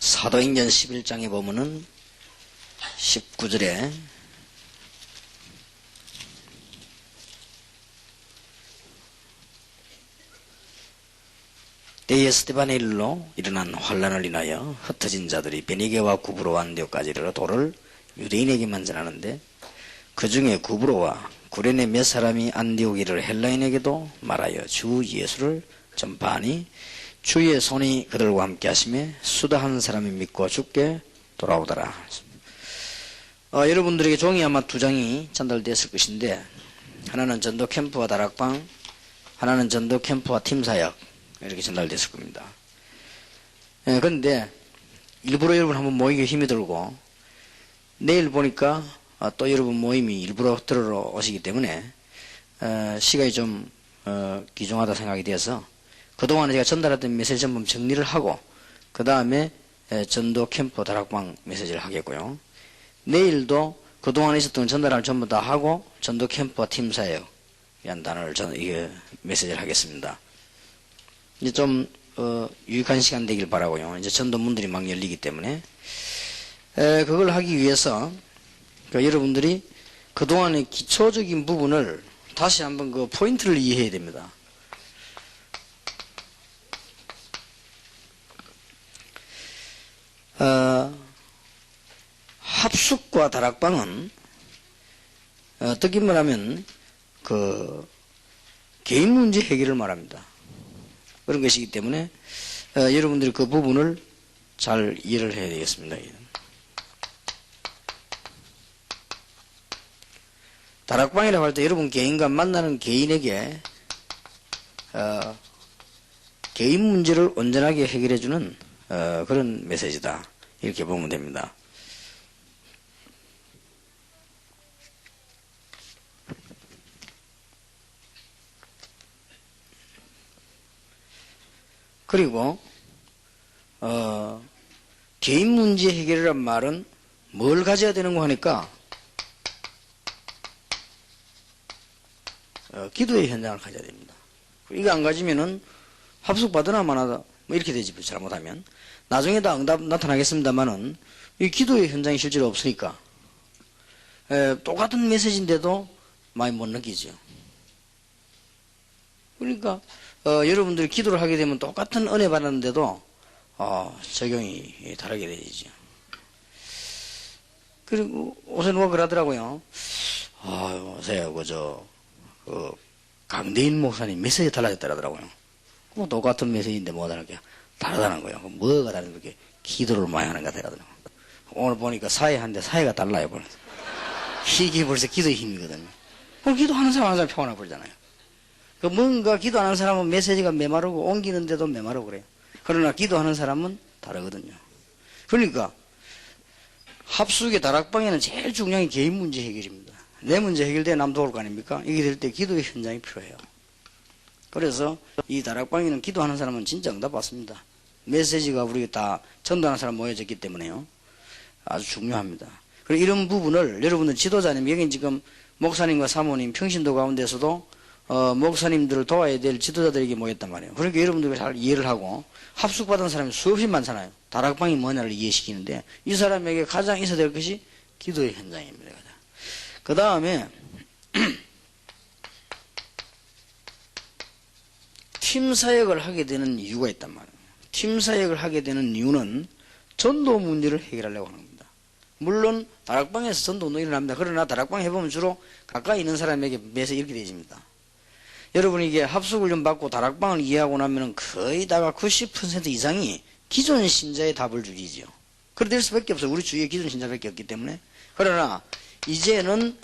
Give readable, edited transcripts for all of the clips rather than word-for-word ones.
사도행전 11장에 보면은 19절에 때에 스데반의 일로 일어난 환란을 인하여 흩어진 자들이 베니게와 구브로와 안디옥까지 이르러 도를 유대인에게만 전하는데 그 중에 구브로와 구레네 몇 사람이 안디옥에 이르러 헬라인에게도 말하여 주 예수를 전파하니 주의 손이 그들과 함께 하심에 수다 한 사람이 믿고 죽게 돌아오더라. 여러분들에게 종이 아마 2장이 전달됐을 것인데, 하나는 전도 캠프와 다락방, 하나는 전도 캠프와 팀사역, 이렇게 전달됐을 겁니다. 그런데 일부러 여러분 한번 모이기 힘이 들고, 내일 보니까 또 여러분 모임이 일부러 들으러 오시기 때문에 시간이 좀 귀중하다 생각이 되어서 그동안에 제가 전달했던 메시지 전부 정리를 하고 그 다음에 전도 캠프 다락방 메시지를 하겠고요. 내일도 그동안에 있었던 전달을 전부 다 하고 전도 캠프와 팀사역 이란 단어를 메시지를 하겠습니다. 이제 좀 유익한 시간 되길 바라고요. 이제 전도문들이 막 열리기 때문에 그걸 하기 위해서 여러분들이 그동안의 기초적인 부분을 다시 한번 그 포인트를 이해해야 됩니다. 합숙과 다락방은 어떻게 말하면 그 개인 문제 해결을 말합니다. 그런 것이기 때문에 여러분들이 그 부분을 잘 이해를 해야 되겠습니다. 다락방이라고 할 때 여러분 개인과 만나는 개인에게 개인 문제를 온전하게 해결해주는 그런 메시지다. 이렇게 보면 됩니다. 그리고 개인 문제 해결이란 말은 뭘 가져야 되는가 하니까 기도의 현장을 가져야 됩니다. 이거 안 가지면은 합숙 받으나 마나다 뭐 이렇게 되지. 잘못하면 나중에 다 응답 나타나겠습니다만은 이 기도의 현장이 실제로 없으니까 똑같은 메시지인데도 많이 못 느끼죠. 그러니까 여러분들이 기도를 하게 되면 똑같은 은혜 받았는데도 적용이 다르게 되죠. 그리고 요새 누가 그러더라고요. 요새 강대인 목사님 메시지 달라졌더라고요. 뭐 똑같은 메시지인데 뭐가 다르게 다르다는 거예요. 뭐가 다른 게 기도를 많이 하는 것 같더라고요. 오늘 보니까 사회하는데 사회가 달라요. 이게 벌써 기도의 힘이거든요. 그럼 기도하는 사람 항상 평안해 버리잖아요. 뭔가 기도하는 사람은 메시지가 메마르고 옮기는데도 메마르고 그래요. 그러나 기도하는 사람은 다르거든요. 그러니까 합숙의 다락방에는 제일 중요한 게 개인 문제 해결입니다. 내 문제 해결돼야 남 도울 거 아닙니까? 이게 될 때 기도의 현장이 필요해요. 그래서 이 다락방에는 기도하는 사람은 진짜 응답 받습니다. 메시지가 우리 다 전도하는 사람 모여졌기 때문에요. 아주 중요합니다. 그리고 이런 부분을 여러분들 지도자님, 여기 지금 목사님과 사모님, 평신도 가운데서도 목사님들을 도와야 될 지도자들에게 모였단 말이에요. 그러니까 여러분들이 잘 이해를 하고 합숙받은 사람이 수없이 많잖아요. 다락방이 뭐냐를 이해시키는데 이 사람에게 가장 있어야 될 것이 기도의 현장입니다. 그 다음에 팀사역을 하게 되는 이유가 있단 말이에요. 팀사역을 하게 되는 이유는 전도 문제를 해결하려고 하는 겁니다. 물론 다락방에서 전도 운동이 일어납니다. 그러나 다락방 해보면 주로 가까이 있는 사람에게 매서 이렇게 되집니다. 여러분이 이게 합숙을 좀 받고 다락방을 이해하고 나면 거의 다가 90% 이상이 기존 신자의 답을 주지죠. 그래 될 수밖에 없어요. 우리 주위에 기존 신자밖에 없기 때문에. 그러나 이제는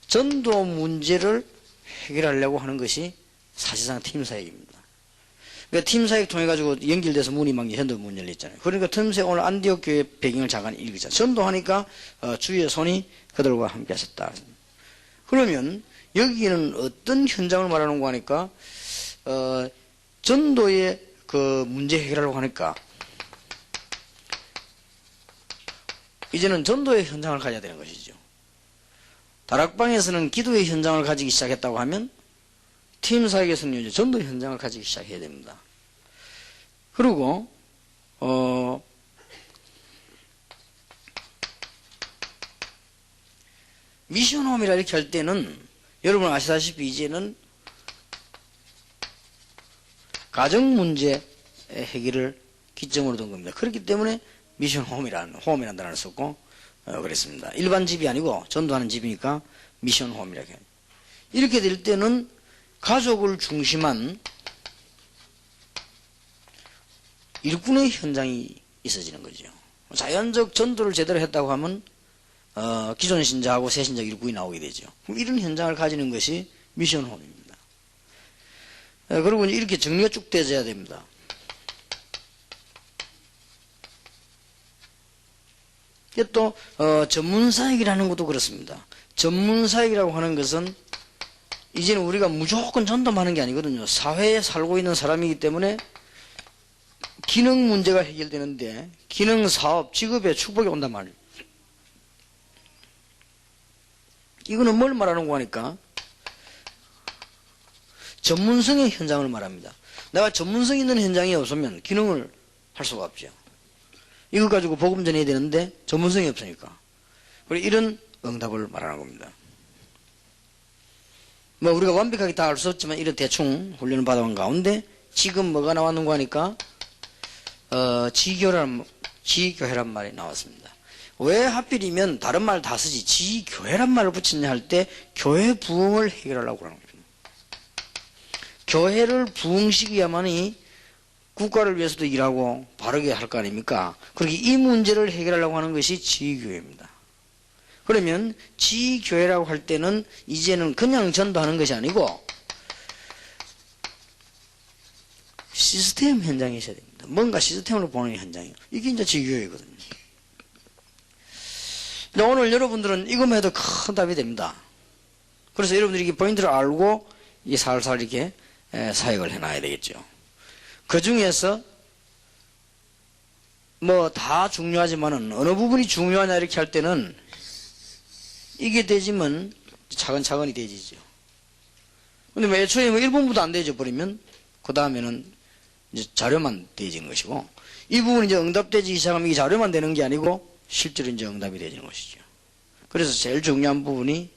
전도 문제를 해결하려고 하는 것이 사실상 팀사역입니다. 그러니까 팀사역 통해 가지고 연결돼서 문이 막 전도 문 열렸잖아요. 그러니까 틈새 오늘 안디옥 교회 배경을 잠깐 읽었잖아요. 전도하니까 주의 손이 그들과 함께 하셨다. 그러면 여기는 어떤 현장을 말하는 거 하니까 전도의 그 문제 해결하려고 하니까 이제는 전도의 현장을 가져야 되는 것이죠. 다락방에서는 기도의 현장을 가지기 시작했다고 하면 팀사역에서는 이제 전도의 현장을 가지기 시작해야 됩니다. 그리고 미션홈이라 이렇게 할 때는 여러분 아시다시피 이제는 가정문제 해결을 기점으로 둔 겁니다. 그렇기 때문에 미션홈이라는 단어를 썼고 그랬습니다. 일반 집이 아니고 전도하는 집이니까 미션홈이라고 해요. 이렇게 될 때는 가족을 중심한 일꾼의 현장이 있어지는 거죠. 자연적 전도를 제대로 했다고 하면 기존 신자하고 새 신자 일꾼이 나오게 되죠. 그럼 이런 현장을 가지는 것이 미션홈입니다. 그리고 이렇게 정리가 쭉 되어야 됩니다. 또 전문사역이라는 것도 그렇습니다. 전문사역이라고 하는 것은 이제는 우리가 무조건 전도만 하는 게 아니거든요. 사회에 살고 있는 사람이기 때문에 기능 문제가 해결되는데 기능 사업, 직업에 축복이 온단 말이에요. 이거는 뭘 말하는 거니까 전문성의 현장을 말합니다. 내가 전문성 있는 현장이 없으면 기능을 할 수가 없죠. 이거 가지고 복음 전해야 되는데 전문성이 없으니까. 그리고 이런 응답을 말하는 겁니다. 뭐 우리가 완벽하게 다 할 수 없지만 이런 대충 훈련을 받아온 가운데 지금 뭐가 나왔는가 하니까 지교회란 말이 나왔습니다. 왜 하필이면 다른 말 다 쓰지 지교회란 말을 붙였냐 할 때 교회 부흥을 해결하려고 하는 겁니다. 교회를 부흥시켜야만이 국가를 위해서도 일하고 바르게 할 거 아닙니까? 그렇게 이 문제를 해결하려고 하는 것이 지교회입니다. 그러면 지교회라고 할 때는 이제는 그냥 전도하는 것이 아니고 시스템 현장이 있어야 됩니다. 뭔가 시스템으로 보는 현장이에요. 이게 이제 지교회거든요. 오늘 여러분들은 이것만 해도 큰 답이 됩니다. 그래서 여러분들이 이 포인트를 알고 이 살살 이렇게 사역을 해놔야 되겠죠. 그 중에서 뭐 다 중요하지만은 어느 부분이 중요하냐 이렇게 할 때는 이게 되지면 차근차근히 되지죠. 근데 뭐 애초에 뭐 1분부도 안 되져 버리면 그 다음에는 이제 자료만 되어진 것이고 이 부분이 이제 응답되지 시작하면 이 자료만 되는 게 아니고 실제로 이제 응답이 되는 것이죠. 그래서 제일 중요한 부분이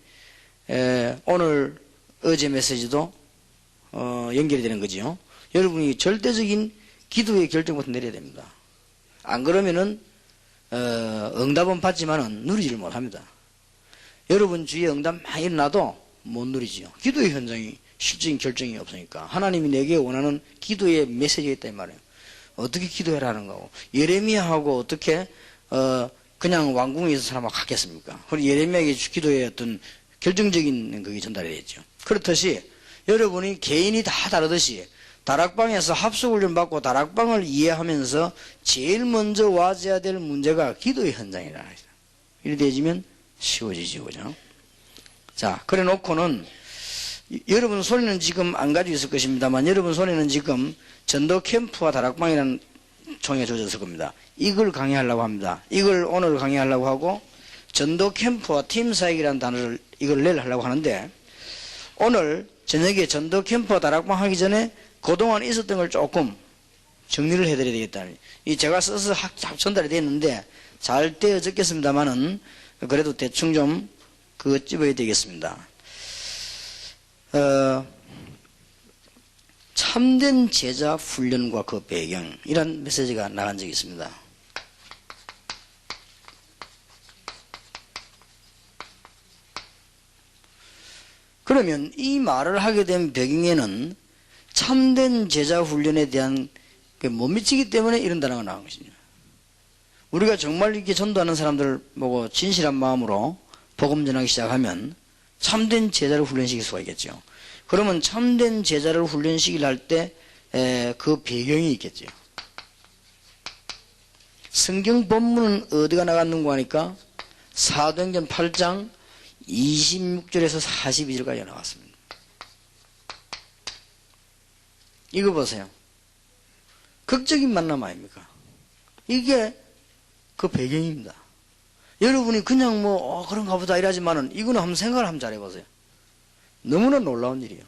오늘 어제 메시지도 연결이 되는 거지요. 여러분이 절대적인 기도의 결정부터 내려야 됩니다. 안 그러면은 응답은 받지만은 누리지를 못합니다. 여러분 주위에 응답 많이 일어나도 못 누리지요. 기도의 현장이 실질적인 결정이 없으니까 하나님이 내게 원하는 기도의 메시지가 있다 이 말이에요. 어떻게 기도해라는 거고 예레미야하고 어떻게 그냥 왕궁에 있는 사람하고 같겠습니까? 그리고 예레미야에게 기도의 어떤 결정적인 그게 전달이 됐죠. 그렇듯이 여러분이 개인이 다 다르듯이 다락방에서 합숙훈련 받고 다락방을 이해하면서 제일 먼저 와줘야 될 문제가 기도의 현장이라. 이렇게 되지면 쉬워지죠, 그죠? 자, 그래 놓고는 여러분 손에는 지금 안 가지고 있을 것입니다만 여러분 손에는 지금 전도 캠프와 다락방이라는 총에 주어졌을 겁니다. 이걸 강의하려고 합니다. 이걸 오늘 강의하려고 하고 전도 캠프와 팀 사역이라는 단어를 이걸 내려하려고 하는데 오늘 저녁에 전도 캠프와 다락방 하기 전에 그동안 있었던 걸 조금 정리를 해드려야 되겠다. 이 제가 써서 전달이 됐는데 잘 떼어졌겠습니다만은 그래도 대충 좀 그거 찝어야 되겠습니다. 참된 제자 훈련과 그 배경 이란 메시지가 나간 적이 있습니다. 그러면 이 말을 하게 된 배경에는 참된 제자 훈련에 대한 못 미치기 때문에 이런 단어가 나온 것입니다. 우리가 정말 이렇게 전도하는 사람들 보고 진실한 마음으로 복음 전하기 시작하면 참된 제자를 훈련시킬 수가 있겠죠. 그러면 참된 제자를 훈련시키려 할 때 그 배경이 있겠죠. 성경 본문은 어디가 나갔는가 하니까 사도행전 8장 26절에서 42절까지 나왔습니다. 이거 보세요. 극적인 만남 아닙니까? 이게 그 배경입니다. 여러분이 그냥 뭐 그런가 보다 이러지만은 이거는 한번 생각을 한번 잘해보세요. 너무나 놀라운 일이에요.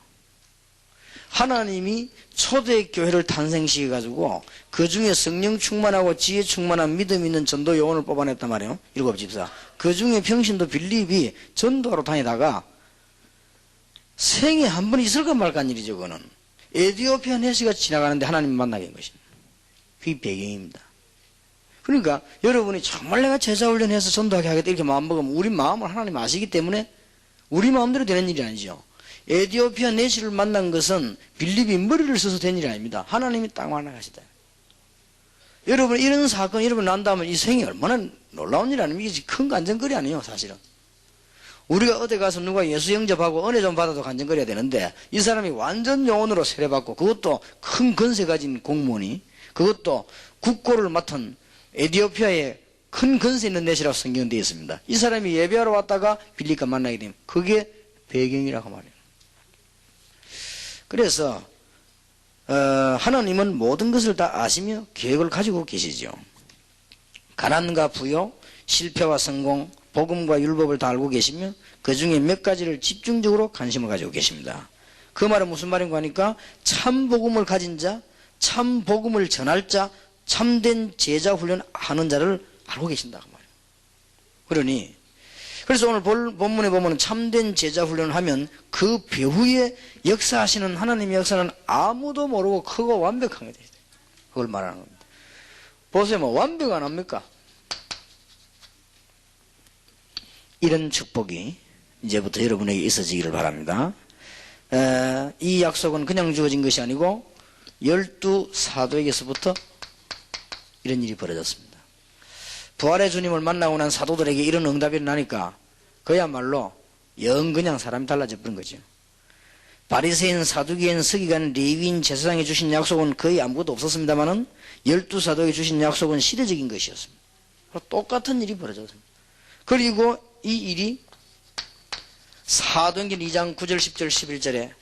하나님이 초대교회를 탄생시켜가지고 그 중에 성령 충만하고 지혜 충만한 믿음 있는 전도 요원을 뽑아냈단 말이에요. 7집사. 그 중에 평신도 빌립이 전도하러 다니다가 생에 한 번 있을까 말까 한 일이죠. 그거는 에티오피아 내시가 지나가는데 하나님 만나게 된 것입니다. 그게 배경입니다. 그러니까 여러분이 정말 내가 제자훈련해서 전도하게 하겠다 이렇게 마음먹으면 우리 마음을 하나님 아시기 때문에 우리 마음대로 되는 일이 아니죠. 에티오피아 내시를 만난 것은 빌립이 머리를 써서 된 일이 아닙니다. 하나님이 딱 만나가시다. 여러분 이런 사건 여러분 난다면 이 생이 얼마나 놀라운 일 아닙니까? 이게 큰 간증거리 아니에요 사실은. 우리가 어디 가서 누가 예수 영접하고 은혜 좀 받아도 간증거려야 되는데 이 사람이 완전 영혼으로 세례받고 그것도 큰 건세 가진 공무원이 그것도 국고를 맡은 에티오피아의 큰 건세 있는 내시라고 성경은 되어 있습니다. 이 사람이 예배하러 왔다가 빌립과 만나게 되면 그게 배경이라고 말해요. 그래서 하나님은 모든 것을 다 아시며 계획을 가지고 계시죠. 가난과 부요, 실패와 성공, 복음과 율법을 다 알고 계시며 그 중에 몇 가지를 집중적으로 관심을 가지고 계십니다. 그 말은 무슨 말인가 하니까 참 복음을 가진 자, 참 복음을 전할 자, 참된 제자 훈련하는 자를 알고 계신다 그 말이에요. 그러니 그래서 오늘 본문에 보면 참된 제자 훈련을 하면 그 배후에 역사하시는 하나님의 역사는 아무도 모르고 크고 완벽하게 되죠. 그걸 말하는 겁니다. 보세요, 뭐 완벽 안 합니까? 이런 축복이 이제부터 여러분에게 있어지기를 바랍니다. 이 약속은 그냥 주어진 것이 아니고 12사도에게서부터 이런 일이 벌어졌습니다. 부활의 주님을 만나고 난 사도들에게 이런 응답이 일어나니까 그야말로 영 그냥 사람이 달라져 버린 거죠. 바리새인, 사두개인, 서기관, 레위인, 제사장에 주신 약속은 거의 아무것도 없었습니다만은 12사도에게 주신 약속은 시대적인 것이었습니다. 똑같은 일이 벌어졌습니다. 그리고 이 일이 사도행전 2장 9절, 10절, 11절에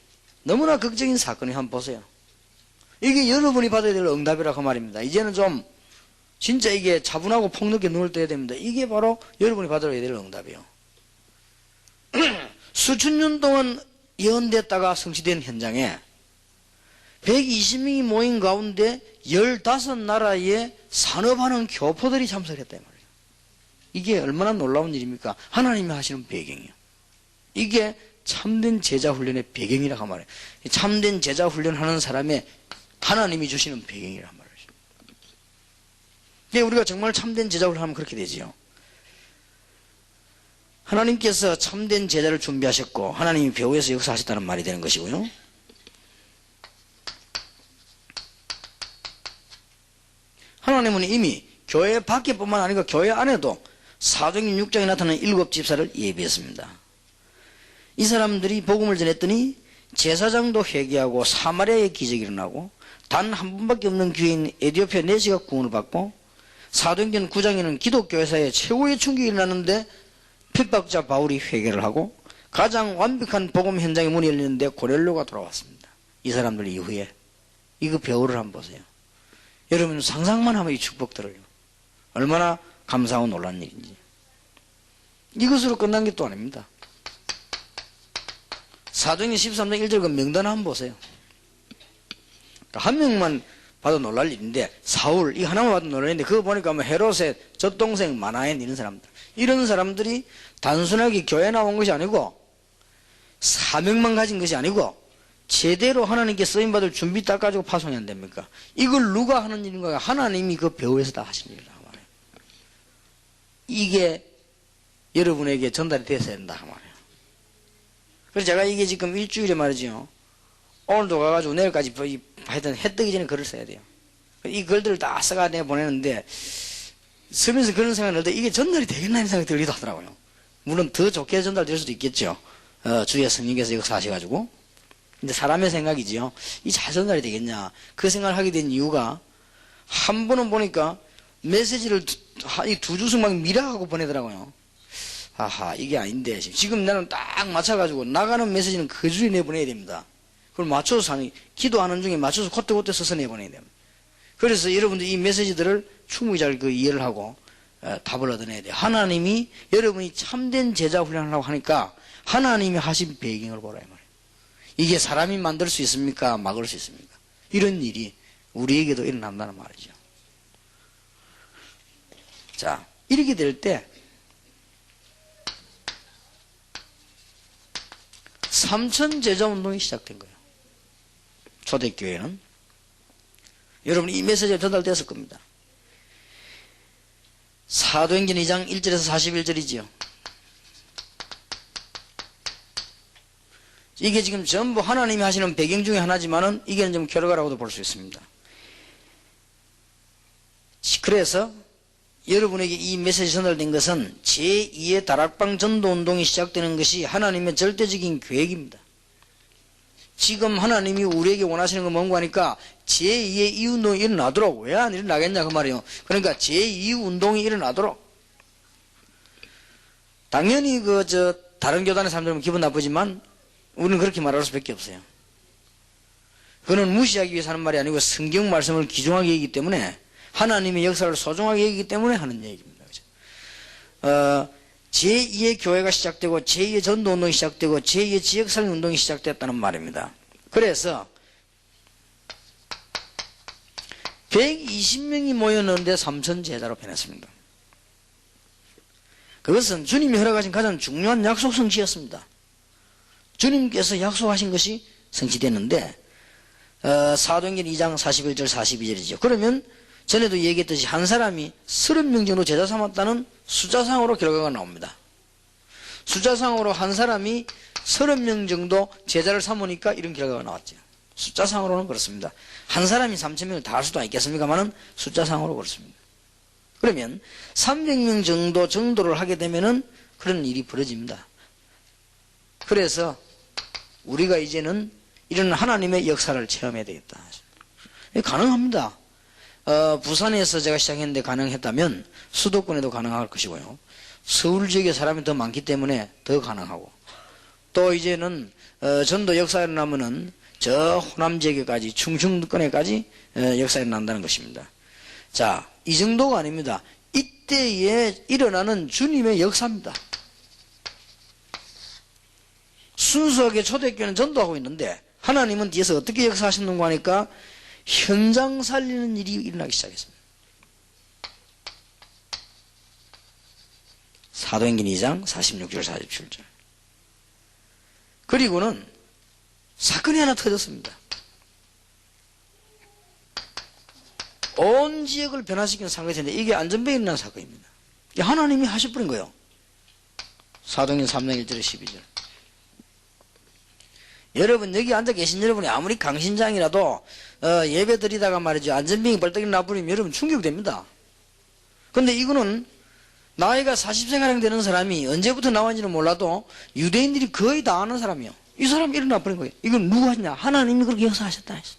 너무나 극적인 사건이 한번 보세요. 이게 여러분이 받아야 될 응답이라고 말입니다. 이제는 좀 진짜 이게 차분하고 폭넓게 눈을 떠야 됩니다. 이게 바로 여러분이 받아야 될 응답이에요. 수천 년 동안 예언됐다가 성취된 현장에 120명이 모인 가운데 15나라의 산업하는 교포들이 참석했단 말이에요. 이게 얼마나 놀라운 일입니까? 하나님이 하시는 배경이에요. 이게 참된 제자 훈련의 배경이라고 말해요. 참된 제자 훈련하는 사람의 하나님이 주시는 배경이란 말이에요. 우리가 정말 참된 제자 훈련하면 그렇게 되지요. 하나님께서 참된 제자를 준비하셨고 하나님이 배후에서 역사하셨다는 말이 되는 것이고요. 하나님은 이미 교회 밖에뿐만 아니고 교회 안에도 사도행전 6장에 나타나는 7집사를 예비했습니다. 이 사람들이 복음을 전했더니 제사장도 회개하고 사마리아에 기적이 일어나고 단 한 번밖에 없는 기회인 에티오피아 내시가 구원을 받고 사도행전 9장에는 기독교회사에 최고의 충격이 일어났는데 핍박자 바울이 회개를 하고 가장 완벽한 복음 현장의 문이 열리는데 고넬료가 돌아왔습니다. 이 사람들 이후에 이거 배우를 한번 보세요. 여러분 상상만 하면 이 축복들을요. 얼마나 감사하고 놀란 일인지. 이것으로 끝난 게 또 아닙니다. 사도행전 13장 1절 그 명단 한번 보세요. 한 명만 봐도 놀랄 일인데 사울 이 하나만 봐도 놀랄 일인데 그거 보니까 뭐 헤롯의 젖동생 마나엔 이런 사람들이 단순하게 교회 나온 것이 아니고 사명만 가진 것이 아니고 제대로 하나님께 쓰임받을 준비 딱 가지고 파송이 안 됩니까? 이걸 누가 하는 일인가? 하나님이 그 배후에서 다 하신 일이라고 말해요. 이게 여러분에게 전달이 됐어야 된다 말이에요. 그래서 제가 이게 지금 일주일에 말이죠. 오늘도 가가지고 내일까지 하여튼 해 뜨기 전에 글을 써야 돼요. 이 글들을 다 써가 내가 보내는데 쓰면서 그런 생각을 할 때 이게 전달이 되겠나 하는 생각이 들기도 하더라고요. 물론 더 좋게 전달될 수도 있겠죠. 주의 성령께서 역사하셔가지고. 근데 사람의 생각이지요. 이 잘 전달이 되겠냐. 그 생각을 하게 된 이유가 한 번은 보니까 메시지를 이 두 주씩 막 미라하고 보내더라고요. 아하 이게 아닌데 지금 나는 딱 맞춰가지고 나가는 메시지는 그 주에 내보내야 됩니다. 그걸 맞춰서 기도하는 중에 맞춰서 그때 써서 내보내야 됩니다. 그래서 여러분들 이 메시지들을 충분히 잘 이해를 하고 답을 얻어내야 돼요. 하나님이 여러분이 참된 제자 훈련을 하려고 하니까 하나님이 하신 배경을 보라 이 말이에요. 이게 사람이 만들 수 있습니까? 막을 수 있습니까? 이런 일이 우리에게도 일어난다는 말이죠. 자, 이렇게 될 때 삼천제자운동이 시작된 거예요. 초대교회는. 여러분 이 메시지가 전달됐을 겁니다. 사도행전 2장 1절에서 41절이지요. 이게 지금 전부 하나님이 하시는 배경 중에 하나지만은 이게 좀 결과라고도 볼 수 있습니다. 그래서 여러분에게 이 메시지 전달된 것은 제2의 다락방 전도운동이 시작되는 것이 하나님의 절대적인 계획입니다. 지금 하나님이 우리에게 원하시는 건 뭔가 하니까 제2의 이 운동이 일어나도록, 왜 안 일어나겠냐 그 말이에요. 그러니까 제2 운동이 일어나도록. 당연히 다른 교단의 사람들은 기분 나쁘지만 우리는 그렇게 말할 수밖에 없어요. 그거는 무시하기 위해서 하는 말이 아니고 성경 말씀을 귀중하게 여기기 때문에, 하나님의 역사를 소중하게 여기기 때문에 하는 얘기입니다. 그죠? 제2의 교회가 시작되고 제2의 전도운동이 시작되고 제2의 지역살림운동이 시작됐다는 말입니다. 그래서 120명이 모였는데 3,000제자로 변했습니다. 그것은 주님이 허락하신 가장 중요한 약속 성취였습니다. 주님께서 약속하신 것이 성취됐는데 사도행전 2장 41절 42절이죠. 그러면 전에도 얘기했듯이 한 사람이 30명 정도 제자 삼았다는 숫자상으로 결과가 나옵니다. 숫자상으로 한 사람이 30명 정도 제자를 삼으니까 이런 결과가 나왔죠. 숫자상으로는 그렇습니다. 한 사람이 3,000명을 다 할 수도 있겠습니까만은 숫자상으로 그렇습니다. 그러면 300명 정도 정도를 하게 되면은 그런 일이 벌어집니다. 그래서 우리가 이제는 이런 하나님의 역사를 체험해야 되겠다. 가능합니다. 부산에서 제가 시작했는데 가능했다면 수도권에도 가능할 것이고요. 서울 지역에 사람이 더 많기 때문에 더 가능하고, 또 이제는 전도 역사에 나면은 저 호남 지역에까지, 충청권에까지 역사에 난다는 것입니다. 자, 이 정도가 아닙니다. 이때에 일어나는 주님의 역사입니다. 순수하게 초대교회는 전도하고 있는데 하나님은 뒤에서 어떻게 역사하셨는가 하니까 현장 살리는 일이 일어나기 시작했습니다. 사도행전 2장 46절 47절. 그리고는 사건이 하나 터졌습니다. 온 지역을 변화시키는 사건이 있는데 이게 안전병에 일어난 사건입니다. 하나님이 하셔버린 거예요. 사도행전 3장 1절에 12절. 여러분 여기 앉아 계신 여러분이 아무리 강신장이라도 예배 드리다가 말이죠, 안전병이 벌떡 일어나버리면 여러분 충격됩니다. 근데 이거는 나이가 40세가량 되는 사람이 언제부터 나왔는지는 몰라도 유대인들이 거의 다 아는 사람이에요. 이 사람이 일어나버린 거예요. 이건 누가 하시냐? 하나님이 그렇게 역사하셨다 했어.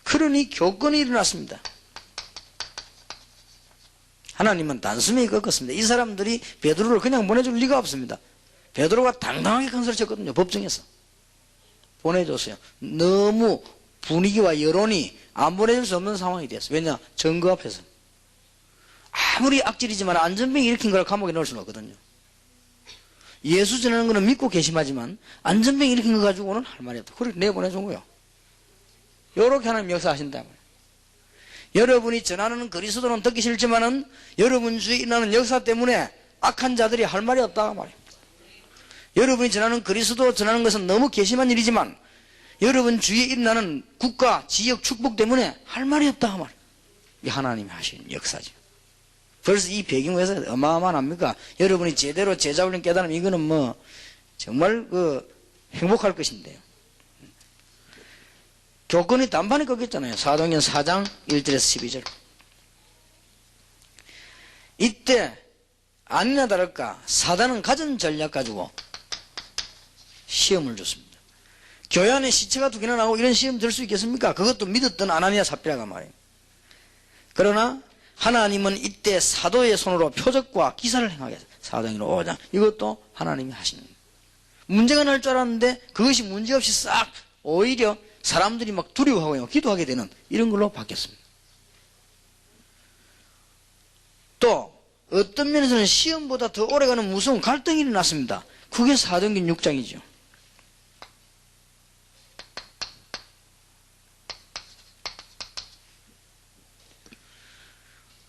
그러니 교권이 일어났습니다. 하나님은 단숨에 꺾었습니다. 이 사람들이 베드로를 그냥 보내줄 리가 없습니다. 베드로가 당당하게 큰 소리 쳤거든요. 법정에서 보내줬어요. 너무 분위기와 여론이 안 보내줄 수 없는 상황이 됐어요. 왜냐? 증거 앞에서. 아무리 악질이지만 안전병이 일으킨 걸 감옥에 넣을 수는 없거든요. 예수 전하는 거는 믿고 계심하지만 안전병 일으킨 거 가지고는 할 말이 없다. 그렇게 내보내준 거예요. 요렇게 하나님 역사하신다 말이에요. 여러분이 전하는 그리스도는 듣기 싫지만은 여러분 주위에 일어나는 역사 때문에 악한 자들이 할 말이 없다 말이에요. 여러분이 전하는 그리스도 전하는 것은 너무 괘씸한 일이지만 여러분 주위에 일어나는 국가, 지역 축복 때문에 할 말이 없다 말이에요. 이 하나님이 하신 역사죠. 벌써 이 배경에서 어마어마합니까? 여러분이 제대로 제자훈련 깨달으면 이거는 뭐 정말 행복할 것인데요. 교권이 단판에 꺾였잖아요. 사도행전 4장 1절에서 12절. 이때 아니나 다를까 사단은 가진 전략 가지고 시험을 줬습니다. 교회 안에 시체가 2개나 나오고 이런 시험 들 수 있겠습니까? 그것도 믿었던 아나니아 삽비라가 말이에요. 그러나 하나님은 이때 사도의 손으로 표적과 기사를 행하게 했어요. 사도행전 5장. 이것도 하나님이 하시는 거예요. 문제가 날 줄 알았는데 그것이 문제없이 싹 오히려 사람들이 막 두려워하고 기도하게 되는 이런 걸로 바뀌었습니다. 또 어떤 면에서는 시험보다 더 오래가는 무서운 갈등이 일어났습니다. 그게 사도행전 6장이죠.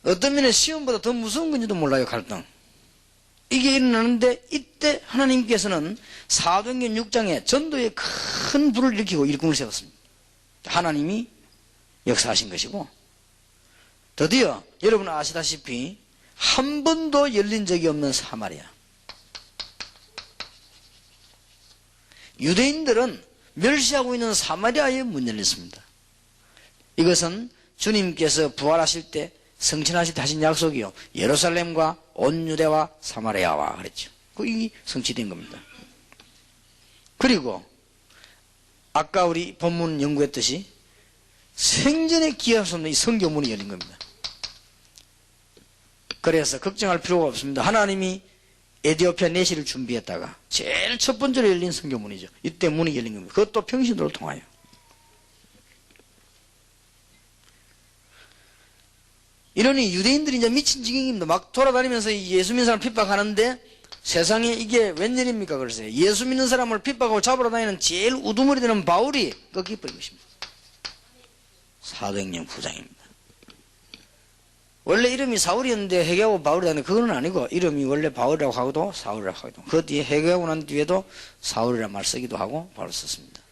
어떤 면에 시험보다 더 무서운 건지도 몰라요, 갈등. 이게 일어나는데 이때 하나님께서는 사도행전 6장에 전도에 큰 불을 일으키고 일꾼을 세웠습니다. 하나님이 역사하신 것이고, 드디어 여러분 아시다시피 한 번도 열린 적이 없는 사마리아. 유대인들은 멸시하고 있는 사마리아에 문 열렸습니다. 이것은 주님께서 부활하실 때 성취하실 때 하신 약속이요. 예루살렘과 온 유대와 사마리아와 그랬죠. 그게 성취된 겁니다. 그리고 아까 우리 본문 연구했듯이 생전에 기회할 수 없는 이 성교문이 열린 겁니다. 그래서 걱정할 필요가 없습니다. 하나님이 에디오피아 내시를 준비했다가 제일 첫 번째로 열린 성교문이죠. 이때 문이 열린 겁니다. 그것도 평신도를 통하여. 이러니 유대인들이 이제 미친 지경입니다. 막 돌아다니면서 예수 믿는 사람 핍박하는데 세상에 이게 웬일입니까? 그러세요. 예수 믿는 사람을 핍박하고 잡으러 다니는 제일 우두머리 되는 바울이 꺾여버린 것입니다. 사도행전 9장입니다. 원래 이름이 사울이었는데 회개하고 바울이 다니는데 그건 아니고 이름이 원래 바울이라고 하고도 사울이라고 하고도 그 뒤에 회개하고 난 뒤에도 사울이라는 말 쓰기도 하고 바울 썼습니다.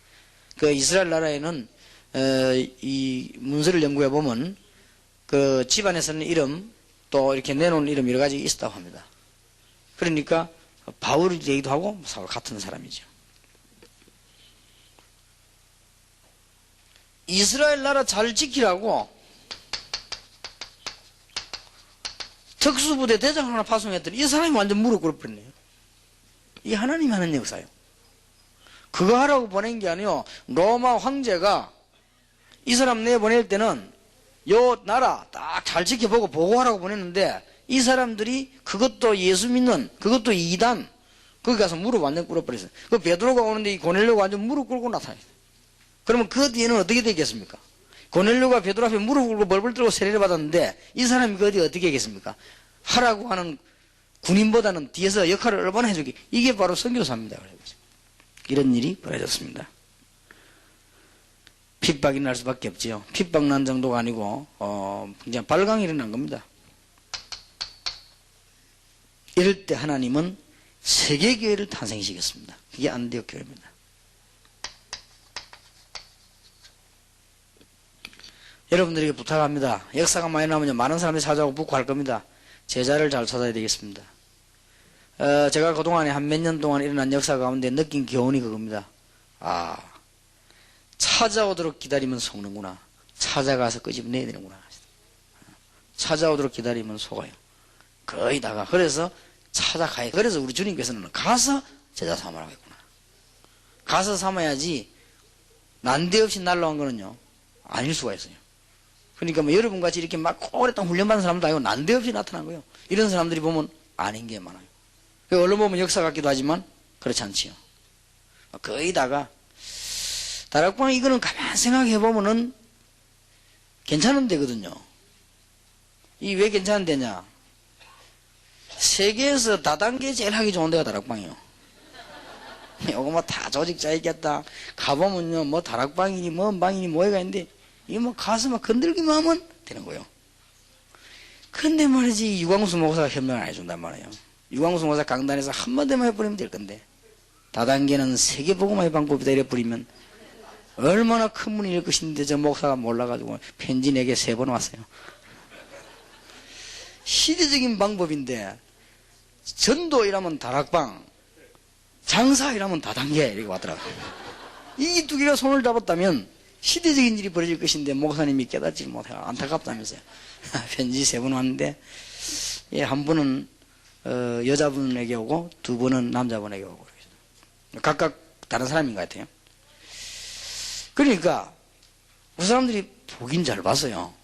그 이스라엘 나라에는 이 문서를 연구해 보면 그 집안에서는 이름 또 이렇게 내놓은 이름 여러 가지 있었다고 합니다. 그러니까 바울이 되기도 하고 사울 같은 사람이죠. 이스라엘 나라 잘 지키라고 특수부대 대장 하나 파송했더니 이 사람이 완전 무릎 꿇어버렸네요. 이게 하나님이 하는 역사예요. 그거 하라고 보낸 게 아니요. 로마 황제가 이 사람 내보낼 때는 요 나라 딱 잘 지켜보고 보고하라고 보냈는데 이 사람들이 그것도 예수 믿는 그것도 이단 거기 가서 무릎 완전 꿇어버렸어요. 그 베드로가 오는데 이 고넬료가 완전 무릎 꿇고 나타나요. 그러면 그 뒤에는 어떻게 되겠습니까? 고넬료가 베드로 앞에 무릎 꿇고 벌벌 떨고 세례를 받았는데 이 사람이 그 뒤에 어떻게 하겠습니까? 하라고 하는 군인보다는 뒤에서 역할을 얼마나 해주기. 이게 바로 선교사입니다. 이런 일이 벌어졌습니다. 핍박이 날 수밖에 없지요. 핍박 난 정도가 아니고 그냥 발광이 일어난 겁니다. 이럴 때 하나님은 세계교회를 탄생시켰습니다. 그게 안디옥 교회입니다. 여러분들에게 부탁합니다. 역사가 많이 나오면 많은 사람들이 찾아오고 묻고 할 겁니다. 제자를 잘 찾아야 되겠습니다. 제가 그동안에 한 몇 년 동안 일어난 역사 가운데 느낀 교훈이 그겁니다. 찾아오도록 기다리면 속는구나. 찾아가서 끄집내야 되는구나. 찾아오도록 기다리면 속아요. 거의 다가. 그래서 찾아가야. 그래서 우리 주님께서는 가서 제자 삼으라고 했구나. 가서 삼아야지 난데없이 날라온 거는요 아닐 수가 있어요. 그러니까 뭐 여러분같이 이렇게 막 오랫동안 훈련받은 사람도 아니고 난데없이 나타난 거예요. 이런 사람들이 보면 아닌 게 많아요. 얼른 보면 역사 같기도 하지만 그렇지 않지요. 거의 다가 다락방 이거는 가만 생각해 보면은 괜찮은 데거든요. 이 왜 괜찮은 데냐? 세계에서 다단계 제일 하기 좋은 데가 다락방이요. 이거 뭐 다 조직 짜있겠다. 가보면요 뭐 다락방이니 뭐 방이니 뭐가 있는데 이거 뭐 가서 막 건들기만 하면 되는 거예요. 근데 말이지 유광수 목사가 현명을 안 해준단 말이에요. 유광수 목사 강단에서 한마디만 해버리면 될 건데 다단계는 세계보고마의 방법이다 이래 버리면 얼마나 큰 문이 일 것인데 저 목사가 몰라가지고 편지 내게 3번 왔어요. 시대적인 방법인데 전도이라면 다락방, 장사이라면 다단계 이렇게 왔더라고요. 이 두 개가 손을 잡았다면 시대적인 일이 벌어질 것인데 목사님이 깨닫지 못해요. 안타깝다면서요. 편지 3번 왔는데 한 분은 여자분에게 오고 2분은 남자분에게 오고 각각 다른 사람인 것 같아요. 그러니까 그 사람들이 보긴 잘 봤어요.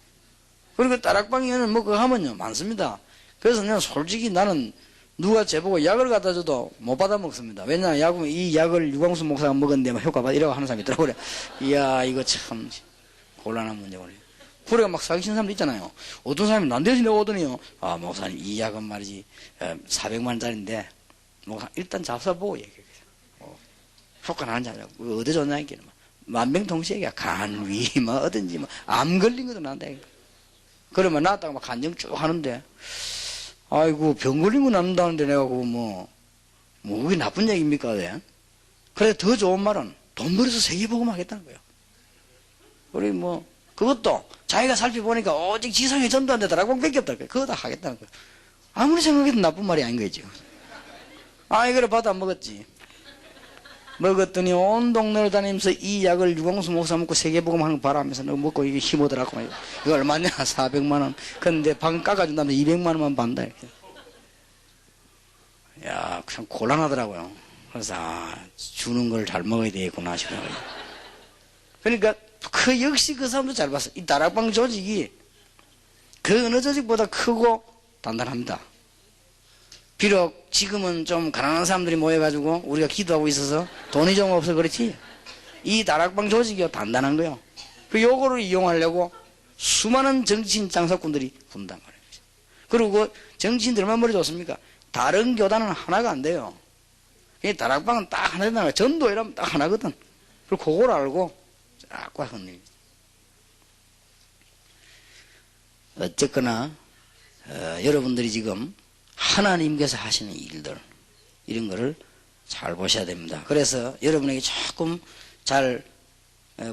그리고 다락방에는 뭐 그거 하면요 많습니다. 그래서 그냥 솔직히 나는 누가 제보고 약을 갖다 줘도 못 받아 먹습니다. 왜냐하면 이 약을 유광수 목사가 먹었는데 막 효과 받 이라고 하는 사람이 있더라고요. 이야 이거 참 곤란한 문제거든요. 그래가 막 사기치는 사람도 있잖아요. 어떤 사람이 난데없이 내가 오더니요. 목사님 이 약은 말이지 400만 원짜리인데 뭐 일단 잡숴보고 얘기해. 효과 나는지 아니고 어디 좋냐니까 만병통치약이야. 간, 위, 뭐 어든지 뭐 암 걸린 것도 난다. 그러면 나왔다가 막 간증 쭉 하는데 아이고 병 걸린 거 낫는다는데 내가 그거 뭐 그게 나쁜 얘기입니까? 네? 그래 더 좋은 말은 돈 벌어서 세계복음 하겠다는 거예요. 우리 뭐 그것도 자기가 살펴보니까 오직 지상에 전도한 데다 락방밖에 없다. 그거 다 하겠다는 거예요. 아무리 생각해도 나쁜 말이 아닌 거죠. 이거를 받아 먹었지. 먹었더니 온 동네를 다니면서 이 약을 유광수 목사 먹고 세계복음 하는 거 바라면서 너 먹고 이게 힘오더라고. 이거 얼마냐? 400만 원. 근데 방 깎아준다면 200만 원만 받는다. 이렇게. 야, 참 곤란하더라고요. 그래서 주는 걸 잘 먹어야 되겠구나 싶어요. 그러니까 역시 그 사람도 잘 봤어. 이 다락방 조직이 그 어느 조직보다 크고 단단합니다. 비록 지금은 좀 가난한 사람들이 모여가지고 우리가 기도하고 있어서 돈이 좀 없어 그렇지 이 다락방 조직이 단단한 거요. 그 요거를 이용하려고 수많은 정치인 장사꾼들이 군단 말이에요. 그리고 그 정치인들만 머리 좋습니까? 다른 교단은 하나가 안 돼요. 이 다락방은 딱 하나 된다는 거야. 전도이라면 딱 하나거든. 그리고 그걸 알고 쫙 흔들립니다. 어쨌거나 여러분들이 지금 하나님께서 하시는 일들 이런 거를 잘 보셔야 됩니다. 그래서 여러분에게 조금 잘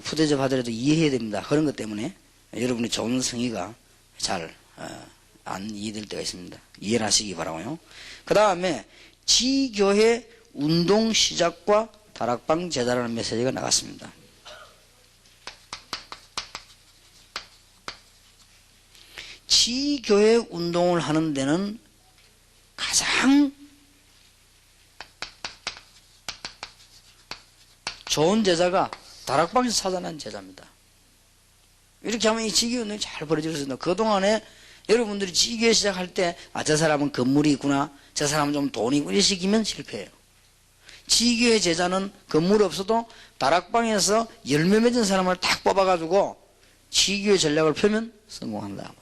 푸대접 하더라도 이해해야 됩니다. 그런 것 때문에 여러분의 좋은 성의가 잘 안 이해될 때가 있습니다. 이해를 하시기 바라고요. 그 다음에 지교회 운동 시작과 다락방 제자라는 메시지가 나갔습니다. 지교회 운동을 하는 데는 가장 좋은 제자가 다락방에서 찾아낸 제자입니다. 이렇게 하면 이 지교회 운동이 잘 벌어질 수 있습니다. 그동안에 여러분들이 지교회 시작할 때 저 사람은 건물이 있구나, 저 사람은 좀 돈이 있구나 이렇게 시키면 실패해요. 지교회 제자는 건물이 없어도 다락방에서 열매 맺은 사람을 딱 뽑아가지고 지교회 전략을 펴면 성공한다.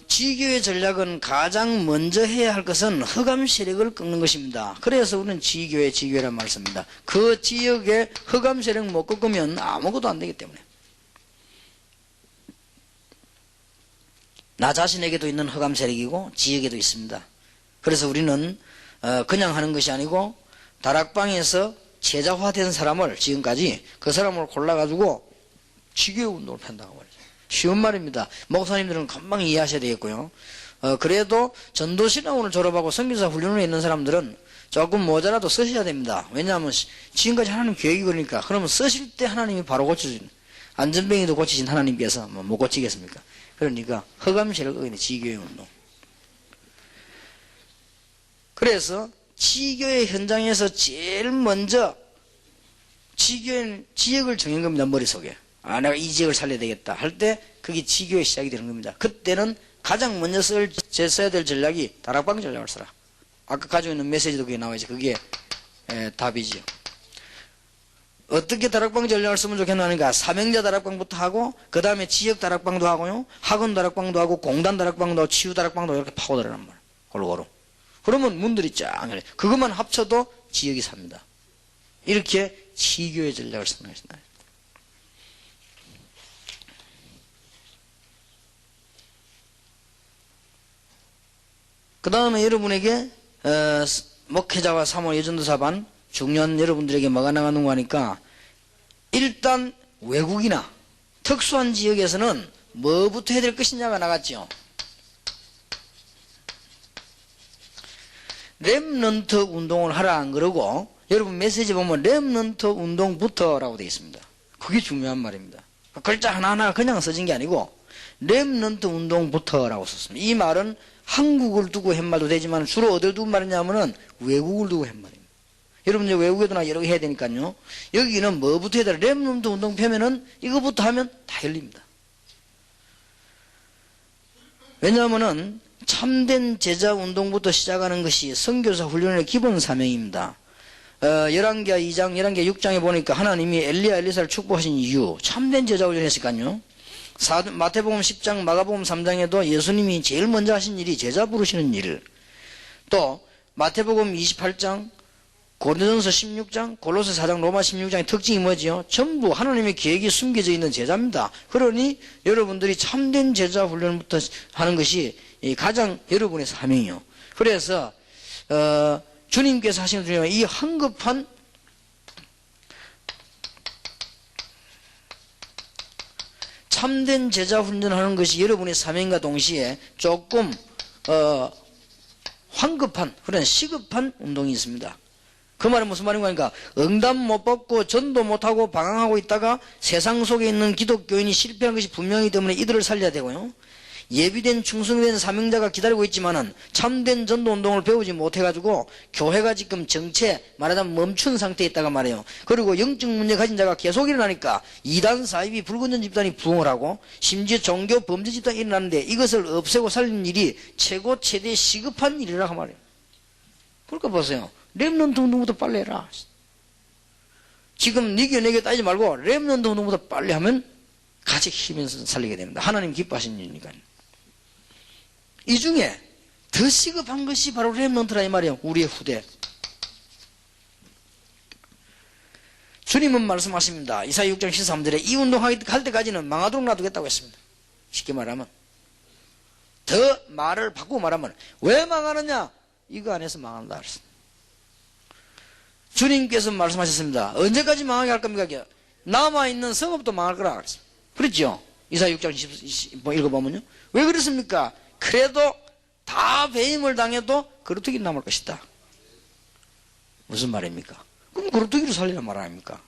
지교의 전략은 가장 먼저 해야 할 것은 흑암 세력을 꺾는 것입니다. 그래서 우리는 지교회란 말을 씁니다. 그 지역에 흑암 세력 못 꺾으면 아무것도 안 되기 때문에. 나 자신에게도 있는 흑암 세력이고 지역에도 있습니다. 그래서 우리는 그냥 하는 것이 아니고 다락방에서 제자화된 사람을 지금까지 그 사람을 골라가지고 지교회 운동을 편다고 말이죠. 쉬운 말입니다. 목사님들은 금방 이해하셔야 되겠고요. 그래도 전도신학원을 졸업하고 선교사 훈련에 있는 사람들은 조금 모자라도 쓰셔야 됩니다. 왜냐하면 지금까지 하나님 계획이 그러니까. 그러면 쓰실 때 하나님이 바로 고쳐주신, 안전뱅이도 고치신 하나님께서 못 고치겠습니까? 그러니까 흑암세력을 꺾는 지교회 운동. 그래서 지교회 현장에서 제일 먼저 지역을 정한 겁니다. 머릿속에. 내가 이 지역을 살려야 되겠다 할 때 그게 지교의 시작이 되는 겁니다. 그때는 가장 먼저 써야 될 전략이 다락방 전략을 써라. 아까 가지고 있는 메시지도 그게 나와있죠. 그게 답이지요. 어떻게 다락방 전략을 쓰면 좋겠나니까 사명자 다락방부터 하고 그 다음에 지역 다락방도 하고요, 학원 다락방도 하고 공단 다락방도 하고 치유 다락방도 이렇게 파고들어란 말이에요. 골고루. 그러면 문들이 쫙 열려요. 그것만 합쳐도 지역이 삽니다. 이렇게 지교의 전략을 쓰는 것입니다. 그 다음에 여러분에게 목회자와 사모 예전도사반 중요한 여러분들에게 뭐가 나가는 거 하니까 일단 외국이나 특수한 지역에서는 뭐부터 해야 될 것이냐가 나갔죠. 렘넌트 운동을 하라 안 그러고 여러분 메시지 보면 렘넌트 운동부터라고 되어 있습니다. 그게 중요한 말입니다. 글자 하나하나 그냥 써진 게 아니고 렘넌트 운동부터라고 썼습니다. 이 말은 한국을 두고 한 말도 되지만 주로 어딜 두고 말이냐면은 외국을 두고 한 말입니다. 여러분 외국에도나 여러 개 해야 되니까요. 여기는 뭐부터 해야 되나? 렘넌트 운동 펴면은 이거부터 하면 다 열립니다. 왜냐하면은 참된 제자 운동부터 시작하는 것이 선교사 훈련의 기본 사명입니다. 열왕기하 2장, 열왕기하 6장에 보니까 하나님이 엘리야, 엘리사를 축복하신 이유, 참된 제자 훈련했으니까요. 마태복음 10장, 마가복음 3장에도 예수님이 제일 먼저 하신 일이 제자 부르시는 일. 또 마태복음 28장, 고린도전서 16장, 골로새 4장, 로마 16장의 특징이 뭐지요? 전부 하나님의 계획이 숨겨져 있는 제자입니다. 그러니 여러분들이 참된 제자 훈련부터 하는 것이 가장 여러분의 사명이요. 그래서 주님께서 하시는 중에 이 황급한 참된 제자 훈련하는 것이 여러분의 사명과 동시에 조금 황급한 그런 시급한 운동이 있습니다. 그 말은 무슨 말인가 하니까 응답 못 받고 전도 못하고 방황하고 있다가 세상 속에 있는 기독교인이 실패한 것이 분명히 때문에 이들을 살려야 되고요. 예비된 충성된 사명자가 기다리고 있지만은 참된 전도 운동을 배우지 못해가지고 교회가 지금 정체 말하자면 멈춘 상태에 있다가 말이에요. 그리고 영적 문제 가진 자가 계속 일어나니까 이단 사이비 불건전 집단이 부흥을 하고 심지어 종교 범죄 집단이 일어나는데 이것을 없애고 살리는 일이 최고 최대 시급한 일이라고 말이에요. 그러니까 보세요. 렘넌트 운동부터 빨리 해라. 지금 니겨 내겨 따지지 말고 렘넌트 운동부터 빨리 하면 같이 힘에서 살리게 됩니다. 하나님 기뻐하시는 일이니까요. 이 중에 더 시급한 것이 바로 렘넌트라 이 말이에요. 우리의 후대. 주님은 말씀하십니다. 이사야 6장 13절에 이 운동할 때까지는 망하도록 놔두겠다고 했습니다. 쉽게 말하면 더 말을 바꾸고 말하면 왜 망하느냐? 이거 안에서 망한다 그랬습니다. 주님께서 말씀하셨습니다. 언제까지 망하게 할 겁니까? 남아있는 성읍도 망할 거라 그랬습니다. 그렇죠? 이사야 6장 10 읽어보면요. 왜 그렇습니까? 그래도 다 배임을 당해도 거루터기 남을 것이다. 무슨 말입니까? 그럼 거루터기로 살리란 말 아닙니까?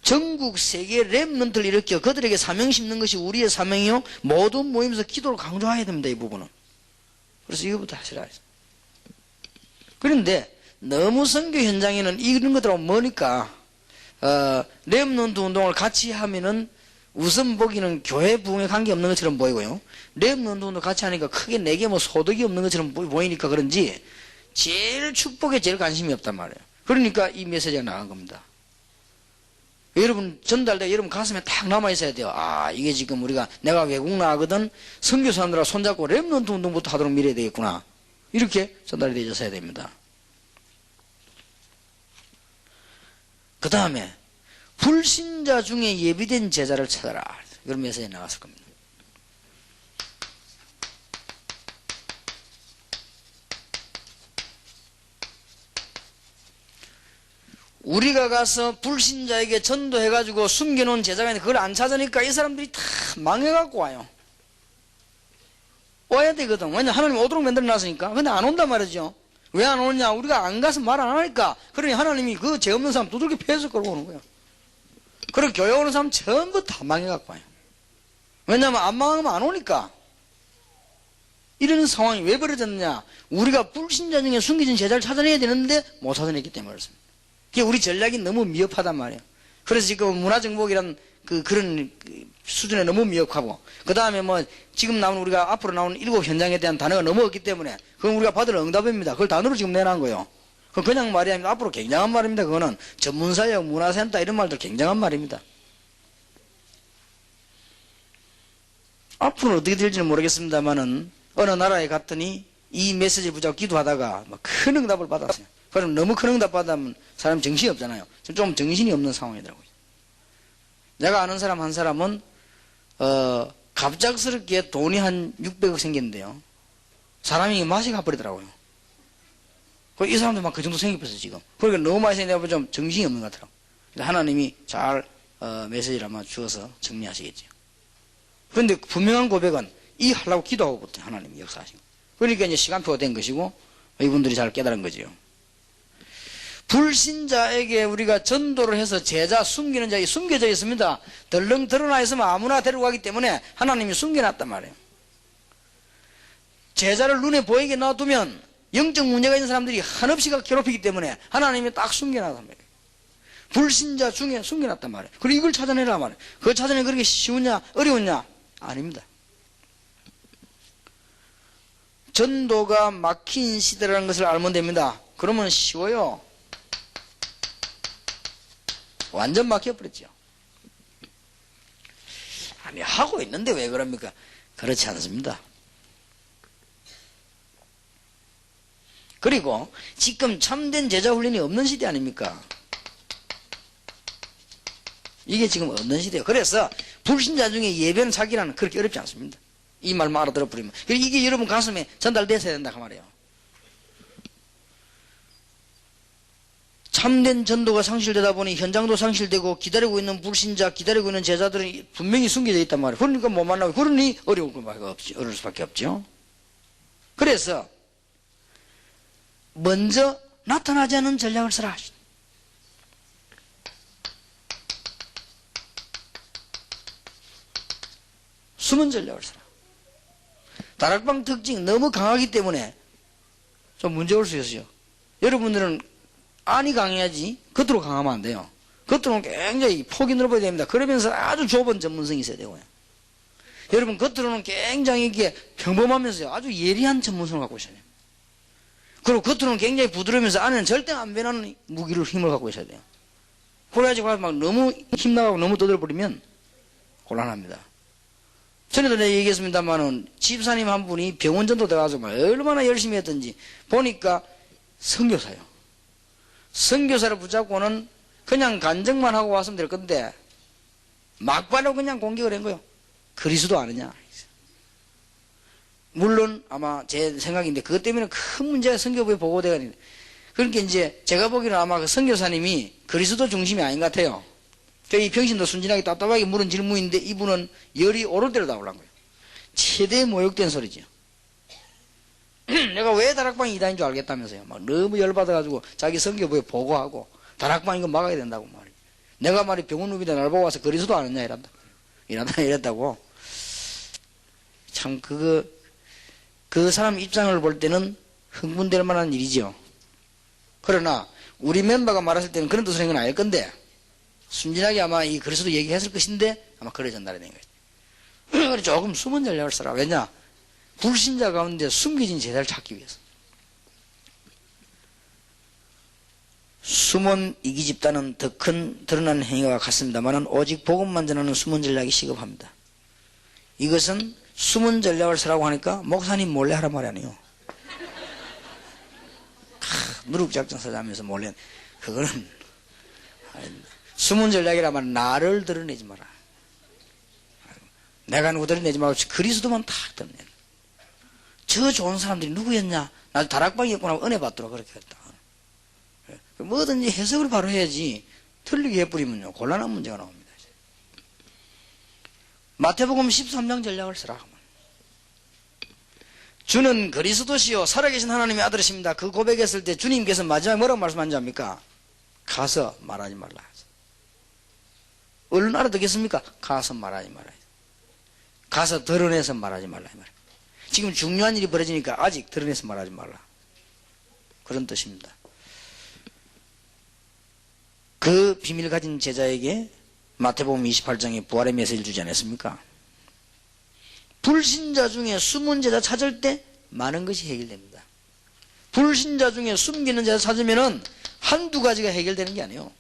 전국 세계 렘넌트를 일으켜 그들에게 사명 심는 것이 우리의 사명이요. 모든 모임에서 기도를 강조해야 됩니다. 이 부분은. 그래서 이거부터 하시라 했습니다. 그런데 너무 선교 현장에는 이런 것들하고 뭐니까 렘넌트 운동을 같이 하면은 우선 보기는 교회 부흥에 관계없는 것처럼 보이고요. 렘넌트 운동 같이 하니까 크게 내게 뭐 소득이 없는 것처럼 보이니까 그런지 제일 축복에 제일 관심이 없단 말이에요. 그러니까 이 메시지가 나간 겁니다. 여러분 전달 때 여러분 가슴에 딱 남아 있어야 돼요. 아 이게 지금 우리가 내가 외국 나가거든 선교 사람들하고 손잡고 렘넌트 운동부터 하도록 밀어야 되겠구나. 이렇게 전달이 되어져야 됩니다. 그 다음에 불신자 중에 예비된 제자를 찾아라. 이런 메시지 나왔을 겁니다. 우리가 가서 불신자에게 전도해가지고 숨겨놓은 제자가 있는데 그걸 안 찾으니까 이 사람들이 다 망해갖고 와요. 와야 되거든. 왜냐면 하나님 오도록 만들어놨으니까. 근데 안 온단 말이죠. 왜 안 오느냐? 우리가 안 가서 말 안 하니까. 그러니 하나님이 그 죄 없는 사람 두들겨 패서 끌고 오는 거예요. 그리고 교회 오는 사람 전부 다 망해갖고 와요. 왜냐면 안 망하면 안 오니까. 이런 상황이 왜 벌어졌느냐? 우리가 불신자 중에 숨겨진 제자를 찾아내야 되는데 못 찾아냈기 때문에 그렇습니다. 그게 우리 전략이 너무 미흡하단 말이에요. 그래서 지금 문화정복이란 그런 수준에 너무 미흡하고, 그 다음에 뭐 지금 나오는 우리가 앞으로 나오는 7 현장에 대한 단어가 너무 없기 때문에 그건 우리가 받을 응답입니다. 그걸 단어로 지금 내놓은 거예요. 그건 그냥 말이 아니라 앞으로 굉장한 말입니다. 그거는 전문사역, 문화센터 이런 말들 굉장한 말입니다. 앞으로는 어떻게 될지는 모르겠습니다만은 어느 나라에 갔더니 이 메시지 붙잡고 기도하다가 큰 응답을 받았어요. 그럼 너무 큰 응답 받으면 사람 정신이 없잖아요. 좀 정신이 없는 상황이더라고요. 내가 아는 사람 한 사람은 갑작스럽게 돈이 한 600억 생겼는데요. 사람이 맛이 가버리더라고요. 이 사람도 막 그 정도 생겼어요 지금. 그러니까 너무 많이 생겨서 좀 정신이 없는 것 같더라고요. 하나님이 잘 메시지를 아마 주어서 정리하시겠죠. 그런데 분명한 고백은 이 하려고 기도하고부터 하나님이 역사하신 거예요. 그러니까 이제 시간표가 된 것이고 이분들이 잘 깨달은 거지요. 불신자에게 우리가 전도를 해서 제자 숨기는 자에 숨겨져 있습니다. 덜렁 드러나 있으면 아무나 데려가기 때문에 하나님이 숨겨놨단 말이에요. 제자를 눈에 보이게 놔두면 영적 문제가 있는 사람들이 한없이가 괴롭히기 때문에 하나님이 딱 숨겨놨단 말이에요. 불신자 중에 숨겨놨단 말이에요. 그리고 이걸 찾아내란 말이에요. 그걸 찾아내는 그렇게 쉬우냐 어려우냐? 아닙니다. 전도가 막힌 시대라는 것을 알면 됩니다. 그러면 쉬워요. 완전 막혀버렸죠. 아니 하고 있는데 왜 그럽니까? 그렇지 않습니다. 그리고 지금 참된 제자 훈련이 없는 시대 아닙니까? 이게 지금 없는 시대예요. 그래서 불신자 중에 예배는 자기라는 그렇게 어렵지 않습니다. 이 말만 알아들어 버리면. 이게 여러분 가슴에 전달됐어야 된다 그 말이에요. 참된 전도가 상실되다 보니 현장도 상실되고 기다리고 있는 불신자, 기다리고 있는 제자들은 분명히 숨겨져 있단 말이에요. 그러니까 못 만나고 그러니 어려울 수밖에 없죠. 그래서 먼저 나타나지 않은 전략을 쓰라. 숨은 전략을 쓰라. 다락방 특징 너무 강하기 때문에 좀 문제 올 수 있어요. 여러분들은 안이 강해야지 겉으로 강하면 안 돼요. 겉으로는 굉장히 폭이 넓어야 됩니다. 그러면서 아주 좁은 전문성이 있어야 되고요. 여러분 겉으로는 굉장히 이게 평범하면서요 아주 예리한 전문성을 갖고 있어야 돼요. 그리고 겉으로는 굉장히 부드러우면서 안에는 절대 안 변하는 무기를 힘을 갖고 있어야 돼요. 그래야지 막 너무 힘나가고 너무 떠들어버리면 곤란합니다. 전에도 내가 얘기했습니다만은 집사님 한 분이 병원 전도 돼가지고 얼마나 열심히 했던지 보니까 선교사요. 선교사를 붙잡고는 그냥 간증만 하고 왔으면 될 건데 막바로 그냥 공격을 한 거예요. 그리스도 아느냐. 물론 아마 제 생각인데 그것 때문에 큰 문제가 선교부에 보고되가 있는데 그러니까 이제 제가 보기에는 아마 그 선교사님이 그리스도 중심이 아닌 것 같아요. 이 병신도 순진하게 답답하게 물은 질문인데 이분은 열이 오를 대로 다 올라온 거예요. 최대 모욕된 소리죠. 내가 왜 다락방이 이단인 줄 알겠다면서요. 막 너무 열받아가지고 자기 선교부에 보고하고 다락방 이거 막아야 된다고 말이에요. 내가 말이 병원 누비다 날 보고 와서 그리스도 아느냐 이랬다고. 참 그 사람 입장을 볼 때는 흥분될 만한 일이죠. 그러나 우리 멤버가 말했을 때는 그런 뜻을 한 건 아닐 건데 순진하게 아마 이 그리스도 얘기했을 것인데 아마 그래 전달이 된 거죠. 그래서 조금 숨은 전략을 써라. 왜냐? 불신자 가운데 숨겨진 제자를 찾기 위해서. 숨은 이기 집단은 더 큰 드러나는 행위와 같습니다만 오직 복음만 전하는 숨은 전략이 시급합니다. 이것은 숨은 전략을 쓰라고 하니까 목사님 몰래 하란 말이 아니에요. 누룩작전 쓰자면서 몰래. 그거는 숨은 전략이라면 나를 드러내지 마라. 내가 누구 드러내지 말고 그리스도만 탁 드러내. 저 좋은 사람들이 누구였냐? 나도 다락방이었구나 은혜 받도록 그렇게 했다. 뭐든지 해석을 바로 해야지 틀리게 해버리면요 곤란한 문제가 나옵니다. 마태복음 13장 전략을 쓰라 하면 주는 그리스도시요 살아계신 하나님의 아들이십니다. 그 고백했을 때 주님께서 마지막에 뭐라고 말씀하는지 압니까? 가서 말하지 말라. 얼른 알아듣겠습니까? 가서 말하지 말아야 돼. 가서 드러내서 말하지 말라. 지금 중요한 일이 벌어지니까 아직 드러내서 말하지 말라. 그런 뜻입니다. 그 비밀을 가진 제자에게 마태복음 28장에 부활의 메시지를 주지 않았습니까? 불신자 중에 숨은 제자 찾을 때 많은 것이 해결됩니다. 불신자 중에 숨기는 제자 찾으면은 한두 가지가 해결되는 게 아니에요.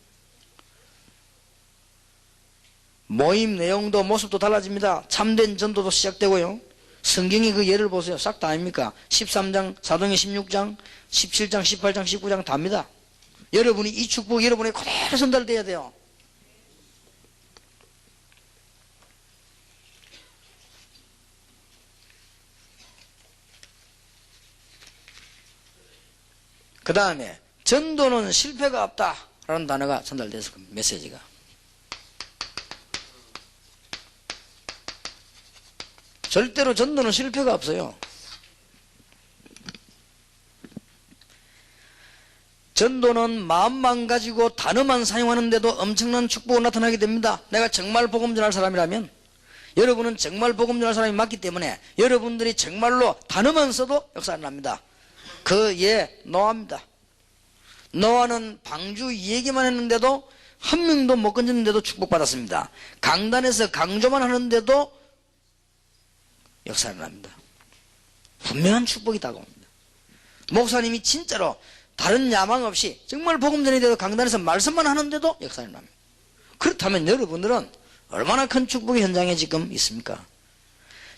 모임 내용도 모습도 달라집니다. 참된 전도도 시작되고요. 성경이 그 예를 보세요. 싹 다 아닙니까? 13장, 사도행 16장, 17장, 18장, 19장 다입니다. 여러분이 이 축복 여러분에 그대로 전달돼야 돼요. 그 다음에 전도는 실패가 없다라는 단어가 전달돼서 메시지가 절대로 전도는 실패가 없어요. 전도는 마음만 가지고 단어만 사용하는데도 엄청난 축복이 나타나게 됩니다. 내가 정말 복음 전할 사람이라면 여러분은 정말 복음 전할 사람이 맞기 때문에 여러분들이 정말로 단어만 써도 역사가 납니다. 그 예 노아입니다. 노아는 방주 얘기만 했는데도 한 명도 못 건졌는데도 축복받았습니다. 강단에서 강조만 하는데도 역사가 납니다. 분명한 축복이 다가옵니다. 목사님이 진짜로 다른 야망 없이 정말 복음 전인데도 강단에서 말씀만 하는데도 역사가 납니다. 그렇다면 여러분들은 얼마나 큰 축복의 현장에 지금 있습니까?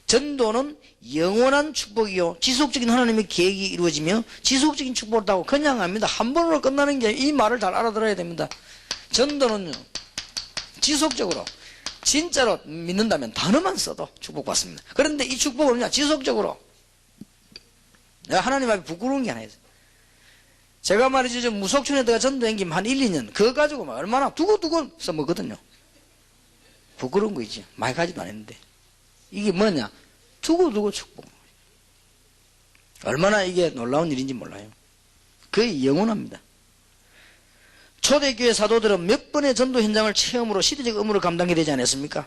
전도는 영원한 축복이요 지속적인 하나님의 계획이 이루어지며 지속적인 축복을 따고 그냥 합니다. 한 번으로 끝나는 게 이 말을 잘 알아들어야 됩니다. 전도는요 지속적으로 진짜로 믿는다면 단어만 써도 축복받습니다. 그런데 이 축복은요 지속적으로 내가 하나님 앞에 부끄러운 게 아니에요. 제가 말이죠 저 무속촌에다가 전도한 김 한 1, 2년 그거 가지고 막 얼마나 두고두고 써먹거든요. 부끄러운 거 있지. 많이 가지도 않았는데 이게 뭐냐 두고두고 축복. 얼마나 이게 놀라운 일인지 몰라요. 거의 영원합니다. 초대교회 사도들은 몇 번의 전도 현장을 체험으로 시대적 의무를 감당하게 되지 않았습니까?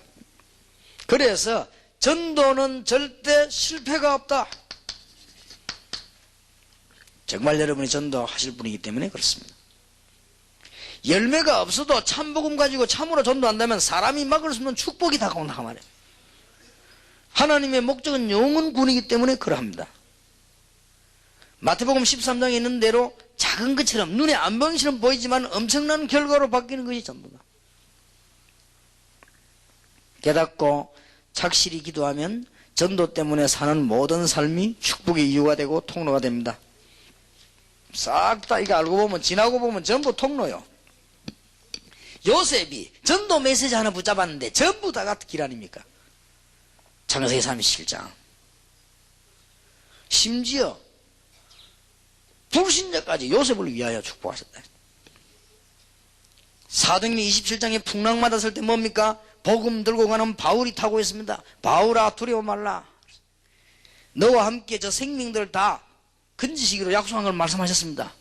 그래서 전도는 절대 실패가 없다. 정말 여러분이 전도하실 분이기 때문에 그렇습니다. 열매가 없어도 참복음 가지고 참으로 전도한다면 사람이 막을 수 없는 축복이 다가온다 말이에요. 하나님의 목적은 영혼 구원이기 때문에 그러합니다. 마태복음 13장에 있는 대로 작은 것처럼 눈에 안 보이는 것처럼 보이지만 엄청난 결과로 바뀌는 것이 전부다. 깨닫고 착실히 기도하면 전도 때문에 사는 모든 삶이 축복의 이유가 되고 통로가 됩니다. 싹 다 이거 알고 보면 지나고 보면 전부 통로요. 요셉이 전도 메시지 하나 붙잡았는데 전부 다가 길 아닙니까? 창세기 37장. 심지어 불신자까지 요셉을 위하여 축복하셨다. 사도행전 27장에 풍랑마다 설 때 뭡니까? 복음 들고 가는 바울이 타고 있습니다. 바울아 두려워 말라. 너와 함께 저 생명들 다 건지시기로 약속한 걸 말씀하셨습니다.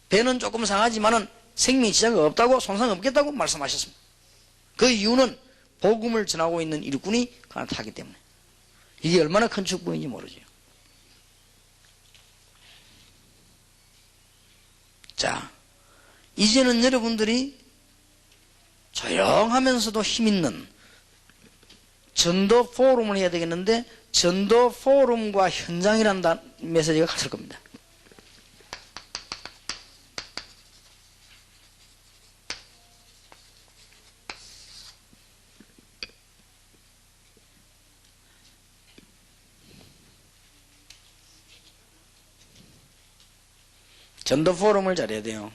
배는 조금 상하지만은 생명 지장이 없다고 손상 없겠다고 말씀하셨습니다. 그 이유는 복음을 전하고 있는 일꾼이 그 안에 타기 때문에. 이게 얼마나 큰 축복인지 모르죠. 자, 이제는 여러분들이 조용하면서도 힘있는 전도 포럼을 해야 되겠는데 전도 포럼과 현장이라는 메시지가 갔을 겁니다. 전도 포럼을 잘해야 돼요.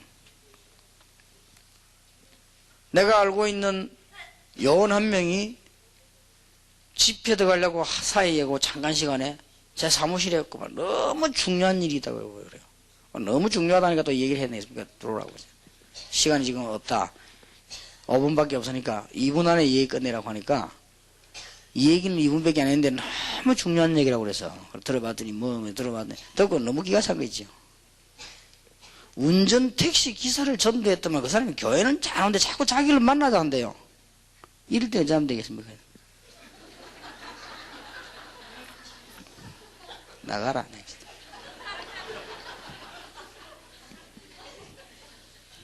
내가 알고 있는 요원 한 명이 집회 들어가려고 사이에고 잠깐 시간에 제 사무실에 있구만. 너무 중요한 일이다고 그래요. 너무 중요하다니까 또 얘기를 해야 되겠습니까? 들어오라고. 시간이 지금 없다. 5분밖에 없으니까 2분 안에 얘기 끝내라고 하니까 이 얘기는 2분밖에 안 했는데 너무 중요한 얘기라고 그래서 들어봤더니 들어봤네. 듣고 너무 기가 찬 거 있죠. 운전 택시 기사를 전도했더만 그 사람이 교회는 잘 오는데 자꾸 자기를 만나자 한대요. 이럴 때 어쩌면 되겠습니까? 나가라.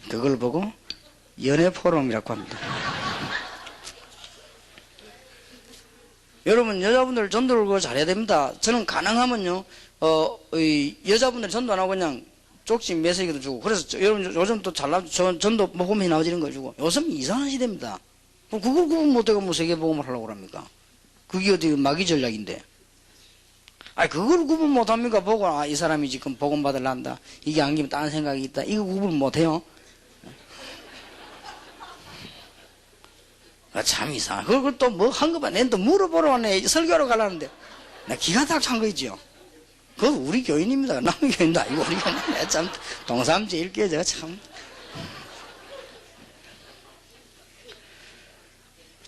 그걸 보고 연애 포럼이라고 합니다. 여러분 여자분들 전도를 잘해야 됩니다. 저는 가능하면요 여자분들 전도 안 하고 그냥 쪽지 메시지도 주고 그래서 여러분 요즘 또 잘나 전도 복음이 나와지는 거 주고 요즘 이상한 시대입니다. 그걸 구분 못하고 뭐 세계복음을 하려고 합니까? 그게 어디 마귀 전략인데. 아니 그걸 구분 못합니까? 보고 아, 이 사람이 지금 복음 받으려한다. 이게 안기면 다른 생각이 있다. 이거 구분 못해요. 아, 참 이상해. 그걸 또 뭐 한 것만 낸 또 물어보러 왔네. 설교하러 가려는데 나 기가 딱 찬 거 있죠. 그건 우리 교인입니다. 남의 교인도 아니고 우리 교인인데 참 동삼제일교회 제가 참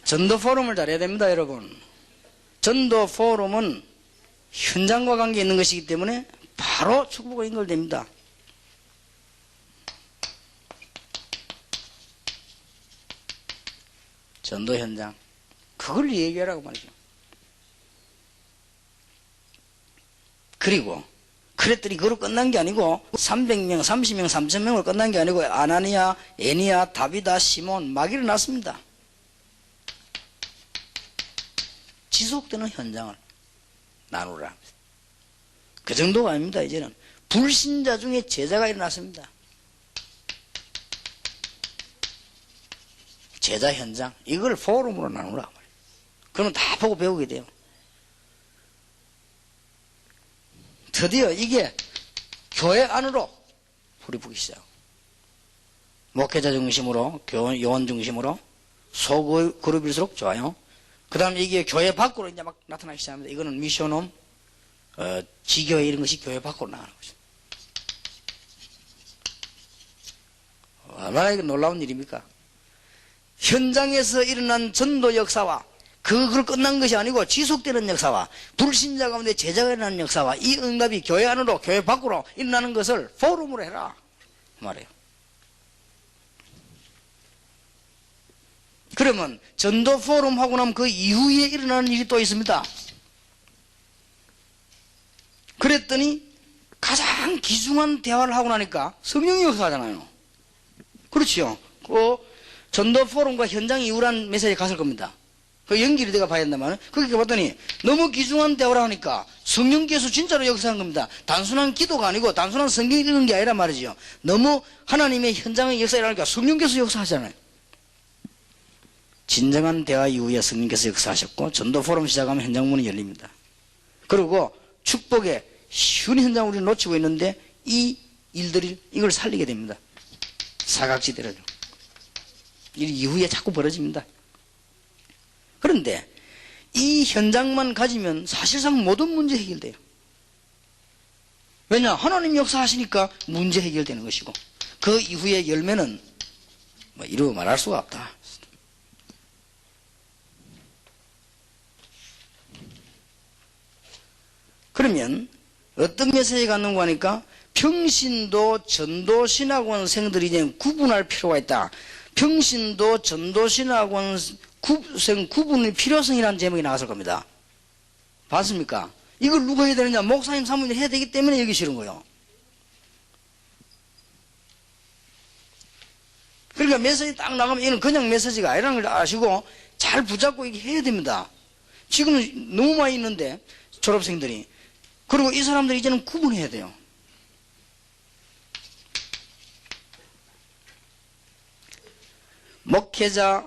전도 포럼을 잘해야 됩니다. 여러분 전도 포럼은 현장과 관계 있는 것이기 때문에 바로 축복과 연결됩니다. 전도 현장 그걸 얘기하라고 말이죠. 그리고 그랬더니 그걸로 끝난 게 아니고 300명, 30명, 3000명으로 끝난 게 아니고 아나니아, 애니아, 다비다, 시몬 막 일어났습니다. 지속되는 현장을 나누라. 그 정도가 아닙니다. 이제는 불신자 중에 제자가 일어났습니다. 제자 현장 이걸 포럼으로 나누라. 그러면 다 보고 배우게 돼요. 드디어 이게 교회 안으로 불이 붙기 시작. 목회자 중심으로, 요원 중심으로, 소그룹일수록 좋아요. 그 다음에 이게 교회 밖으로 이제 막 나타나기 시작합니다. 이거는 미션홈, 지교회 이런 것이 교회 밖으로 나가는 거죠. 얼마나 이거 놀라운 일입니까? 현장에서 일어난 전도 역사와 그걸 끝난 것이 아니고 지속되는 역사와 불신자 가운데 제자가 일어나는 역사와 이 응답이 교회 안으로 교회 밖으로 일어나는 것을 포럼으로 해라 말이에요. 그러면 전도 포럼 하고 나면 그 이후에 일어나는 일이 또 있습니다. 그랬더니 가장 귀중한 대화를 하고 나니까 성령이 역사하잖아요. 그렇지요. 그 전도 포럼과 현장 이후란 메시지 갔을 겁니다. 그 연결이 내가 봐야 된다면 그렇게 봤더니 너무 귀중한 대화를 하니까 성령께서 진짜로 역사한 겁니다. 단순한 기도가 아니고 단순한 성경이 읽는 게 아니라 말이죠. 너무 하나님의 현장의 역사에 일어나니까 성령께서 역사하잖아요. 진정한 대화 이후에 성령께서 역사하셨고 전도 포럼 시작하면 현장문이 열립니다. 그리고 축복의 쉬운 현장을 우리는 놓치고 있는데 이 일들이 이걸 살리게 됩니다. 사각지대를. 이 이후에 자꾸 벌어집니다. 그런데 이 현장만 가지면 사실상 모든 문제 해결돼요. 왜냐? 하나님 역사하시니까 문제 해결되는 것이고 그 이후의 열매는 뭐 이루 말할 수가 없다. 그러면 어떤 메시지가 갔는가 하니까 평신도 전도신학원생들이 이제 구분할 필요가 있다. 평신도 전도신학원생 구분의 필요성이라는 제목이 나왔을 겁니다. 봤습니까? 이걸 누가 해야 되느냐? 목사님, 사모님이 해야 되기 때문에 여기 싫은 거예요. 그러니까 메시지 딱 나가면 이는 그냥 메시지가 아니라는 걸 아시고 잘 붙잡고 이게 해야 됩니다. 지금은 너무 많이 있는데 졸업생들이. 그리고 이 사람들이 이제는 구분해야 돼요. 목회자,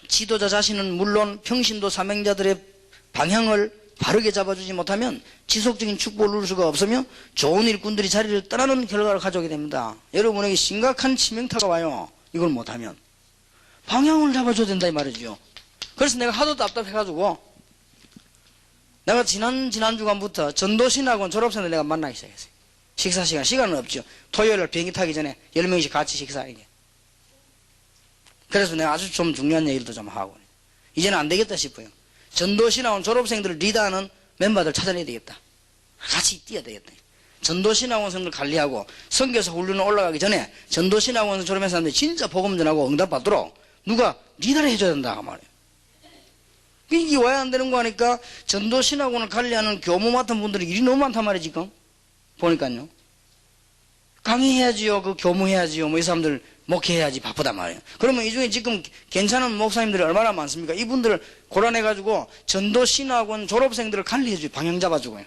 지도자 자신은 물론 평신도 사명자들의 방향을 바르게 잡아주지 못하면 지속적인 축복을 누릴 수가 없으며 좋은 일꾼들이 자리를 떠나는 결과를 가져오게 됩니다. 여러분에게 심각한 치명타가 와요. 이걸 못하면. 방향을 잡아줘야 된다 이 말이죠. 그래서 내가 하도 답답해가지고 내가 지난 주간부터 전도신학원 졸업생들 내가 만나기 시작했어요. 식사 시간은 없죠. 토요일날 비행기 타기 전에 10명씩 같이 식사하게. 그래서 내가 아주 좀 중요한 얘기도 좀 하고 이제는 안 되겠다 싶어요. 전도신학원 졸업생들을 리더하는 멤버들 찾아내야 되겠다. 같이 뛰어야 되겠다. 전도신학원생들 관리하고 선교사 훈련 올라가기 전에 전도신학원 졸업한 사람들이 진짜 복음 전하고 응답받도록 누가 리더를 해줘야 된다 말이에요. 이게 와야 안 되는 거 하니까 전도신학원을 관리하는 교무 맡은 분들이 일이 너무 많단 말이에요. 지금 보니까요. 강의해야지요. 그 교무해야지요. 뭐 이 사람들 목회해야지 바쁘단 말이에요. 그러면 이 중에 지금 괜찮은 목사님들이 얼마나 많습니까? 이분들을 고란해가지고 전도신학원 졸업생들을 관리해줘요. 방향 잡아주고요.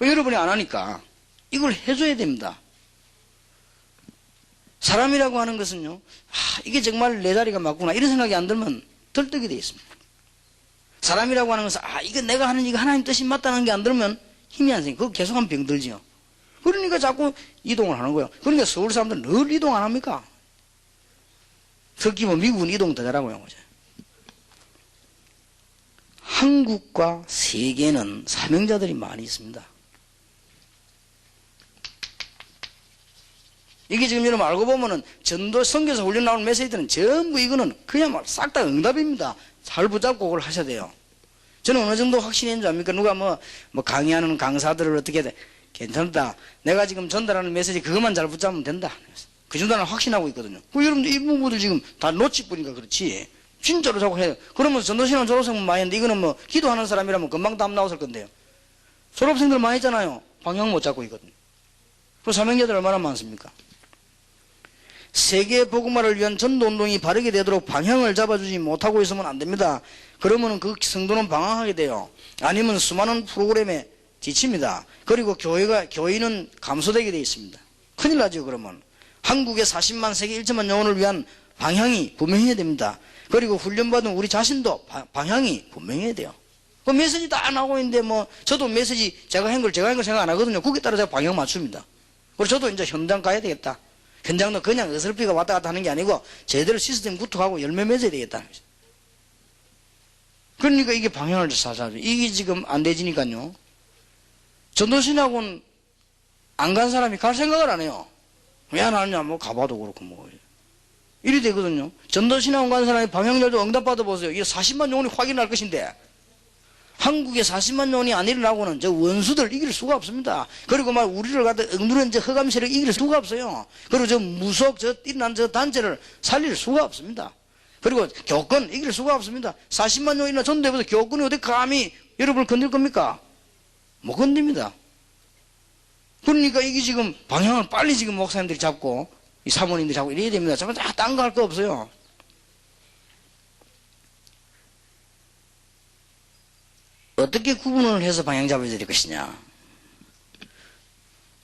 여러분이 안 하니까 이걸 해줘야 됩니다. 사람이라고 하는 것은요. 이게 정말 내 자리가 맞구나 이런 생각이 안 들면 들뜨게 돼 있습니다. 사람이라고 하는 것은 이거 내가 하는 이거 하나님 뜻이 맞다는 게 안 들으면 힘이 안 생겨. 그거 계속하면 병들지요. 그러니까 자꾸 이동을 하는 거예요. 그러니까 서울 사람들은 늘 이동 안 합니까? 특히 뭐 미국은 이동 더 잘하고요. 한국과 세계는 사명자들이 많이 있습니다. 이게 지금 여러분 알고 보면은 전도 선교사 훈련 나오는 메시지들은 전부 이거는 그야말로 싹 다 응답입니다. 잘 붙잡고 그걸 하셔야 돼요. 저는 어느 정도 확신인 줄 압니까? 누가 뭐 강의하는 강사들을 어떻게 돼? 괜찮다. 내가 지금 전달하는 메시지 그것만 잘 붙잡으면 된다. 그 정도는 확신하고 있거든요. 여러분들 이 부분들 지금 다 놓치뿌리니까 그렇지. 진짜로 자꾸 해요. 그러면 전도신학 졸업생은 많이 했는데 이거는 뭐 기도하는 사람이라면 금방 답 나왔을 건데요. 졸업생들 많이 있잖아요. 방향 못 잡고 있거든요. 그 사명자들 얼마나 많습니까? 세계 복음화를 위한 전도운동이 바르게 되도록 방향을 잡아주지 못하고 있으면 안 됩니다. 그러면 그 성도는 방황하게 돼요. 아니면 수많은 프로그램에 지칩니다. 그리고 교인은 감소되게 되어 있습니다. 큰일 나죠. 그러면 한국의 40만 세계 1천만 영혼을 위한 방향이 분명해야 됩니다. 그리고 훈련받은 우리 자신도 방향이 분명해야 돼요. 그 메시지 다 나오고 있는데 뭐 저도 메시지 제가 한 걸 생각 안 하거든요. 거기에 따라 제가 방향 맞춥니다. 그리고 저도 이제 현장 가야 되겠다. 현장도 그냥 어설피가 왔다 갔다 하는 게 아니고 제대로 시스템 구축하고 열매 맺어야 되겠다는 거죠. 그러니까 이게 방향을 찾아야죠. 이게 지금 안 되지니까요. 전도신학원 안 간 사람이 갈 생각을 안 해요. 왜 안 하느냐, 뭐 가봐도 그렇고 뭐. 이리 되거든요. 전도신학원 간 사람이 방향열도 응답받아 보세요. 이게 40만 영혼이 확인할 것인데 한국에 40만 영혼이 안 일어나고는 저 원수들 이길 수가 없습니다. 그리고 막 우리를 갖다 억누른 저 흑암 세력 이길 수가 없어요. 그리고 저 무속 저 일어난 저 단체를 살릴 수가 없습니다. 그리고 교권 이길 수가 없습니다. 40만 영혼이나 전도해봐서 교권이 어디 감히 여러분을 건들 겁니까? 못 건듭니다. 그러니까 이게 지금 방향을 빨리 지금 목사님들이 잡고 이 사모님들이 잡고 이래야 됩니다. 잠깐 딴 거 할 거 없어요. 어떻게 구분을 해서 방향 잡아야 될 것이냐.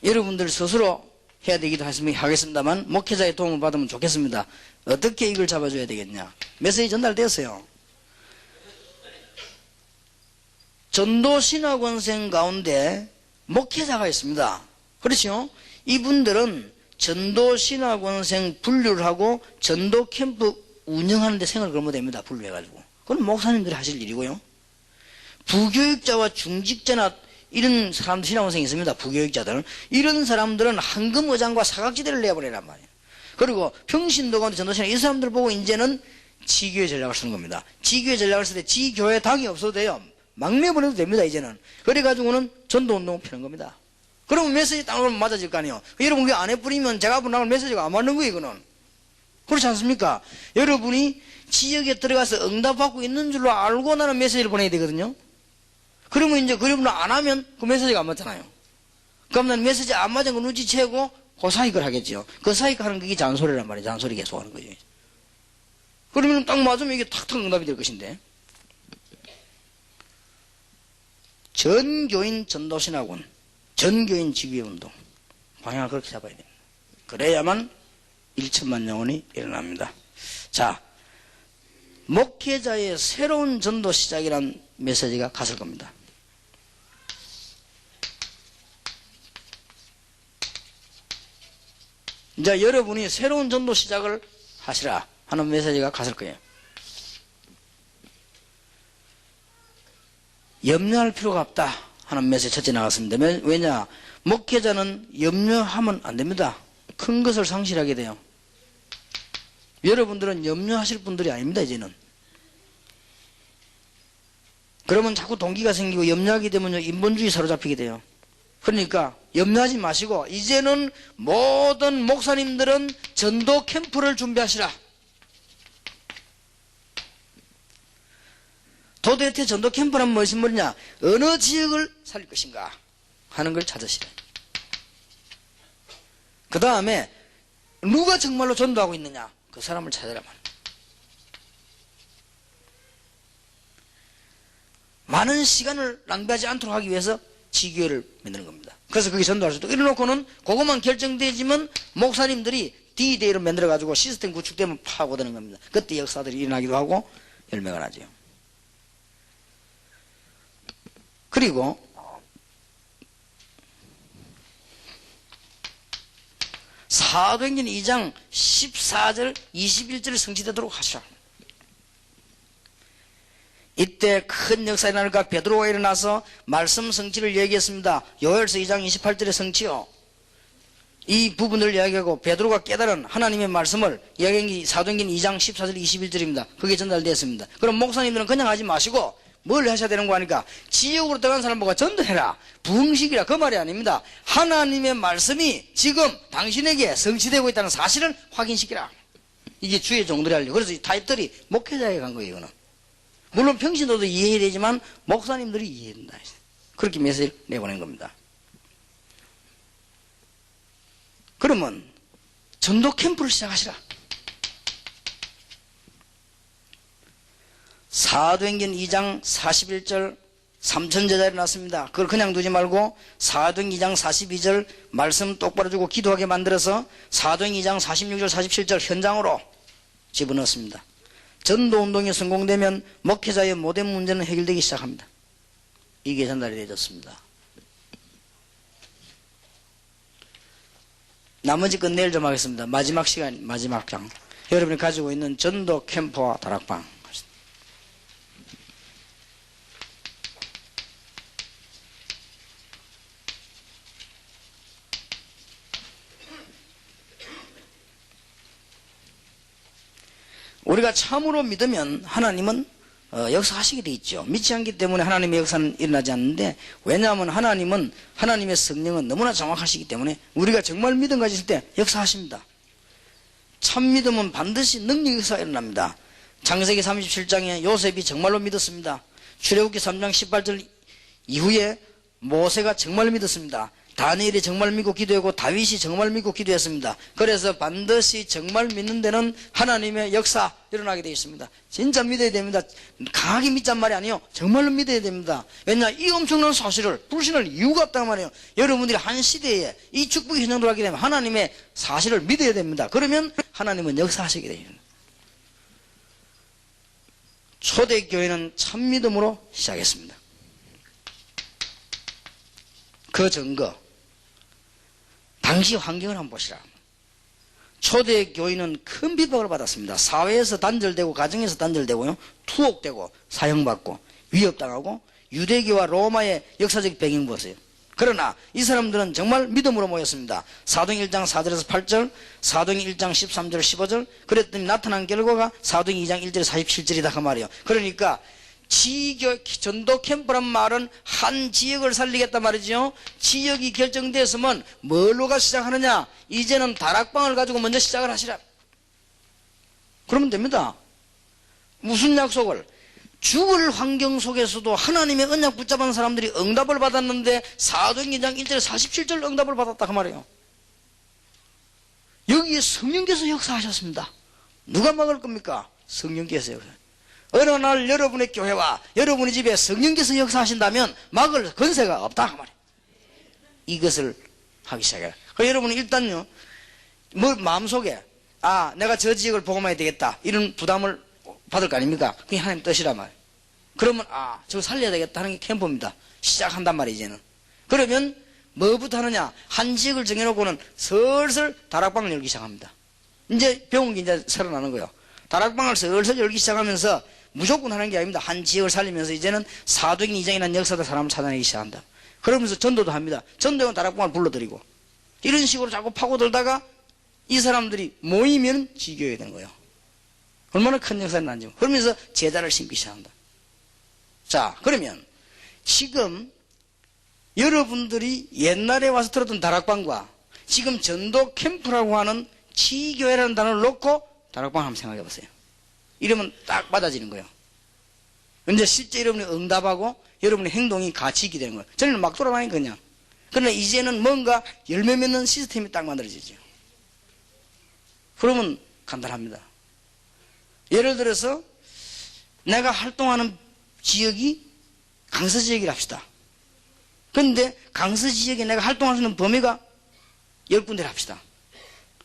여러분들 스스로 해야 되기도 하겠습니다만 목회자의 도움을 받으면 좋겠습니다. 어떻게 이걸 잡아줘야 되겠냐. 메시지 전달되었어요. 전도신학원생 가운데 목회자가 있습니다. 그렇죠? 이분들은 전도신학원생 분류를 하고 전도 캠프 운영하는 데 생각을 걸면 됩니다. 분류해가지고. 그건 목사님들이 하실 일이고요. 부교육자와 중직자나 이런 사람들, 신학원생이 있습니다. 부교육자들. 이런 사람들은 황금의장과 사각지대를 내버리란 말이에요. 그리고 평신도 가운데 전도신학 이 사람들 보고 이제는 지교회 전략을 쓰는 겁니다. 지교회 전략을 쓸 때 지교회 당이 없어도 돼요. 막 내보내도 됩니다. 이제는. 그래가지고는 전도운동을 피는 겁니다. 그러면 메시지 딱 오면 맞아질 거 아니에요. 여러분 그게 안 해뿌리면 제가 앞으로 나올 메시지가 안 맞는 거예요. 이거는. 그렇지 않습니까? 여러분이 지역에 들어가서 응답받고 있는 줄로 알고 나는 메시지를 보내야 되거든요. 그러면 이제 그러면 안 하면 그 메시지가 안 맞잖아요. 그럼 난 메시지 안 맞은 거 눈치채고 그 사이 걸 하겠죠. 그 사이 거 하는 게 잔소리란 말이에요. 잔소리 계속 하는 거죠. 그러면 딱 맞으면 이게 탁탁 응답이 될 것인데. 전교인 전도신학원, 전교인 지교회운동 방향을 그렇게 잡아야 됩니다. 그래야만 1천만 영혼이 일어납니다. 자, 목회자의 새로운 전도 시작이란 메시지가 갔을 겁니다. 이제 여러분이 새로운 전도 시작을 하시라 하는 메시지가 갔을 거예요. 염려할 필요가 없다 하는 메시지 첫째 나갔습니다. 왜냐? 목회자는 염려하면 안 됩니다. 큰 것을 상실하게 돼요. 여러분들은 염려하실 분들이 아닙니다. 이제는. 그러면 자꾸 동기가 생기고 염려하게 되면 인본주의 사로잡히게 돼요. 그러니까 염려하지 마시고 이제는 모든 목사님들은 전도 캠프를 준비하시라. 도대체 전도 캠프란 무엇이 뭐냐? 어느 지역을 살릴 것인가 하는 걸 찾으시라. 그 다음에 누가 정말로 전도하고 있느냐? 그 사람을 찾으라만. 많은 시간을 낭비하지 않도록 하기 위해서 지교회를 만드는 겁니다. 그래서 그게 전도할 수도 이래놓고는 그것만 결정되지만 목사님들이 D-Day를 만들어가지고 시스템 구축되면 파고드는 겁니다. 그때 역사들이 일어나기도 하고 열매가 나죠. 그리고 사도행전 2장 14절 21절 성취되도록 하시라. 이때 큰 역사가 일어날까 베드로가 일어나서 말씀 성취를 얘기했습니다. 요엘서 2장 28절의 성취요. 이 부분을 이야기하고 베드로가 깨달은 하나님의 말씀을 사도행전 2장 14절 21절입니다. 그게 전달되었습니다. 그럼 목사님들은 그냥 하지 마시고 뭘 하셔야 되는 거 아니까? 지역으로 들어간 사람 보고 전도해라. 부흥식이라 그 말이 아닙니다. 하나님의 말씀이 지금 당신에게 성취되고 있다는 사실을 확인시키라. 이게 주의 종들이 하려고. 그래서 이 타입들이 목회자에 간 거예요. 이거는. 물론 평신도도 이해해야 되지만 목사님들이 이해해야 된다. 그렇게 메시지를 내보낸 겁니다. 그러면 전도 캠프를 시작하시라. 사도행전 2장 41절 3천 제자 일어났습니다. 그걸 그냥 두지 말고 사도행전 2장 42절 말씀 똑바로 주고 기도하게 만들어서 사도행전 2장 46절 47절 현장으로 집어넣었습니다. 전도운동이 성공되면 목회자의 모든 문제는 해결되기 시작합니다. 이게 전달이 되어졌습니다. 나머지 건 내일 좀 하겠습니다. 마지막 시간, 마지막 장. 여러분이 가지고 있는 전도 캠프와 다락방. 우리가 참으로 믿으면 하나님은 역사하시게 돼 있죠. 믿지 않기 때문에 하나님의 역사는 일어나지 않는데, 왜냐하면 하나님은, 하나님의 성령은 너무나 정확하시기 때문에 우리가 정말 믿음 가졌을 때 역사하십니다. 참 믿음은 반드시 능력 역사가 일어납니다. 창세기 37장에 요셉이 정말로 믿었습니다. 출애굽기 3장 18절 이후에 모세가 정말 믿었습니다. 다니엘이 정말 믿고 기도했고 다윗이 정말 믿고 기도했습니다. 그래서 반드시 정말 믿는 데는 하나님의 역사 일어나게 되어 있습니다. 진짜 믿어야 됩니다. 강하게 믿자는 말이 아니에요. 정말로 믿어야 됩니다. 왜냐, 이 엄청난 사실을 불신할 이유가 없단 말이에요. 여러분들이 한 시대에 이 축복이 현장들어가게 되면 하나님의 사실을 믿어야 됩니다. 그러면 하나님은 역사하시게 됩니다. 초대교회는 참믿음으로 시작했습니다. 그 증거, 당시 환경을 한번 보시라. 초대교인은 큰 비박을 받았습니다. 사회에서 단절되고 가정에서 단절되고요, 투옥되고 사형받고 위협당하고 유대교와 로마의 역사적 배경 보세요. 그러나 이 사람들은 정말 믿음으로 모였습니다. 사도행 1장 4절에서 8절, 사도행 1장 13절 15절. 그랬더니 나타난 결과가 사도행 2장 1절에서 47절이다 그 말이에요. 그러니까 전도 캠프란 말은 한 지역을 살리겠단 말이죠. 지역이 결정됐으면 뭘로가 시작하느냐? 이제는 다락방을 가지고 먼저 시작을 하시라. 그러면 됩니다. 무슨 약속을? 죽을 환경 속에서도 하나님의 언약 붙잡은 사람들이 응답을 받았는데 사도행 2장 1절 47절 응답을 받았다 그 말이에요. 여기에 성령께서 역사하셨습니다. 누가 막을 겁니까? 성령께서 역사. 어느 날 여러분의 교회와 여러분의 집에 성령께서 역사하신다면 막을 권세가 없다 그 말이에요. 이것을 하기 시작해요. 그래서 여러분은 일단요, 뭐 마음속에 내가 저 지역을 복음해야 되겠다 이런 부담을 받을 거 아닙니까? 그게 하나님 뜻이란 말이에요. 그러면 저거 살려야 되겠다 하는 게 캠프입니다. 시작한단 말이에요. 이제는. 그러면 뭐부터 하느냐? 한 지역을 정해놓고는 슬슬 다락방을 열기 시작합니다. 이제 배운 게 이제 살아나는 거예요. 다락방을 슬슬 열기 시작하면서 무조건 하는 게 아닙니다. 한 지역을 살리면서 이제는 사도행 2장이라는 역사도 사람을 찾아내기 시작한다. 그러면서 전도도 합니다. 전도용 다락방을 불러들이고 이런 식으로 자꾸 파고들다가 이 사람들이 모이면 지교해야 되는 거예요. 얼마나 큰 역사를 난지. 그러면서 제자를 심기 시작한다. 자, 그러면 지금 여러분들이 옛날에 와서 들었던 다락방과 지금 전도 캠프라고 하는 지교회라는 단어를 놓고 다락방 한번 생각해 보세요. 이러면 딱 받아지는 거예요. 근데 실제 여러분이 응답하고 여러분의 행동이 같이 있게 되는 거예요. 저는 막 돌아다니는 그냥. 그러나 이제는 뭔가 열매 맺는 시스템이 딱 만들어지죠. 그러면 간단합니다. 예를 들어서 내가 활동하는 지역이 강서 지역이라 합시다. 그런데 강서 지역에 내가 활동할 수 있는 범위가 10군데를 합시다.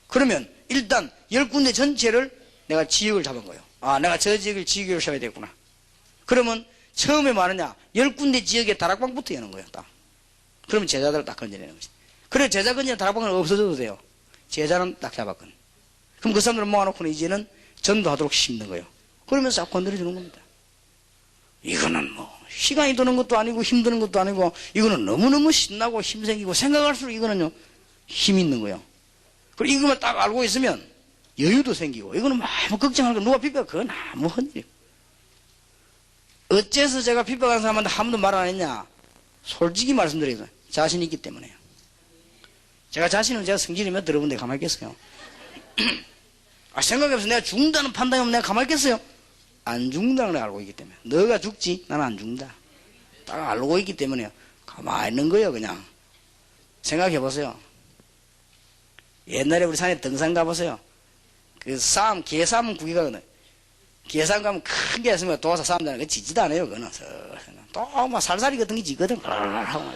그러면 일단 10군데 전체를 내가 지역을 잡은 거예요. 내가 저 지역을 지역으로 세워야 되겠구나. 그러면 처음에 뭐하느냐? 10군데 지역에 다락방부터 여는 거예요. 딱. 그러면 제자들을 딱 건져내는 거지. 그래, 제자 건지는 다락방은 없어져도 돼요. 제자는 딱 잡았거든. 그럼 그 사람들을 모아놓고는 이제는 전도하도록 심는 거예요. 그러면서 싹 건드려주는 겁니다. 이거는 뭐 시간이 드는 것도 아니고 힘드는 것도 아니고 이거는 너무너무 신나고 힘생기고 생각할수록 이거는요 힘 있는 거예요. 그리고 이것만 딱 알고 있으면 여유도 생기고 이거는 뭐 걱정할 거 누가 비벼 그건 아무 헌일. 어째서 제가 비벼간 사람한테 한 번도 말 안 했냐? 솔직히 말씀드리겠습니다. 자신 있기 때문에요. 제가 자신은 제가 성질이 몇 들어본데 가만히 있겠어요? 생각해보세요. 내가 죽는다는 판단이 없으면 내가 가만히 있겠어요? 안 죽는다는 걸 알고 있기 때문에. 너가 죽지 나는 안 죽는다. 딱 알고 있기 때문에 가만히 있는 거예요. 그냥 생각해보세요. 옛날에 우리 산에 등산 가보세요. 그 싸움, 개싸움 구기 가거든. 개싸움 가면 큰 게 있으면 도와서 싸움다는 거 지지도 않아요. 그거는 또 막 살살이 같은 게 지거든. 하고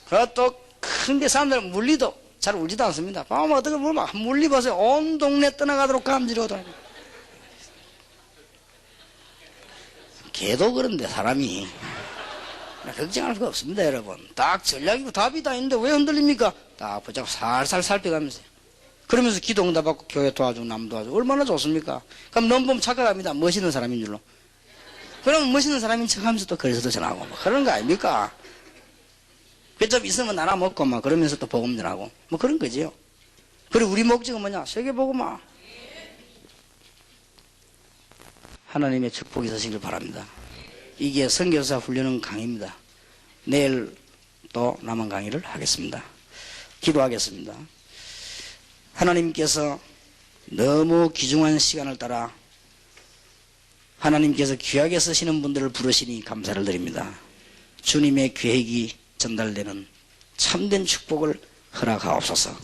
그또 큰 게 싸움다는 물리도 잘 울지도 않습니다. 밤에 어떻게 보면 물리 보세요. 온 동네 떠나가도록 감지로도. 개도 그런데 사람이 걱정할 수가 없습니다, 여러분. 딱 전략이고 답이 다 있는데 왜 흔들립니까? 딱 붙잡고 살살 살펴가면서. 그러면서 기도 응답받고 교회 도와주고 남 도와주고 얼마나 좋습니까? 그럼 너무 보면 착각합니다. 멋있는 사람인 줄로. 그러면 멋있는 사람인 척하면서 또 거리서도 전하고 뭐 그런 거 아닙니까? 그 좀 있으면 나눠 먹고 막 그러면서 또 복음 전하고 뭐 그런 거지요. 그리고 우리 목적은 뭐냐? 세계 복음화. 하나님의 축복이 있으시길 바랍니다. 이게 선교사 훈련은 강의입니다. 내일 또 남은 강의를 하겠습니다. 기도하겠습니다. 하나님께서 너무 귀중한 시간을 따라 하나님께서 귀하게 쓰시는 분들을 부르시니 감사를 드립니다. 주님의 계획이 전달되는 참된 축복을 허락하옵소서.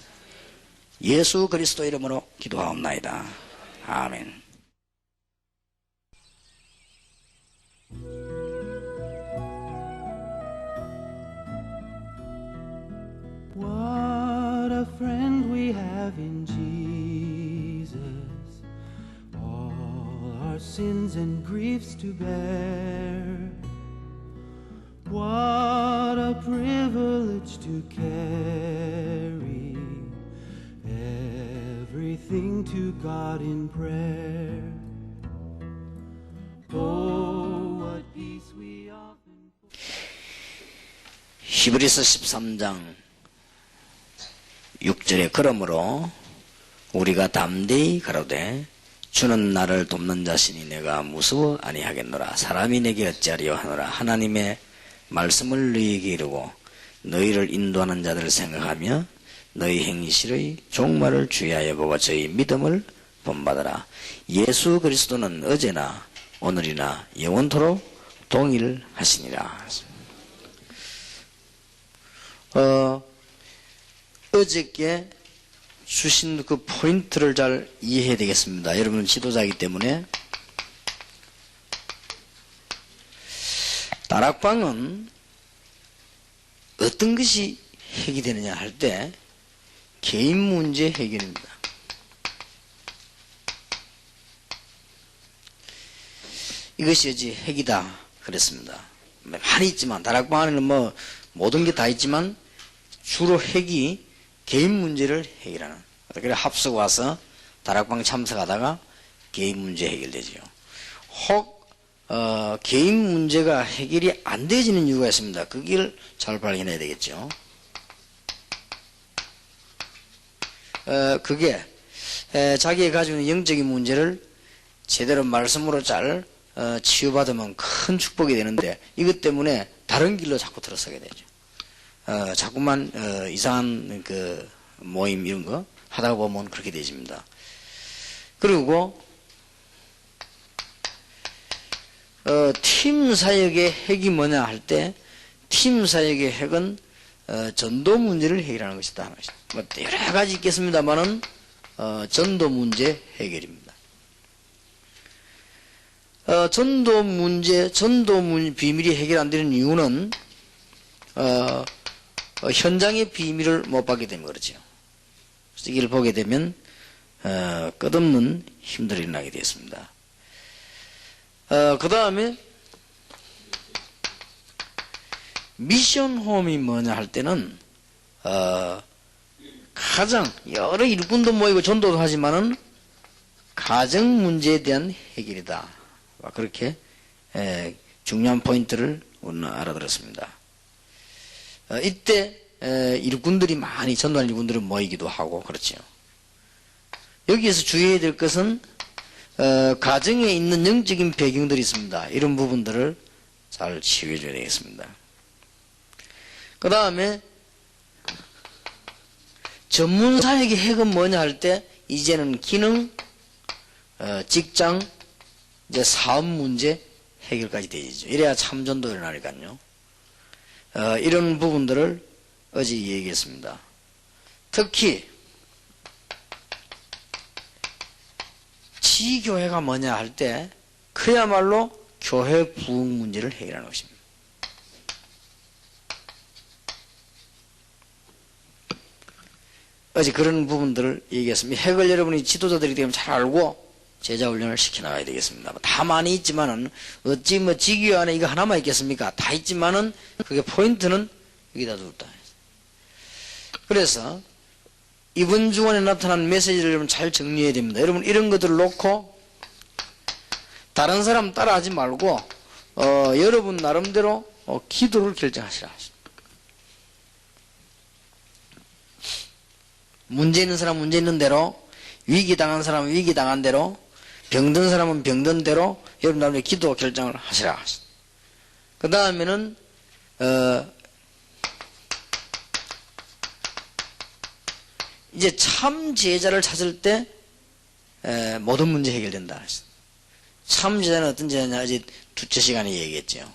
예수 그리스도 이름으로 기도하옵나이다. 아멘. What a friend we have in Jesus, all our sins and griefs to bear. What a privilege to carry everything to God in prayer. Oh, what peace we often. 히브리서 13장 6절에 그러므로 우리가 담대히 가로되 주는 나를 돕는 자신이 내가 무서워 아니하겠노라. 사람이 내게 어찌하리요 하노라. 하나님의 말씀을 너희에게 이르고 너희를 인도하는 자들을 생각하며 너희 행실의 종말을 주의하여 보고 저희 믿음을 본받아라. 예수 그리스도는 어제나 오늘이나 영원토록 동일하시니라. 어저께 주신 그 포인트를 잘 이해해야 되겠습니다. 여러분은 지도자이기 때문에. 다락방은 어떤 것이 해결되느냐 할 때 개인 문제 해결입니다. 이것이 어제 핵이다 그랬습니다. 많이 있지만 다락방 안에는 뭐 모든 게 다 있지만 주로 핵이 개인 문제를 해결하는. 그래 합석 와서 다락방 참석하다가 개인 문제 해결되지요. 혹 개인 문제가 해결이 안 되어지는 이유가 있습니다. 그 길 잘 발견해야 되겠죠. 그게 자기가 가지고 있는 영적인 문제를 제대로 말씀으로 잘 치유받으면 큰 축복이 되는데 이것 때문에 다른 길로 자꾸 들어서게 되죠. 자꾸만 이상한 그 모임 이런 거 하다가 보면 그렇게 되집니다. 그리고 팀 사역의 핵이 뭐냐 할 때 팀 사역의 핵은 전도 문제를 해결하는 것이다 하는 것이다. 뭐 여러 가지 있겠습니다만은 전도 문제 해결입니다. 전도 문제 비밀이 해결 안 되는 이유는 현장의 비밀을 못 받게 되면 그렇죠. 그래서 이걸 보게 되면 끝없는 힘들이 일어나게 되었습니다. 그 다음에 미션 홈이 뭐냐 할 때는 가장 여러 일꾼도 모이고 전도도 하지만은 가정 문제에 대한 해결이다. 그렇게 중요한 포인트를 우리는 알아들었습니다. 이때 일꾼들이 많이 전도하는 일꾼들은 모이기도 하고 그렇죠. 여기에서 주의해야 될 것은 가정에 있는 영적인 배경들이 있습니다. 이런 부분들을 잘 치유해 줘야 되겠습니다. 그 다음에 전문사역의 핵은 뭐냐 할 때 이제는 기능, 직장, 이제 사업 문제 해결까지 되죠. 이래야 참전도 일어나니까요. 이런 부분들을 어제 얘기했습니다. 특히 지교회가 뭐냐 할 때 그야말로 교회 부흥 문제를 해결하는 것입니다. 어제 그런 부분들을 얘기했습니다. 핵을 여러분이 지도자들이 되면 잘 알고 제자 훈련을 시켜나가야 되겠습니다. 다 많이 있지만은 어찌 뭐 직위 안에 이거 하나만 있겠습니까? 다 있지만은 그게 포인트는 여기다 둘다. 그래서 이번 주간에 나타난 메시지를 여러분 잘 정리해야 됩니다. 여러분 이런 것들을 놓고 다른 사람 따라하지 말고 여러분 나름대로 기도를 결정하시라. 문제 있는 사람 문제 있는 대로, 위기 당한 사람은 위기 당한 대로, 병든 사람은 병든 대로 여러분 나름대로 기도 결정을 하시라. 그 다음에는 이제 참 제자를 찾을 때 모든 문제 해결된다. 참 제자는 어떤 제자냐? 이제 두째 시간에 얘기했죠.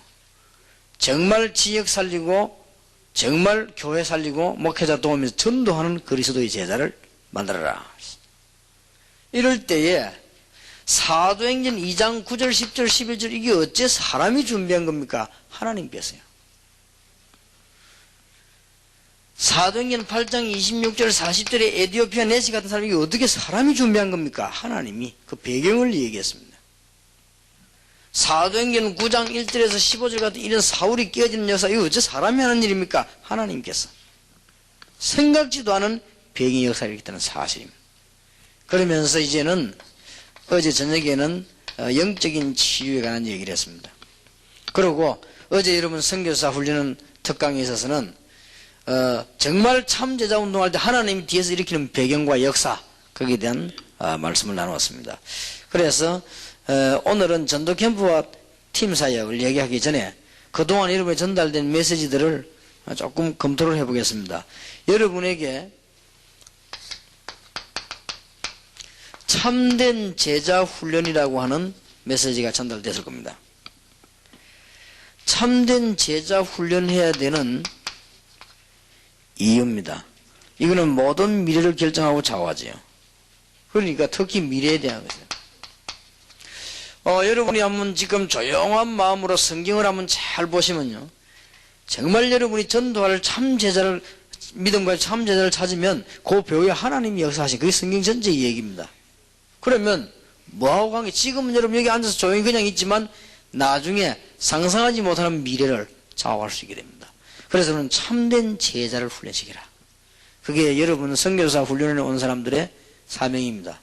정말 지역 살리고 정말 교회 살리고 목회자 도우면서 전도하는 그리스도의 제자를 만들어라. 이럴 때에 사도행전 2장 9절 10절 11절 이게 어째 사람이 준비한 겁니까? 하나님께서요. 사도행전 8장 26절 40절에 에디오피아 네시 같은 사람이 어떻게 사람이 준비한 겁니까? 하나님이 그 배경을 얘기했습니다. 사도행전 9장 1절에서 15절 같은 이런 사울이 끼어지는 역사 이거 어째 사람이 하는 일입니까? 하나님께서 생각지도 않은 배경의 역사를 있다는 사실입니다. 그러면서 이제는 어제 저녁에는 영적인 치유에 관한 얘기를 했습니다. 그리고 어제 여러분 선교사 훈련은 특강에 있어서는 정말 참 제자 운동할 때 하나님이 뒤에서 일으키는 배경과 역사 거기에 대한 말씀을 나누었습니다. 그래서 오늘은 전도 캠프와 팀 사역을 얘기하기 전에 그동안 여러분에 전달된 메시지들을 조금 검토를 해보겠습니다. 여러분에게 참된 제자 훈련이라고 하는 메시지가 전달됐을 겁니다. 참된 제자 훈련해야 되는 이유입니다. 이거는 모든 미래를 결정하고 좌우하지요. 그러니까 특히 미래에 대한 것이에요. 여러분이 한번 지금 조용한 마음으로 성경을 한번 잘 보시면요. 정말 여러분이 전도할 참 제자를, 믿음과 참 제자를 찾으면 그 배후에 하나님이 역사하신 그게 성경 전체의 얘기입니다. 그러면 뭐하고 관계? 지금은 여러분 여기 앉아서 조용히 그냥 있지만 나중에 상상하지 못하는 미래를 좌우할 수 있게 됩니다. 그래서 저는 참된 제자를 훈련시키라. 그게 여러분 선교사 훈련에 온 사람들의 사명입니다.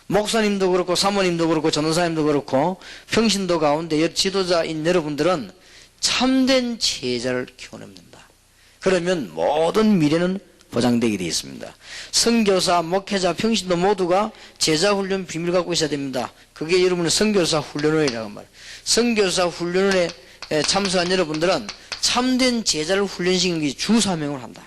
목사님도 그렇고 사모님도 그렇고 전도사님도 그렇고 평신도 가운데 지도자인 여러분들은 참된 제자를 키워내면 된다. 그러면 모든 미래는 보장되게 되어 있습니다. 선교사, 목회자, 평신도 모두가 제자 훈련 비밀을 갖고 있어야 됩니다. 그게 여러분의 선교사 훈련원이라고 말해요. 선교사 훈련원에 참석한 여러분들은 참된 제자를 훈련시키는 게 주사명을 한다.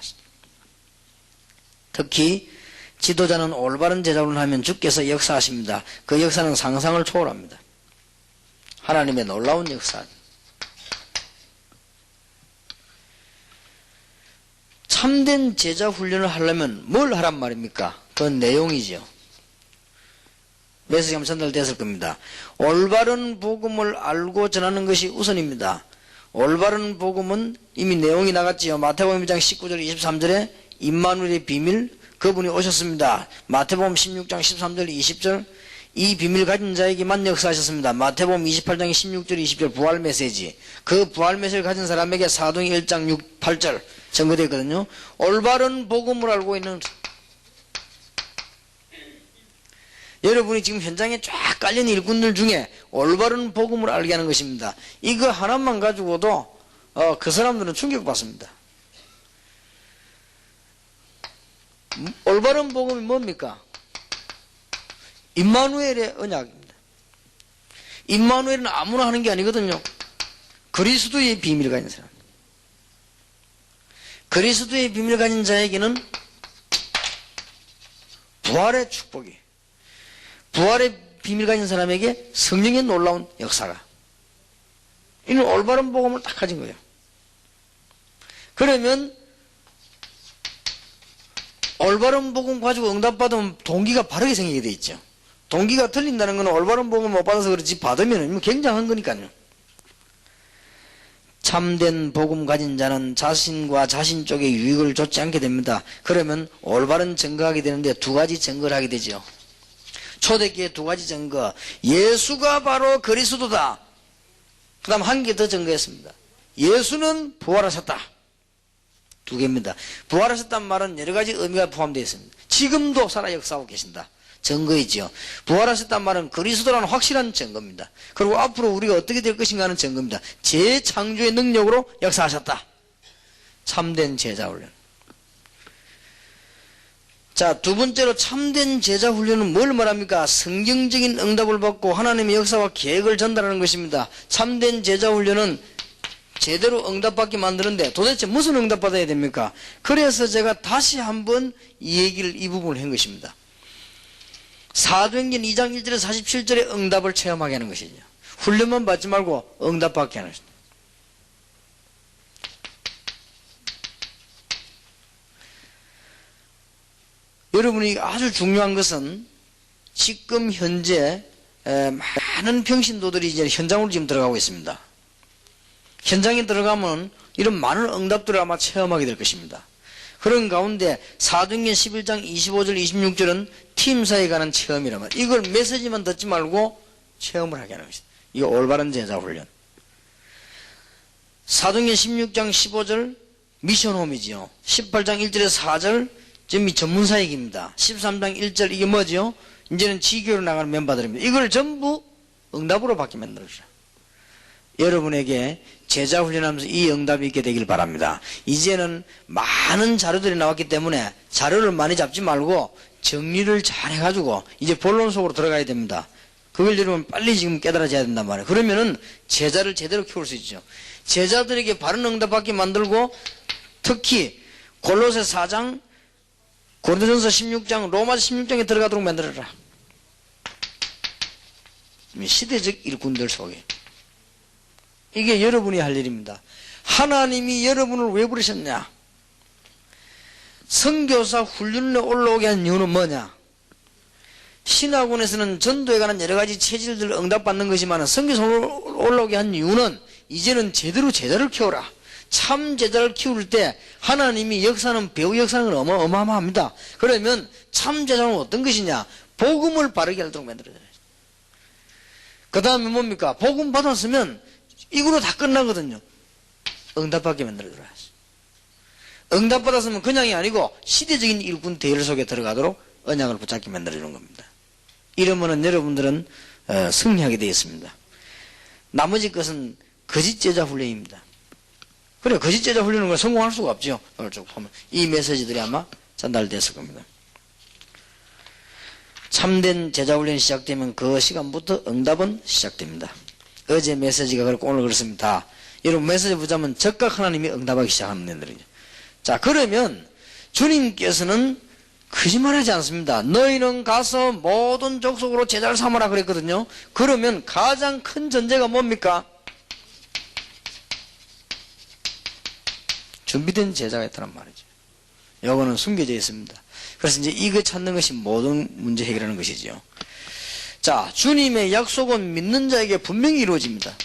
특히 지도자는 올바른 제자훈련을 하면 주께서 역사하십니다. 그 역사는 상상을 초월합니다. 하나님의 놀라운 역사. 참된 제자 훈련을 하려면 뭘 하란 말입니까? 그건 내용이죠. 메시지가 전달됐을 겁니다. 올바른 복음을 알고 전하는 것이 우선입니다. 올바른 복음은 이미 내용이 나갔지요. 마태복음 1장 19절 23절에 임마누엘의 비밀, 그분이 오셨습니다. 마태복음 16장 13절 20절 이 비밀 가진 자에게만 역사하셨습니다. 마태복음 28장 16절 20절 부활 메시지, 그 부활 메시지를 가진 사람에게 사도행 1장 6, 8절 전거되어 있거든요. 올바른 복음을 알고 있는 여러분이 지금 현장에 쫙 깔린 일꾼들 중에 올바른 복음을 알게 하는 것입니다. 이거 하나만 가지고도 그 사람들은 충격받습니다. 올바른 복음이 뭡니까? 임마누엘의 언약입니다. 임마누엘은 아무나 하는 게 아니거든요. 그리스도의 비밀을 가진 사람. 그리스도의 비밀을 가진 자에게는 부활의 축복이, 부활의 비밀을 가진 사람에게 성령의 놀라운 역사가, 이는 올바른 복음을 딱 가진 거예요. 그러면 올바른 복음 가지고 응답받으면 동기가 바르게 생기게 돼 있죠. 동기가 틀린다는 건 올바른 복음을 못 받아서 그렇지 받으면 굉장한 거니까요. 참된 복음 가진 자는 자신과 자신 쪽에 유익을 줬지 않게 됩니다. 그러면 올바른 증거하게 되는데 두 가지 증거를 하게 되죠. 초대교회 두 가지 증거. 예수가 바로 그리스도다. 그 다음 한 개 더 증거했습니다. 예수는 부활하셨다. 두 개입니다. 부활하셨다는 말은 여러 가지 의미가 포함되어 있습니다. 지금도 살아 역사하고 계신다. 증거이지요. 부활하셨다는 말은 그리스도라는 확실한 증거입니다. 그리고 앞으로 우리가 어떻게 될 것인가 하는 증거입니다. 재창조의 능력으로 역사하셨다. 참된 제자훈련. 자, 두 번째로 참된 제자훈련은 뭘 말합니까? 성경적인 응답을 받고 하나님의 역사와 계획을 전달하는 것입니다. 참된 제자훈련은 제대로 응답받게 만드는데 도대체 무슨 응답받아야 됩니까? 그래서 제가 다시 한번 이 부분을 한 것입니다. 사도행전 2장 1절에서 47절의 응답을 체험하게 하는 것이죠. 훈련만 받지 말고 응답받게 하는 것입니다. 여러분이 아주 중요한 것은 지금 현재 많은 평신도들이 이제 현장으로 지금 들어가고 있습니다. 현장에 들어가면 이런 많은 응답들을 아마 체험하게 될 것입니다. 그런 가운데 사도행전 11장 25절 26절은 팀사에 관한 체험이라면 이걸 메시지만 듣지 말고 체험을 하게 하는 것입니다. 이거 올바른 제자훈련. 사도행전 16장 15절 미션홈이지요. 18장 1절에서 4절 지금 전문사역입니다. 13장 1절 이게 뭐죠? 이제는 지교로 나가는 멤버들입니다. 이걸 전부 응답으로 받게 만들어주죠. 여러분에게 제자훈련하면서 이 응답이 있게 되길 바랍니다. 이제는 많은 자료들이 나왔기 때문에 자료를 많이 잡지 말고 정리를 잘 해가지고 이제 본론 속으로 들어가야 됩니다. 그걸 여러분 빨리 지금 깨달아져야 된단 말이에요. 그러면은 제자를 제대로 키울 수 있죠. 제자들에게 바른 응답받게 만들고 특히 골로새 4장, 고린도전서 16장, 로마서 16장에 들어가도록 만들어라. 시대적 일꾼들 속에. 이게 여러분이 할 일입니다. 하나님이 여러분을 왜 부르셨냐? 선교사 훈련에 올라오게 한 이유는 뭐냐? 신학원에서는 전도에 관한 여러 가지 체질들을 응답받는 것이지만 선교사 올라오게 한 이유는 이제는 제대로 제자를 키워라. 참 제자를 키울 때 하나님이 역사는 배우 역사는 어마어마합니다. 그러면 참 제자는 어떤 것이냐? 복음을 바르게 하도록 만들어줘야 돼요. 그 다음에 뭡니까? 복음 받았으면 이거로 다 끝나거든요. 응답받게 만들어줘야지. 응답받았으면 그냥이 아니고 시대적인 일꾼 대열 속에 들어가도록 언약을 붙잡게 만들어주는 겁니다. 이러면은 여러분들은 승리하게 되어 있습니다. 나머지 것은 거짓 제자 훈련입니다. 그래, 거짓 제자 훈련은 걸 성공할 수가 없죠. 오늘 쭉 보면 이 메시지들이 아마 전달됐을 겁니다. 참된 제자 훈련이 시작되면 그 시간부터 응답은 시작됩니다. 어제 메시지가 그렇고 오늘 그렇습니다. 여러분 메시지 보자면 적각 하나님이 응답하기 시작하는 애들이죠. 자, 그러면 주님께서는 거짓말하지 않습니다. 너희는 가서 모든 족속으로 제자를 삼으라 그랬거든요. 그러면 가장 큰 전제가 뭡니까? 준비된 제자가 있다는 말이죠. 요거는 숨겨져 있습니다. 그래서 이제 이거 찾는 것이 모든 문제 해결하는 것이죠. 자, 주님의 약속은 믿는 자에게 분명히 이루어집니다.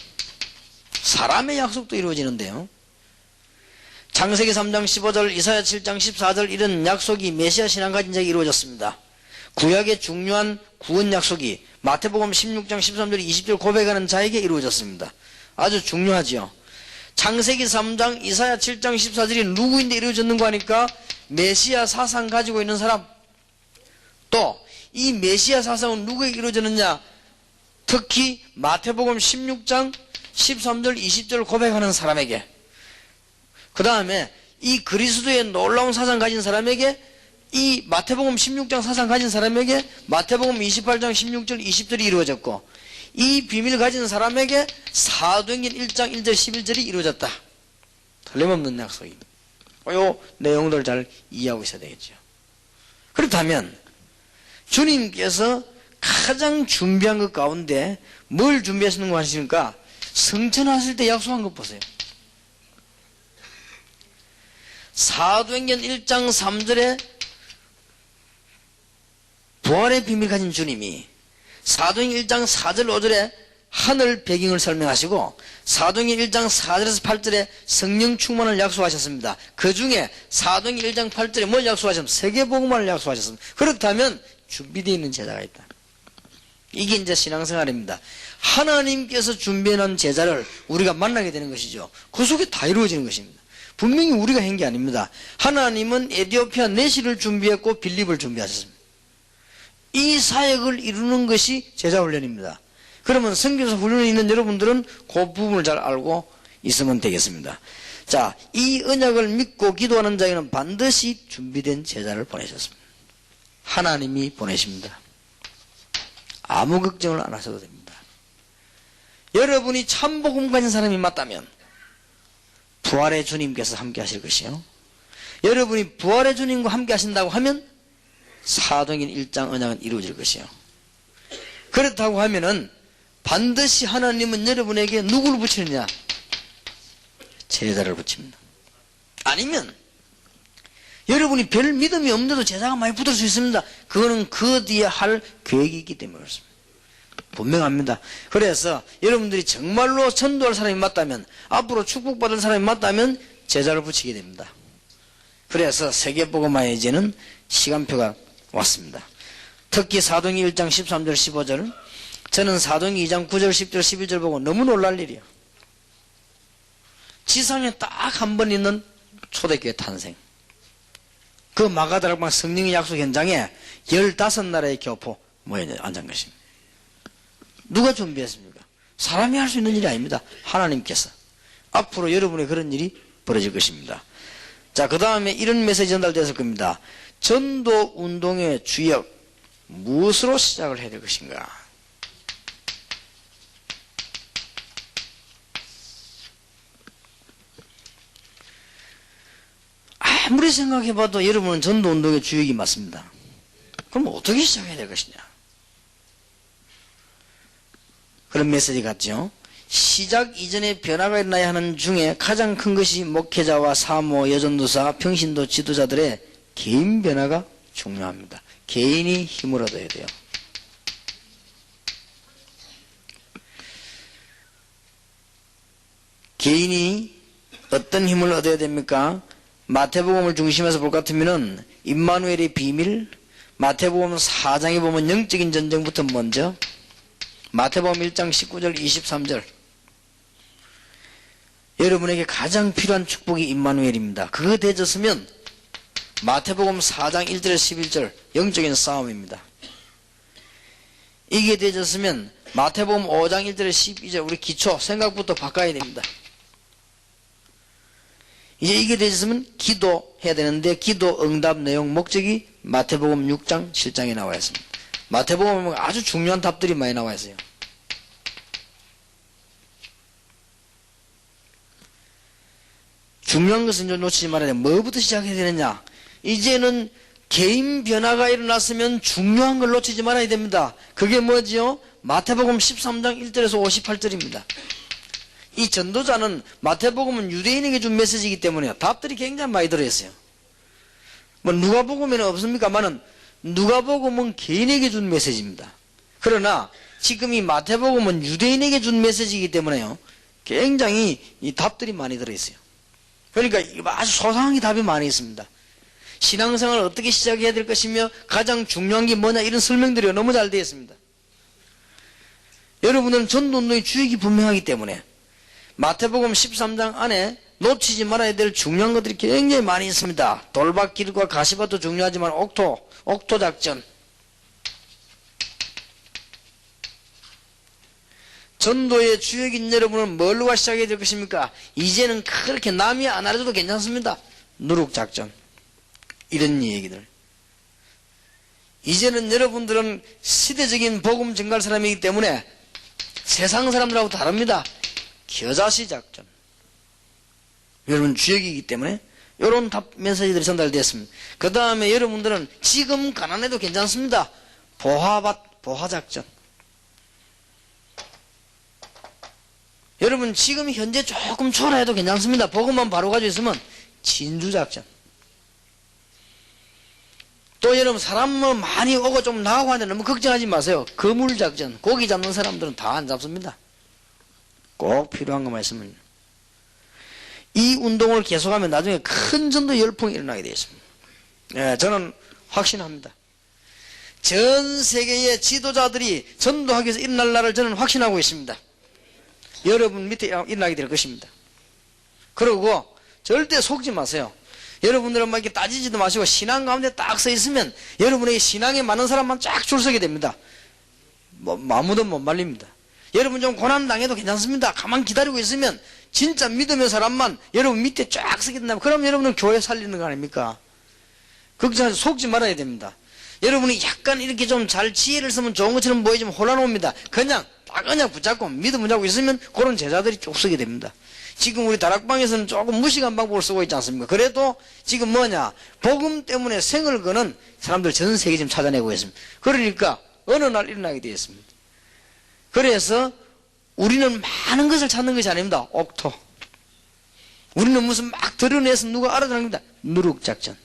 사람의 약속도 이루어지는데요. 창세기 3장 15절, 이사야 7장 14절 이런 약속이 메시아 신앙 가진 자에게 이루어졌습니다. 구약의 중요한 구원 약속이 마태복음 16장 13절 20절 고백하는 자에게 이루어졌습니다. 아주 중요하죠. 창세기 3장, 이사야 7장 14절이 누구인데 이루어졌는가 하니까 메시아 사상 가지고 있는 사람, 또 이 메시아 사상은 누구에게 이루어졌느냐? 특히 마태복음 16장 13절 20절 고백하는 사람에게, 그 다음에 이 그리스도의 놀라운 사상 가진 사람에게, 이 마태복음 16장 사상 가진 사람에게 마태복음 28장 16절 20절이 이루어졌고, 이 비밀 가진 사람에게 사도행전 1장 1절 11절이 이루어졌다. 틀림없는 약속입니다. 이 내용들을 잘 이해하고 있어야 되겠죠. 그렇다면 주님께서 가장 준비한 것 가운데 뭘 준비하시는 거 하시니까 성천하실 때 약속한 것 보세요. 사도행전 1장 3절에 부활의 비밀 가진 주님이 사도행전 1장 4절 5절에 하늘 배경을 설명하시고 사도행전 1장 4절에서 8절에 성령 충만을 약속하셨습니다. 그 중에 사도행전 1장 8절에 뭘 약속하셨습니까? 세계복음을 약속하셨습니다. 그렇다면 준비되어 있는 제자가 있다. 이게 이제 신앙생활입니다. 하나님께서 준비해놓은 제자를 우리가 만나게 되는 것이죠. 그 속에 다 이루어지는 것입니다. 분명히 우리가 한 게 아닙니다. 하나님은 에티오피아 내시를 준비했고 빌립을 준비하셨습니다. 이 사역을 이루는 것이 제자훈련입니다. 그러면 선교사 훈련이 있는 여러분들은 그 부분을 잘 알고 있으면 되겠습니다. 자, 이 언약을 믿고 기도하는 자에게는 반드시 준비된 제자를 보내셨습니다. 하나님이 보내십니다. 아무 걱정을 안 하셔도 됩니다. 여러분이 참복음 가진 사람이 맞다면 부활의 주님께서 함께 하실 것이요, 여러분이 부활의 주님과 함께 하신다고 하면 사도행전 1장 언약은 이루어질 것이요, 그렇다고 하면은 반드시 하나님은 여러분에게 누구를 붙이느냐? 제자를 붙입니다. 아니면 여러분이 별 믿음이 없는데도 제자가 많이 붙을 수 있습니다. 그거는 그 뒤에 할 계획이 있기 때문에 그렇습니다. 분명합니다. 그래서 여러분들이 정말로 전도할 사람이 맞다면, 앞으로 축복받을 사람이 맞다면 제자를 붙이게 됩니다. 그래서 세계복음화에제는 시간표가 왔습니다. 특히 사도행전 1장 13절 15절, 저는 사도행전 2장 9절 10절 11절 보고 너무 놀랄 일이에요. 지상에 딱 한 번 있는 초대교회 탄생, 그 마가다락방 성령의 약속 현장에 15나라의 교포 모여 앉은 것입니다. 누가 준비했습니까? 사람이 할 수 있는 일이 아닙니다. 하나님께서. 앞으로 여러분의 그런 일이 벌어질 것입니다. 자, 그 다음에 이런 메시지 전달됐을 겁니다. 전도 운동의 주역, 무엇으로 시작을 해야 될 것인가? 아무리 생각해봐도 여러분은 전도운동의 주역이 맞습니다. 그럼 어떻게 시작해야 될 것이냐? 그런 메시지 같죠? 시작 이전에 변화가 일어나야 하는 중에 가장 큰 것이 목회자와 사모, 여전도사, 평신도 지도자들의 개인 변화가 중요합니다. 개인이 힘을 얻어야 돼요. 개인이 어떤 힘을 얻어야 됩니까? 마태복음을 중심에서 볼 것 같으면은 임마누엘의 비밀, 마태복음 4장에 보면 영적인 전쟁부터 먼저, 마태복음 1장 19절 23절, 여러분에게 가장 필요한 축복이 임마누엘입니다. 그거 되졌으면 마태복음 4장 1절 11절 영적인 싸움입니다. 이게 되졌으면 마태복음 5장 1절 12절 우리 기초 생각부터 바꿔야 됩니다. 이제 이게 되셨으면 기도해야 되는데, 기도 응답 내용 목적이 마태복음 6장 7장에 나와 있습니다. 마태복음은 아주 중요한 답들이 많이 나와 있어요. 중요한 것은 좀 놓치지 말아야 돼. 뭐부터 시작해야 되느냐? 이제는 개인 변화가 일어났으면 중요한 걸 놓치지 말아야 됩니다. 그게 뭐지요? 마태복음 13장 1절에서 58절입니다. 이 전도자는, 마태복음은 유대인에게 준 메시지이기 때문에 답들이 굉장히 많이 들어있어요. 뭐 누가복음에는 없습니까만은 누가복음은 개인에게 준 메시지입니다. 그러나 지금 이 마태복음은 유대인에게 준 메시지이기 때문에요, 굉장히 이 답들이 많이 들어있어요. 그러니까 아주 소상하게 답이 많이 있습니다. 신앙생활을 어떻게 시작해야 될 것이며 가장 중요한 게 뭐냐, 이런 설명들이 너무 잘 되어 있습니다. 여러분들은 전도운동의 주역이 분명하기 때문에 마태복음 13장 안에 놓치지 말아야 될 중요한 것들이 굉장히 많이 있습니다. 돌밭길과 가시밭도 중요하지만 옥토 작전, 전도의 주역인 여러분은 뭘로 시작해야 될 것입니까? 이제는 그렇게 남이 안 알아줘도 괜찮습니다. 누룩작전, 이런 얘기들. 이제는 여러분들은 시대적인 복음 전갈 사람이기 때문에 세상 사람들하고 다릅니다. 겨자씨 작전. 여러분 주역이기 때문에 이런 답 메시지들이 전달되었습니다. 그 다음에 여러분들은 지금 가난해도 괜찮습니다. 보화작전. 여러분 지금 현재 조금 초라해도 괜찮습니다. 복음만 바로 가지고 있으면 진주작전. 또 여러분 사람을 많이 오고 좀 나가고 하는데 너무 걱정하지 마세요. 거물작전. 고기 잡는 사람들은 다 안 잡습니다. 꼭 필요한 것만 있으면. 이 운동을 계속하면 나중에 큰 전도 열풍이 일어나게 되어 있습니다. 예, 저는 확신합니다. 전 세계의 지도자들이 전도하기 위해서 일어날 날을 저는 확신하고 있습니다. 여러분 밑에 일어나게 될 것입니다. 그리고 절대 속지 마세요. 여러분들은 막 이렇게 따지지도 마시고 신앙 가운데 딱 서 있으면 여러분에게 신앙에 많은 사람만 쫙 줄 서게 됩니다. 아무도 못 말립니다. 여러분 좀 고난 당해도 괜찮습니다. 가만 기다리고 있으면 진짜 믿음의 사람만 여러분 밑에 쫙 서게 된다면 그럼 여러분은 교회 살리는 거 아닙니까? 걱정하지 속지 말아야 됩니다. 여러분이 약간 이렇게 좀 잘 지혜를 쓰면 좋은 것처럼 보이지만 혼란 옵니다. 그냥 딱 그냥 붙잡고 믿음 붙잡고 있으면 그런 제자들이 쭉 서게 됩니다. 지금 우리 다락방에서는 조금 무식한 방법을 쓰고 있지 않습니까? 그래도 지금 뭐냐 복음 때문에 생을 거는 사람들 전 세계 지금 찾아내고 있습니다. 그러니까 어느 날 일어나게 되었습니다. 그래서 우리는 많은 것을 찾는 것이 아닙니다. 옥토. 우리는 무슨 막 드러내서 누가 알아듣는 겁니다. 누룩작전.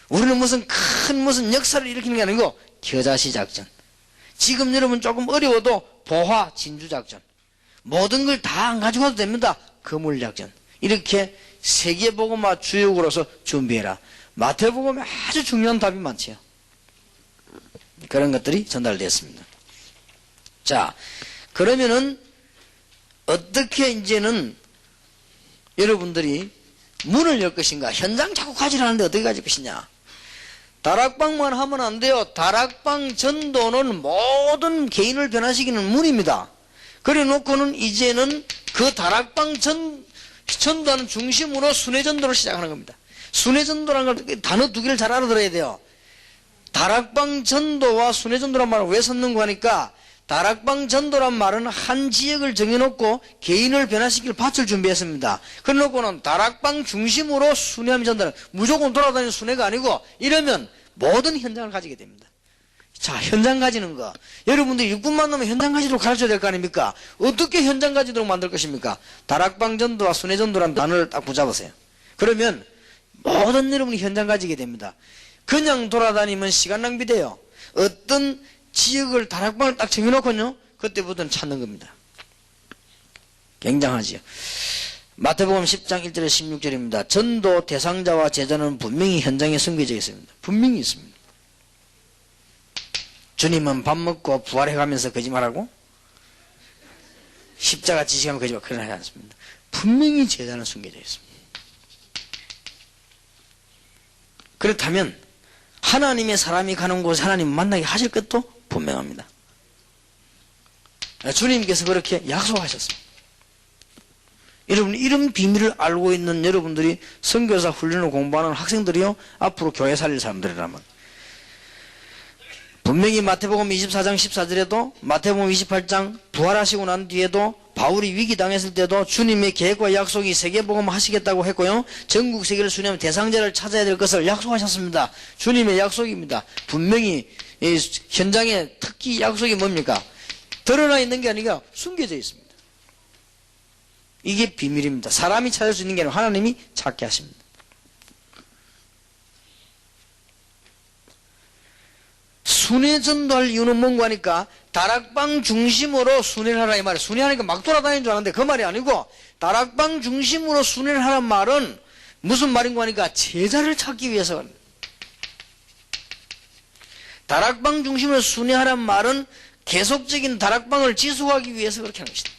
우리는 무슨 역사를 일으키는 게 아니고 겨자씨 작전. 지금 여러분 조금 어려워도 보화 진주작전. 모든 걸 다 안 가지고 와도 됩니다. 거물작전. 이렇게 세계복음화 주역으로서 준비해라. 마태복음에 아주 중요한 답이 많지요. 그런 것들이 전달되었습니다. 자, 그러면은 어떻게 이제는 여러분들이 문을 열 것인가? 현장 자꾸 가지라는데 어떻게 가질 것이냐? 다락방만 하면 안 돼요. 다락방 전도는 모든 개인을 변화시키는 문입니다. 그래 놓고는 이제는 그 다락방 전도하는 중심으로 순회전도를 시작하는 겁니다. 순회전도라는 걸 단어 두 개를 잘 알아들어야 돼요. 다락방 전도와 순회전도란 말을 왜 썼는가 하니까 다락방 전도란 말은 한 지역을 정해놓고 개인을 변화시킬 밭을 준비했습니다. 그래놓고는 다락방 중심으로 순회하면 전도는 무조건 돌아다니는 순회가 아니고 이러면 모든 현장을 가지게 됩니다. 자, 현장 가지는 거. 여러분들이 육군만 넣으면 현장 가지도록 가르쳐야 될 거 아닙니까? 어떻게 현장 가지도록 만들 것입니까? 다락방 전도와 순회 전도라는 단어를 딱 붙잡으세요. 그러면 모든 여러분이 현장 가지게 됩니다. 그냥 돌아다니면 시간 낭비돼요. 어떤 지역을 다락방을 딱 정해놓고요. 그때부터는 찾는 겁니다. 굉장하지요. 마태복음 10장 1절에 16절입니다. 전도 대상자와 제자는 분명히 현장에 숨겨져 있습니다. 분명히 있습니다. 주님은 밥 먹고 부활해가면서 거짓말하고 십자가 지시하면 거짓말 그런 하지 않습니다. 분명히 제자는 숨겨져 있습니다. 그렇다면 하나님의 사람이 가는 곳에 하나님 만나게 하실 것도 분명합니다. 주님께서 그렇게 약속하셨습니다. 여러분 이런 비밀을 알고 있는 여러분들이 선교사 훈련을 공부하는 학생들이요 앞으로 교회 살릴 사람들이라면 분명히 마태복음 24장 14절에도 마태복음 28장 부활하시고 난 뒤에도 바울이 위기당했을 때도 주님의 계획과 약속이 세계복음 하시겠다고 했고요. 전국 세계를 순회하면 대상자를 찾아야 될 것을 약속하셨습니다. 주님의 약속입니다. 분명히 현장에 특히 약속이 뭡니까? 드러나 있는 게 아니라 숨겨져 있습니다. 이게 비밀입니다. 사람이 찾을 수 있는 게 아니라 하나님이 찾게 하십니다. 순회 전도할 이유는 뭔가 하니까 다락방 중심으로 순회를 하라 이 말이에요. 순회하니까 막 돌아다니는 줄 알았는데 그 말이 아니고 다락방 중심으로 순회를 하란 말은 무슨 말인가 하니까 제자를 찾기 위해서 다락방 중심으로 순회하란 말은 계속적인 다락방을 지속하기 위해서 그렇게 하는 것이다.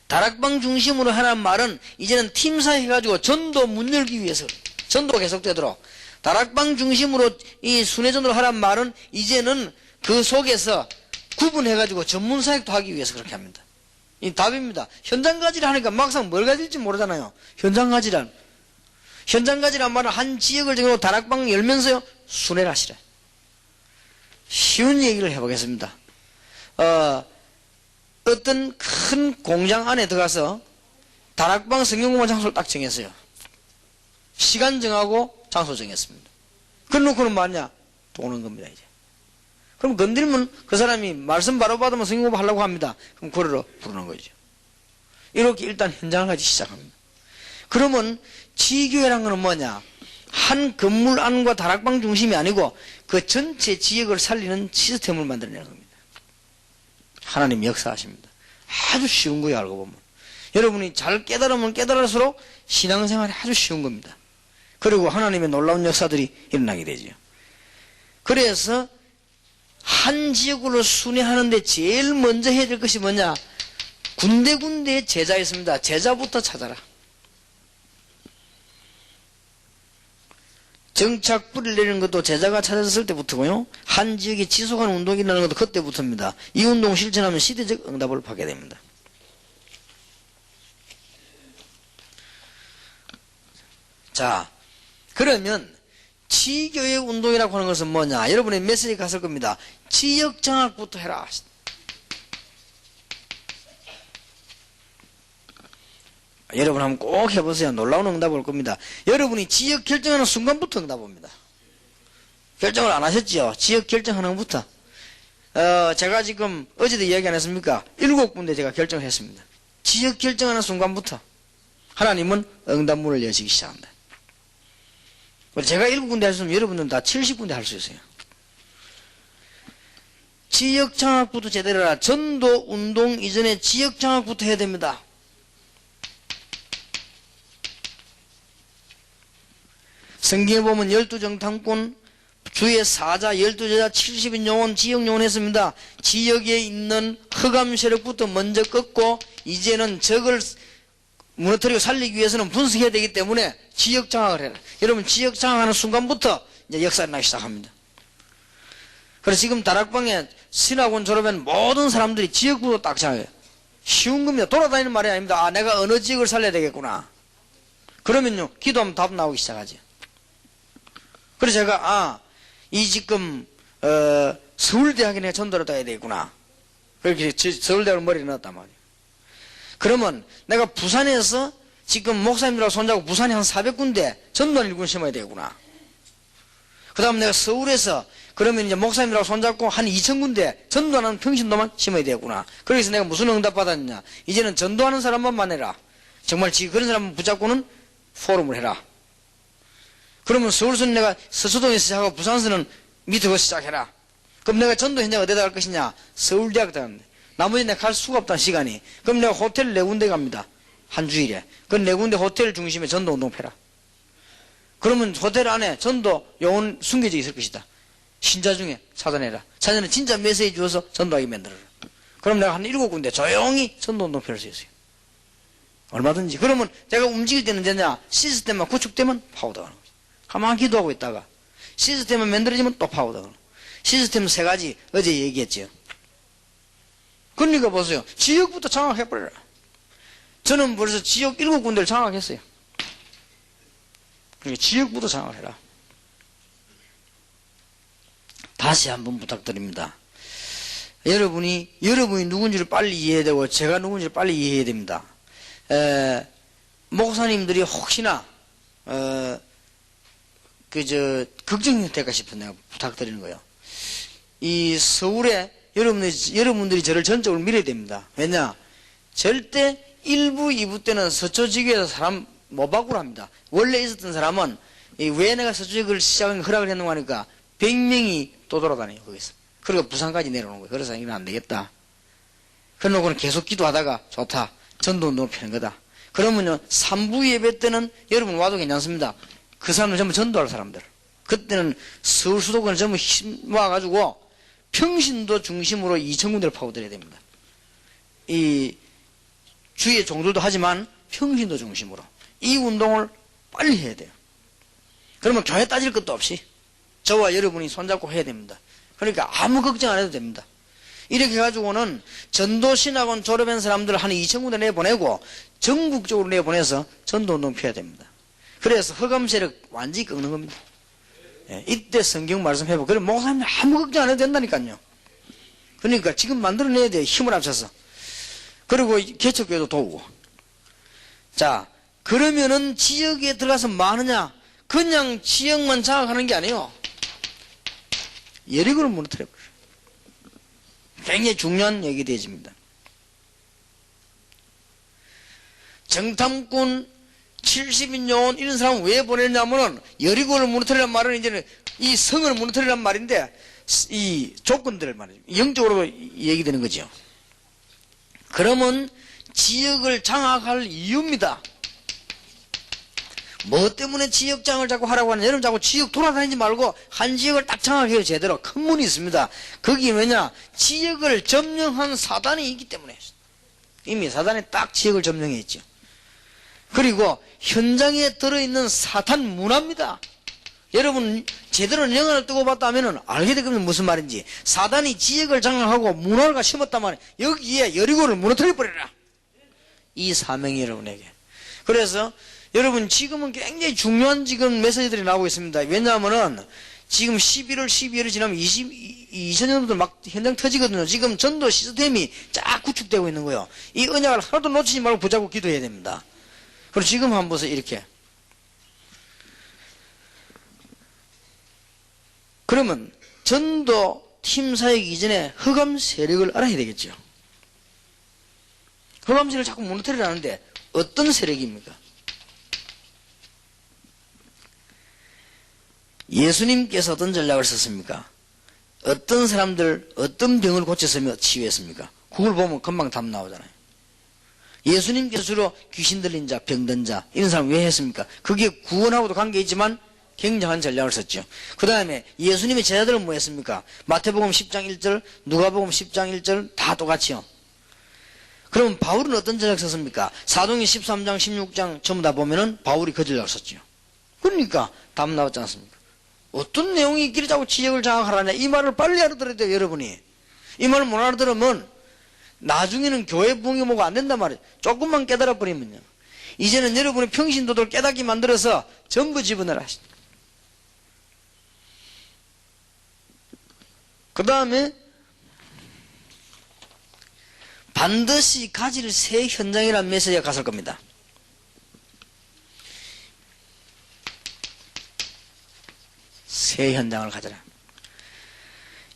다락방 중심으로 하란 말은 이제는 팀사 해가지고 전도 문 열기 위해서 전도가 계속되도록 다락방 중심으로 이 순회전도를 하란 말은 이제는 그 속에서 구분해가지고 전문 사역도 하기 위해서 그렇게 합니다. 이 답입니다. 현장 가지를 하니까 막상 뭘 가질지 모르잖아요. 현장 가지란 말은 한 지역을 정해놓고 다락방 열면서요 순회를 하시라. 쉬운 얘기를 해보겠습니다. 어떤 큰 공장 안에 들어가서 다락방 성경공부 장소를 딱 정했어요. 시간 정하고 장소 정했습니다. 그래놓고는 뭐하냐? 도는 겁니다, 이제. 그럼 건드리면 그 사람이 말씀 바로 받으면 성경공부 하려고 합니다. 그럼 그러러 부르는 거죠. 이렇게 일단 현장을 가지 시작합니다. 그러면 지교회란 거는 뭐냐? 한 건물 안과 다락방 중심이 아니고 그 전체 지역을 살리는 시스템을 만들어내는 겁니다. 하나님이 역사하십니다. 아주 쉬운 거예요, 알고 보면. 여러분이 잘 깨달으면 깨달을수록 신앙생활이 아주 쉬운 겁니다. 그리고 하나님의 놀라운 역사들이 일어나게 되죠. 그래서 한 지역으로 순회하는데 제일 먼저 해야 될 것이 뭐냐? 군데군데 제자 있습니다. 제자부터 찾아라. 정착불을 내리는 것도 제자가 찾았을 때부터고요. 한 지역에 지속한 운동이 일어나는 것도 그때부터입니다. 이 운동을 실천하면 시대적 응답을 받게 됩니다. 자, 그러면 지교의 운동이라고 하는 것은 뭐냐? 여러분의 메시지 갔을 겁니다. 지역 장악부터 해라. 여러분 한번 꼭 해보세요. 놀라운 응답 올 겁니다. 여러분이 지역 결정하는 순간부터 응답 옵니다. 결정을 안 하셨지요? 지역 결정하는 것부터. 제가 지금 어제도 이야기 안 했습니까? 7군데 제가 결정을 했습니다. 지역 결정하는 순간부터 하나님은 응답문을 여시기 시작합니다. 제가 7군데 할 수 있으면 여러분들은 다 70군데 할 수 있어요. 지역 장악부터 제대로 해라. 전도 운동 이전에 지역 장악부터 해야 됩니다. 성경에 보면 12정탐꾼, 주의 사자, 12제자, 70인 영혼, 지역 영혼 했습니다. 지역에 있는 흑암 세력부터 먼저 꺾고 이제는 적을 무너뜨리고 살리기 위해서는 분석해야 되기 때문에 지역 장악을 해라. 여러분 지역 장악하는 순간부터 이제 역사가 나기 시작합니다. 그래서 지금 다락방에 신학원 졸업한 모든 사람들이 지역부터 딱 장악해요. 쉬운 겁니다. 돌아다니는 말이 아닙니다. 아, 내가 어느 지역을 살려야 되겠구나. 그러면요, 기도하면 답 나오기 시작하지. 그래서 제가, 이 지금, 서울대학에 내가 전도를 따야 되겠구나. 그렇게 서울대학을 머리에 넣었단 말이에요. 그러면 내가 부산에서 지금 목사님들하고 손잡고 부산에 한 400군데 전도하는 일꾼 심어야 되겠구나. 그 다음 내가 서울에서 그러면 이제 목사님들하고 손잡고 한 2000군데 전도하는 평신도만 심어야 되겠구나. 그래서 내가 무슨 응답 받았느냐. 이제는 전도하는 사람만 만나라. 정말 그런 사람 붙잡고는 포럼을 해라. 그러면 서울서는 내가 서초동에서 시작하고 부산서는 밑으로 시작해라. 그럼 내가 전도 현장 어디다 갈 것이냐? 서울대학 가는데. 나머지 내가 갈 수가 없다는 시간이. 그럼 내가 호텔 4군데 갑니다. 한 주일에. 그 4군데 호텔 중심에 전도 운동 패라. 그러면 호텔 안에 전도 요원 숨겨져 있을 것이다. 신자 중에 찾아내라. 찾아내 진짜 메시지 주어서 전도하게 만들어라. 그럼 내가 한 7군데 조용히 전도 운동 펼 수 있어요. 얼마든지. 그러면 내가 움직일 때는 되냐? 시스템만 구축되면 파고들어가는 거죠. 가만히 기도하고 있다가 시스템은 만들어지면 또 파고들어가는 거죠. 시스템 3가지 어제 얘기했죠. 그러니까 보세요. 지역부터 장악해버려라. 저는 벌써 지역 7군데를 장악했어요. 그러니까 지역부터 장악을 해라. 다시 한번 부탁드립니다. 여러분이 누군지를 빨리 이해해야 되고 제가 누군지를 빨리 이해해야 됩니다. 목사님들이 혹시나 걱정될까 싶어 내가 부탁드리는 거예요. 이 서울에 여러분들이 저를 전적으로 밀어야 됩니다. 왜냐? 절대 1부, 2부 때는 서초지교에서 사람 못 바꾸라 합니다. 원래 있었던 사람은 왜 내가 서초지교를 시작한 허락을 했는가 하니까 100명이 또 돌아다녀요 거기서. 그리고 부산까지 내려오는 거예요. 그래서 이건 안 되겠다. 그러고는 계속 기도하다가 좋다. 전도운동을 펴는 거다. 그러면요 3부 예배 때는 여러분 와도 괜찮습니다. 그 사람들 전부 전도할 사람들. 그때는 서울 수도권을 전부 모아가지고 평신도 중심으로 2000군데를 파고들어야 됩니다. 이 주위의 종들도 하지만 평신도 중심으로 이 운동을 빨리 해야 돼요. 그러면 교회 따질 것도 없이 저와 여러분이 손잡고 해야 됩니다. 그러니까 아무 걱정 안 해도 됩니다. 이렇게 해가지고는 전도신학원 졸업한 사람들을 한 2000군데 내보내고 전국적으로 내보내서 전도운동 펴야 됩니다. 그래서 흑암세력 완전히 꺾는 겁니다. 예, 이때 성경 말씀해보고 그럼 목사님 아무 걱정 안 해도 된다니까요. 그러니까 지금 만들어내야 돼요. 힘을 합쳐서. 그리고 개척교회도 도우고. 자, 그러면은 지역에 들어가서 뭐 하느냐? 그냥 지역만 장악하는 게 아니에요. 여리고를 무너뜨려버려요. 굉장히 중요한 얘기 되어집니다. 정탐꾼 70인 요원 이런 사람은 왜 보냈냐면은 여리고를 무너뜨리란 말은 이제는 이 성을 무너뜨리란 말인데 이 조건들을 말이죠. 영적으로 얘기되는 거죠. 그러면 지역을 장악할 이유입니다. 뭐 때문에 지역장을 자꾸 하라고 하냐. 여러분 자꾸 지역 돌아다니지 말고 한 지역을 딱 장악해요. 제대로 큰 문이 있습니다. 거기 왜냐, 지역을 점령한 사단이 있기 때문에. 이미 사단이 딱 지역을 점령해 있죠. 그리고 현장에 들어있는 사탄 문화입니다. 여러분 제대로 영화를 뜨고 봤다 하면은 알게 되거든요. 무슨 말인지. 사단이 지역을 장악하고 문화를 심었단 말이에요. 여기에 여리고를 무너뜨려버려라. 이 사명이 여러분에게. 그래서 여러분 지금은 굉장히 중요한 지금 메시지들이 나오고 있습니다. 왜냐하면은 지금 11월 12월이 지나면 2000년도도 막 현장 터지거든요. 지금 전도 시스템이 쫙 구축되고 있는 거예요. 이 언약을 하나도 놓치지 말고 붙잡고 기도해야 됩니다. 그리고 지금 한번 보세요. 이렇게. 그러면 전도 팀 사역 이전에 흑암 세력을 알아야 되겠죠. 흑암 세력을 자꾸 무너뜨리라는데 어떤 세력입니까? 예수님께서 어떤 전략을 썼습니까? 어떤 사람들, 어떤 병을 고쳤으며 치유했습니까? 그걸 보면 금방 답 나오잖아요. 예수님께서 주로 귀신 들린 자, 병든 자, 이런 사람 왜 했습니까? 그게 구원하고도 관계있지만 굉장한 전략을 썼죠. 그 다음에 예수님의 제자들은 뭐 했습니까? 마태복음 10장 1절, 누가복음 10장 1절 다 똑같이요. 그럼 바울은 어떤 전략을 썼습니까? 사도행전 13장 16장 전부 다 보면은 바울이 그 전략을 썼죠. 그러니까 답 나왔지 않습니까? 어떤 내용이 있기를 자꾸 지역을 장악하라냐. 이 말을 빨리 알아들어야 돼요. 여러분이 이 말을 못 알아들으면 나중에는 교회 부흥이 뭐가 안 된단 말이에요. 조금만 깨달아 버리면요, 이제는 여러분의 평신도들 깨닫게 만들어서 전부 집어넣으라. 그 다음에 반드시 가질 새 현장이라는 메시지가 갔을 겁니다. 새 현장을 가져라.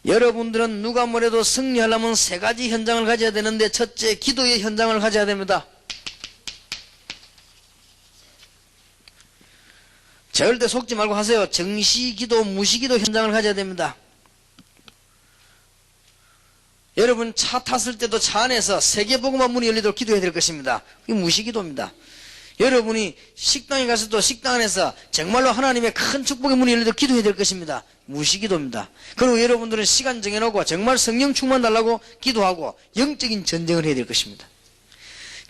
여러분들은 누가 뭐래도 승리하려면 세 가지 현장을 가져야 되는데, 첫째, 기도의 현장을 가져야 됩니다. 절대 속지 말고 하세요. 정시기도, 무시기도 현장을 가져야 됩니다. 여러분 차 탔을 때도 차 안에서 세계복음화 문이 열리도록 기도해야 될 것입니다. 이게 무시기도입니다. 여러분이 식당에 가서도 식당 안에서 정말로 하나님의 큰 축복의 문이 열리도록 기도해야 될 것입니다. 무시기도입니다. 그리고 여러분들은 시간 정해놓고 정말 성령 충만 달라고 기도하고 영적인 전쟁을 해야 될 것입니다.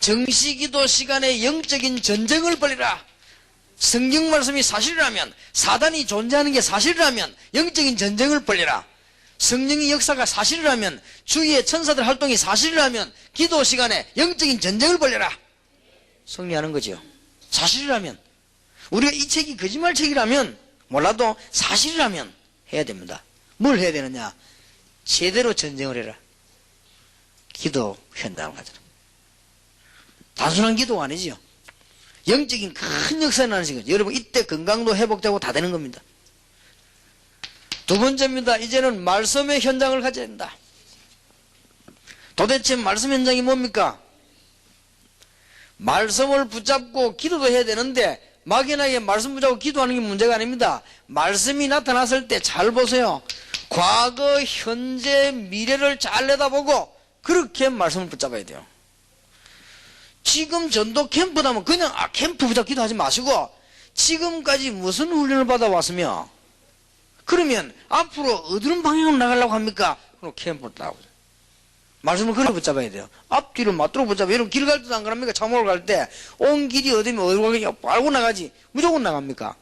정시기도 시간에 영적인 전쟁을 벌이라. 성경 말씀이 사실이라면, 사단이 존재하는 게 사실이라면 영적인 전쟁을 벌이라. 성령의 역사가 사실이라면, 주위의 천사들 활동이 사실이라면 기도 시간에 영적인 전쟁을 벌여라. 승리하는 거죠. 사실이라면. 우리가 이 책이 거짓말 책이라면 몰라도 사실이라면 해야 됩니다. 뭘 해야 되느냐? 제대로 전쟁을 해라. 기도 현장을 가져라. 단순한 기도가 아니지요. 영적인 큰 역사가 나는 시간. 여러분 이때 건강도 회복되고 다 되는 겁니다. 두 번째입니다. 이제는 말씀의 현장을 가져야 된다. 도대체 말씀 현장이 뭡니까? 말씀을 붙잡고 기도도 해야 되는데 막연하게 말씀 붙잡고 기도하는 게 문제가 아닙니다. 말씀이 나타났을 때 잘 보세요. 과거, 현재, 미래를 잘 내다보고 그렇게 말씀을 붙잡아야 돼요. 지금 전도 캠프다 하면 그냥 캠프 붙잡고 기도하지 마시고 지금까지 무슨 훈련을 받아왔으며, 그러면 앞으로 어디로 방향으로 나가려고 합니까? 그럼 캠프를 따고 말씀을 그래 붙잡아야 돼요. 앞뒤로 맞도록 붙잡아요. 여러분 길 갈 때도 안 그럽니까? 차 몰고 갈 때 온 길이 어디면 어디로 가겠냐 알고 나가지 무조건 나갑니까?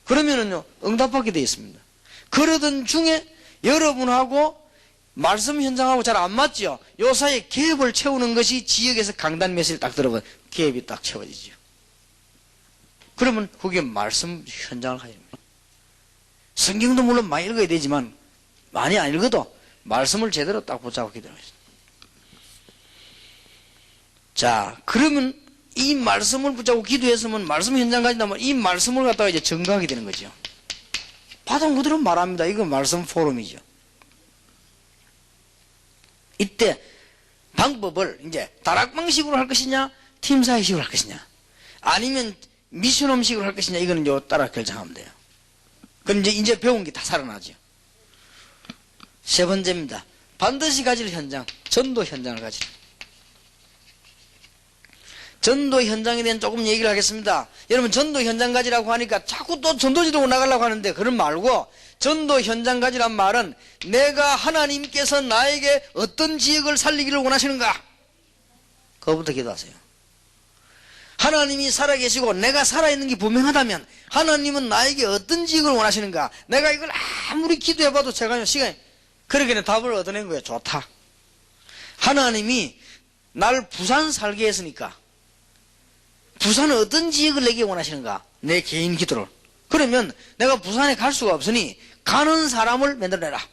그러면은요 응답받게 되어 있습니다. 그러던 중에 여러분하고 말씀 현장하고 잘 안 맞죠? 요 사이에 갭을 채우는 것이 지역에서 강단 메시지를 딱 들어보면 갭이 딱 채워지죠. 그러면 그게 말씀 현장을 가야 됩니다. 성경도 물론 많이 읽어야 되지만 많이 안 읽어도 말씀을 제대로 딱 붙잡고 기도하겠습니다. 자, 그러면 이 말씀을 붙잡고 기도했으면 말씀 현장 가진다면 이 말씀을 갖다가 이제 증거하게 되는 거죠. 바닥 그대로 말합니다. 이건 말씀 포럼이죠. 이때 방법을 이제 다락방식으로 할 것이냐, 팀사회식으로 할 것이냐, 아니면 미션홈식으로 할 것이냐, 이거는 요 따라 결정하면 돼요. 그럼 이제 배운 게 다 살아나죠. 세 번째입니다. 반드시 가질 현장, 전도 현장을 가지라. 전도 현장에 대한 조금 얘기를 하겠습니다. 여러분 전도 현장 가지라고 하니까 자꾸 또 전도지도 나가려고 하는데 그런 말고 전도 현장 가지란 말은 내가 하나님께서 나에게 어떤 지역을 살리기를 원하시는가? 그거부터 기도하세요. 하나님이 살아계시고 내가 살아있는 게 분명하다면 하나님은 나에게 어떤 지역을 원하시는가? 내가 이걸 아무리 기도해봐도 제가 시간이 그러기에는 답을 얻어낸 거예요. 좋다. 하나님이 날 부산 살게 했으니까 부산은 어떤 지역을 내게 원하시는가? 내 개인 기도를. 그러면 내가 부산에 갈 수가 없으니 가는 사람을 만들어내라.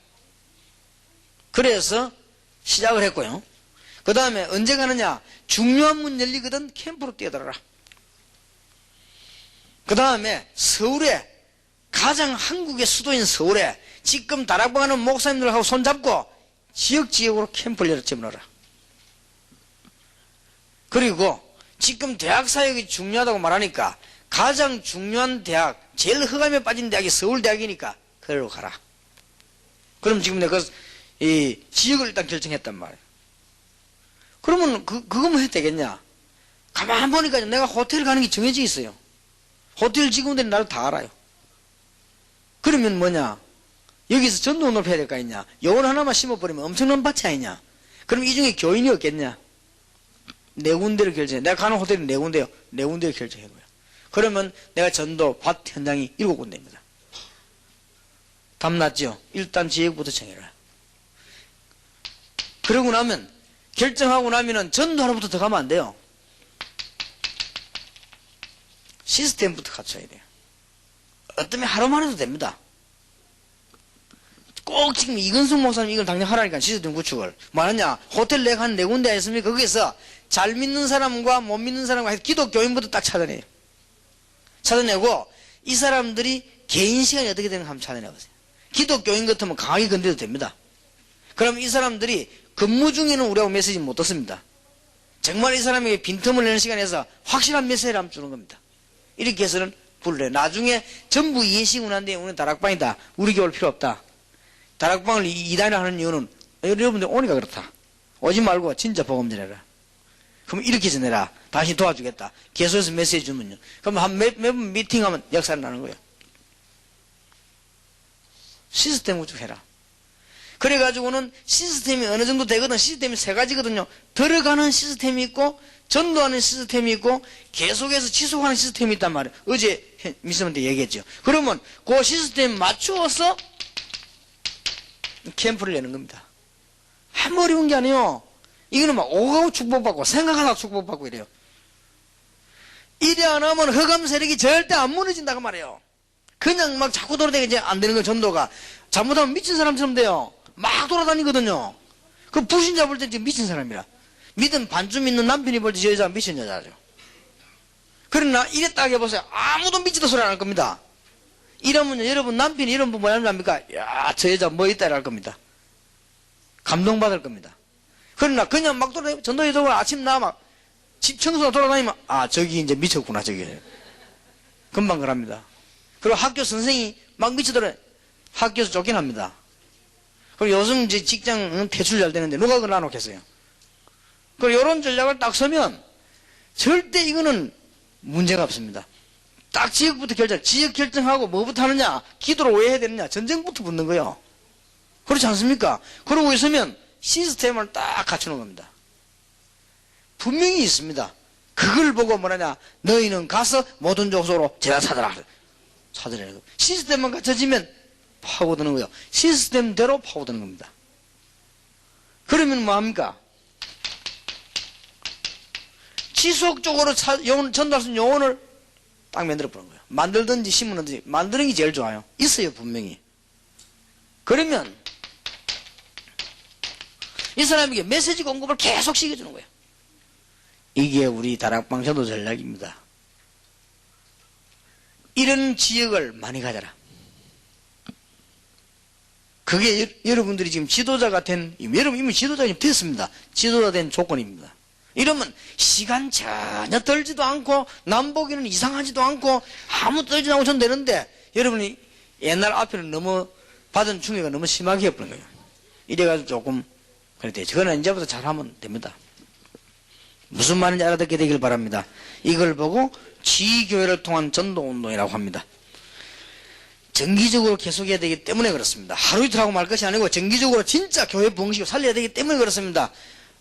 그래서 시작을 했고요. 그 다음에 언제 가느냐? 중요한 문 열리거든 캠프로 뛰어들어라. 그 다음에 서울에 가장 한국의 수도인 서울에 지금 다락방 하는 목사님들하고 손잡고 지역으로 캠프를 열어라. 그리고 지금 대학 사역이 중요하다고 말하니까 가장 중요한 대학, 제일 흑암에 빠진 대학이 서울대학이니까 그대로 가라. 그럼 지금 내가 이 지역을 일단 결정했단 말이에요. 그러면 그거만 해도 되겠냐? 가만 보니까 내가 호텔 가는 게 정해져 있어요. 호텔 직원들이 나를 다 알아요. 그러면 뭐냐? 여기서 전도원을 해야 될 거 아니냐? 요원 하나만 심어버리면 엄청난 밭이 아니냐? 그럼 이 중에 교인이 없겠냐? 네 군데를 결정해. 내가 가는 호텔이 네 군데요. 네 군데를 결정해고요. 그러면 내가 전도 밭 현장이 7군데입니다. 답났죠? 일단 지역부터 정해라. 그러고 나면 결정하고 나면은 전도하러부터 더 가면 안 돼요. 시스템부터 갖춰야 돼요. 어쩌면 하루만 해도 됩니다. 꼭 지금 이근숙 목사님 이걸 당장 하라니까 시스템 구축을. 뭐하냐? 호텔 내가 한 네 군데 했습니까? 거기서 잘 믿는 사람과 못 믿는 사람과 기독교인부터 딱 찾아내요. 찾아내고 이 사람들이 개인 시간이 어떻게 되는가 한번 찾아내보세요. 기독교인 같으면 강하게 건드려도 됩니다. 그럼 이 사람들이 근무 중에는 우리하고 메시지 못 듣습니다. 정말 이 사람에게 빈틈을 내는 시간에서 확실한 메시지를 한번 주는 겁니다. 이렇게 해서는 불러요. 나중에 전부 예식을 하는데 우리는 다락방이다. 우리 교회 필요 없다. 다락방을 2단을 하는 이유는 여러분들 오니까 그렇다. 오지 말고 진짜 복음 전해라. 그럼 이렇게 전해라. 다시 도와주겠다. 계속해서 메시지 주면요. 그럼 매번 미팅하면 역사를 나는 거예요. 시스템 구축해라. 그래가지고는 시스템이 어느 정도 되거든. 시스템이 세 가지거든요. 들어가는 시스템이 있고 전도하는 시스템이 있고 계속해서 지속하는 시스템이 있단 말이에요. 어제 미스한테 얘기했죠. 그러면 그 시스템 맞추어서 캠프를 내는 겁니다. 한 어려운 게 아니에요. 이거는 막 오가고 축복받고 생각하다 축복받고 이래요. 이래 안 하면 흑암 세력이 절대 안 무너진다고 말이에요. 그냥 막 자꾸 돌아다니게 이제 안 되는 거 전도가. 잘못하면 미친 사람처럼 돼요. 막 돌아다니거든요. 그 불신자 볼 때 지금 미친 사람이라. 믿음 반쯤 믿는 남편이 볼 때 저 여자는 미친 여자죠. 그러나 이래 딱 해보세요. 아무도 미치다 소리 안 할 겁니다. 이러면 여러분 남편이 이런 분 뭐냐면 합니까? 야, 저 여자 뭐 있다 이럴 겁니다. 감동받을 겁니다. 그러나 그냥 막 돌아다니면 전도회도 아침 나 막 집 청소가 돌아다니면 아 저기 이제 미쳤구나 저기. 금방 그럽니다. 그리고 학교 선생이 막 미치더라. 학교에서 쫓겨납니다. 그리고 요즘 이제 직장 퇴출 잘 되는데 누가 그걸 놔놓겠어요. 그리고 이런 전략을 딱 서면 절대 이거는 문제가 없습니다. 딱 지역부터 지역 결정하고 뭐부터 하느냐, 기도를 왜 해야 되느냐, 전쟁부터 붙는 거예요. 그렇지 않습니까? 그러고 있으면 시스템을 딱 갖추는 겁니다. 분명히 있습니다. 그걸 보고 뭐라냐, 너희는 가서 모든 족속으로 제자 찾아라. 찾으라는 거. 시스템만 갖춰지면 파고드는 거예요. 시스템대로 파고드는 겁니다. 그러면 뭐합니까? 지속적으로 전도할 수 있는 요원을 딱 만들어 보는 거예요. 만들든지 심으든지 만드는 게 제일 좋아요. 있어요 분명히. 그러면 이 사람에게 메시지 공급을 계속 시켜주는 거예요. 이게 우리 다락방 전도 전략입니다. 이런 지역을 많이 가져라. 그게 여러분들이 지금 지도자가 여러분 이미 지도자가 됐습니다. 지도자 된 조건입니다. 이러면 시간 전혀 떨지도 않고 남보기는 이상하지도 않고 아무 떨지도 않고 전 되는데 여러분이 옛날 앞에는 너무 받은 충격이 너무 심하게 해버린 거예요. 이래가지고 조금 그랬대요. 저거는 이제부터 잘하면 됩니다. 무슨 말인지 알아듣게 되길 바랍니다. 이걸 보고 지교회를 통한 전도운동이라고 합니다. 정기적으로 계속해야 되기 때문에 그렇습니다. 하루 이틀 하고 말 것이 아니고 정기적으로 진짜 교회 봉식을 살려야 되기 때문에 그렇습니다.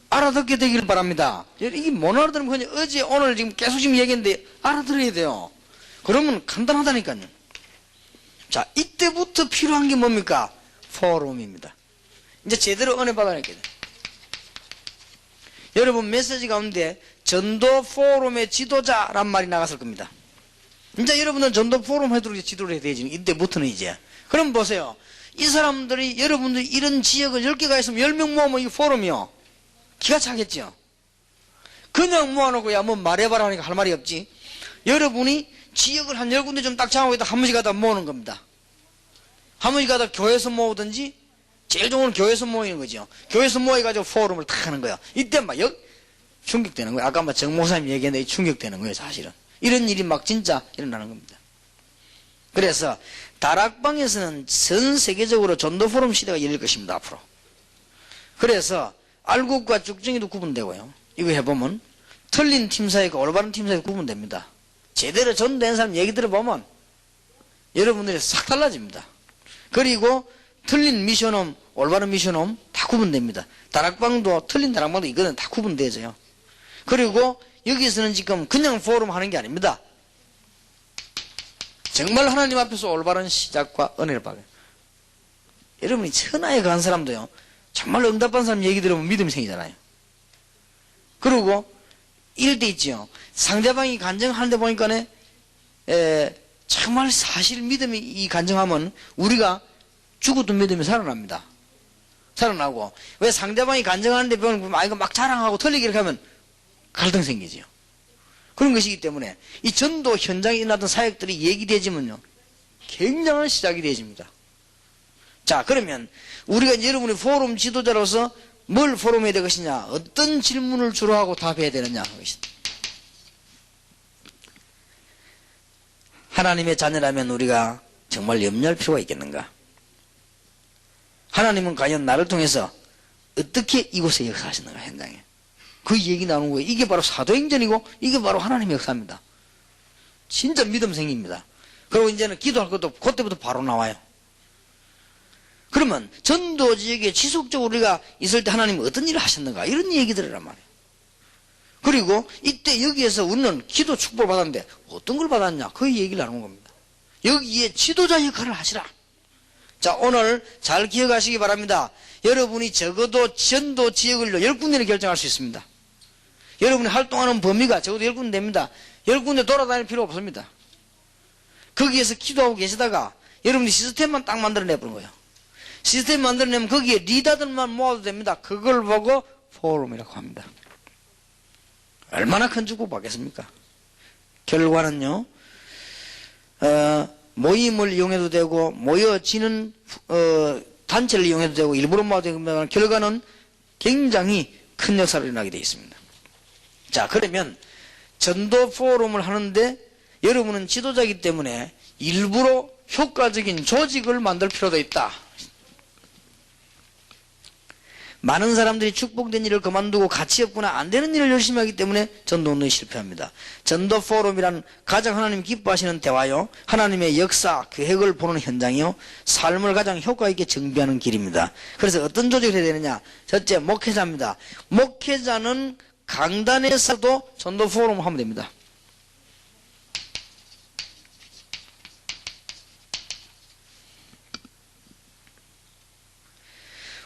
알아듣게 되길 바랍니다. 이게 못 알아들으면 그냥 어제 오늘 지금 계속 지금 얘기했는데 알아들어야 돼요. 그러면 간단하다니까요. 자, 이때부터 필요한 게 뭡니까? 포럼입니다. 이제 제대로 은혜 받아냈게 돼. 여러분 메시지 가운데 전도 포럼의 지도자란 말이 나갔을 겁니다. 이제 여러분은 전도 포럼 해도록 지도를 해야 되지. 이때부터는 이제. 그럼 보세요. 이 사람들이 여러분들이 이런 지역을 10개가 있으면 10명 모으면 이 포럼이요. 기가 차겠죠. 그냥 모아놓고 야 뭐 말해봐라 하니까 할 말이 없지. 여러분이 지역을 한 10군데 좀 딱 정하고 있다 한 번씩 가다 모으는 겁니다. 한 번씩 가다 교회에서 모으든지 제일 좋은 건 교회에서 모이는 거죠. 교회에서 모여가지고 포럼을 탁 하는 거야. 이때 막 충격되는 거예요. 아까 막 정 목사님 얘기했는데 충격되는 거예요, 사실은. 이런 일이 막 진짜 일어나는 겁니다. 그래서 다락방에서는 전 세계적으로 전도 포럼 시대가 열릴 것입니다, 앞으로. 그래서 알곡과 쭉정이도 구분되고요. 이거 해보면 틀린 팀 사이가 올바른 팀 사이가 구분됩니다. 제대로 전도된 사람 얘기 들어보면 여러분들이 싹 달라집니다. 그리고 틀린 미션홈, 올바른 미션홈 다 구분됩니다. 다락방도 틀린 다락방도 이거는 다 구분되죠. 그리고 여기서는 지금 그냥 포럼 하는 게 아닙니다. 정말 하나님 앞에서 올바른 시작과 은혜를 받아요. 여러분이 천하에 간 사람도요, 정말 응답한 사람 얘기 들으면 믿음이 생기잖아요. 그리고 이럴 때 있죠. 상대방이 간증하는데 보니까 정말 사실 믿음이 이 간증하면 우리가 죽어도 믿음이 살아납니다. 살아나고. 왜 상대방이 간증하는데 보면 이거 막 자랑하고 틀리게 이렇게 하면 갈등 생기지요. 그런 것이기 때문에 이 전도 현장에 일어났던 사역들이 얘기되지면요, 굉장한 시작이 되어집니다. 자, 그러면 우리가 이제 여러분이 포럼 지도자로서 뭘 포럼해야 될 것이냐, 어떤 질문을 주로 하고 답해야 되느냐 하겠습니다. 하나님의 자녀라면 우리가 정말 염려할 필요가 있겠는가? 하나님은 과연 나를 통해서 어떻게 이곳에 역사하시는가, 현장에. 그 얘기 나오는 거예요. 이게 바로 사도행전이고 이게 바로 하나님의 역사입니다. 진짜 믿음 생깁니다. 그리고 이제는 기도할 것도 그때부터 바로 나와요. 그러면 전도 지역에 지속적으로 우리가 있을 때 하나님은 어떤 일을 하셨는가, 이런 얘기들이란 말이에요. 그리고 이때 여기에서 우리는 기도 축복을 받았는데 어떤 걸 받았냐, 그 얘기를 나누는 겁니다. 여기에 지도자 역할을 하시라. 자, 오늘 잘 기억하시기 바랍니다. 여러분이 적어도 전도 지역을 10군데는 결정할 수 있습니다. 여러분이 활동하는 범위가 적어도 10군데 됩니다. 10군데 돌아다닐 필요 없습니다. 거기에서 기도하고 계시다가 여러분이 시스템만 딱 만들어내버린 거예요. 시스템 만들어내면 거기에 리더들만 모아도 됩니다. 그걸 보고 포럼이라고 합니다. 얼마나 큰 축복 받겠습니까? 결과는요, 모임을 이용해도 되고 모여지는 단체를 이용해도 되고 일부러 모아도 되고, 결과는 굉장히 큰 역사를 일어나게 되어 있습니다. 자, 그러면 전도 포럼을 하는데 여러분은 지도자이기 때문에 일부러 효과적인 조직을 만들 필요도 있다. 많은 사람들이 축복된 일을 그만두고 가치 없거나 안 되는 일을 열심히 하기 때문에 전도운동이 실패합니다. 전도 포럼이란 가장 하나님 기뻐하시는 대화요, 하나님의 역사, 계획을 보는 현장이요, 삶을 가장 효과 있게 정비하는 길입니다. 그래서 어떤 조직을 해야 되느냐? 첫째, 목회자입니다. 목회자는 강단에서도 전도 포럼을 하면 됩니다.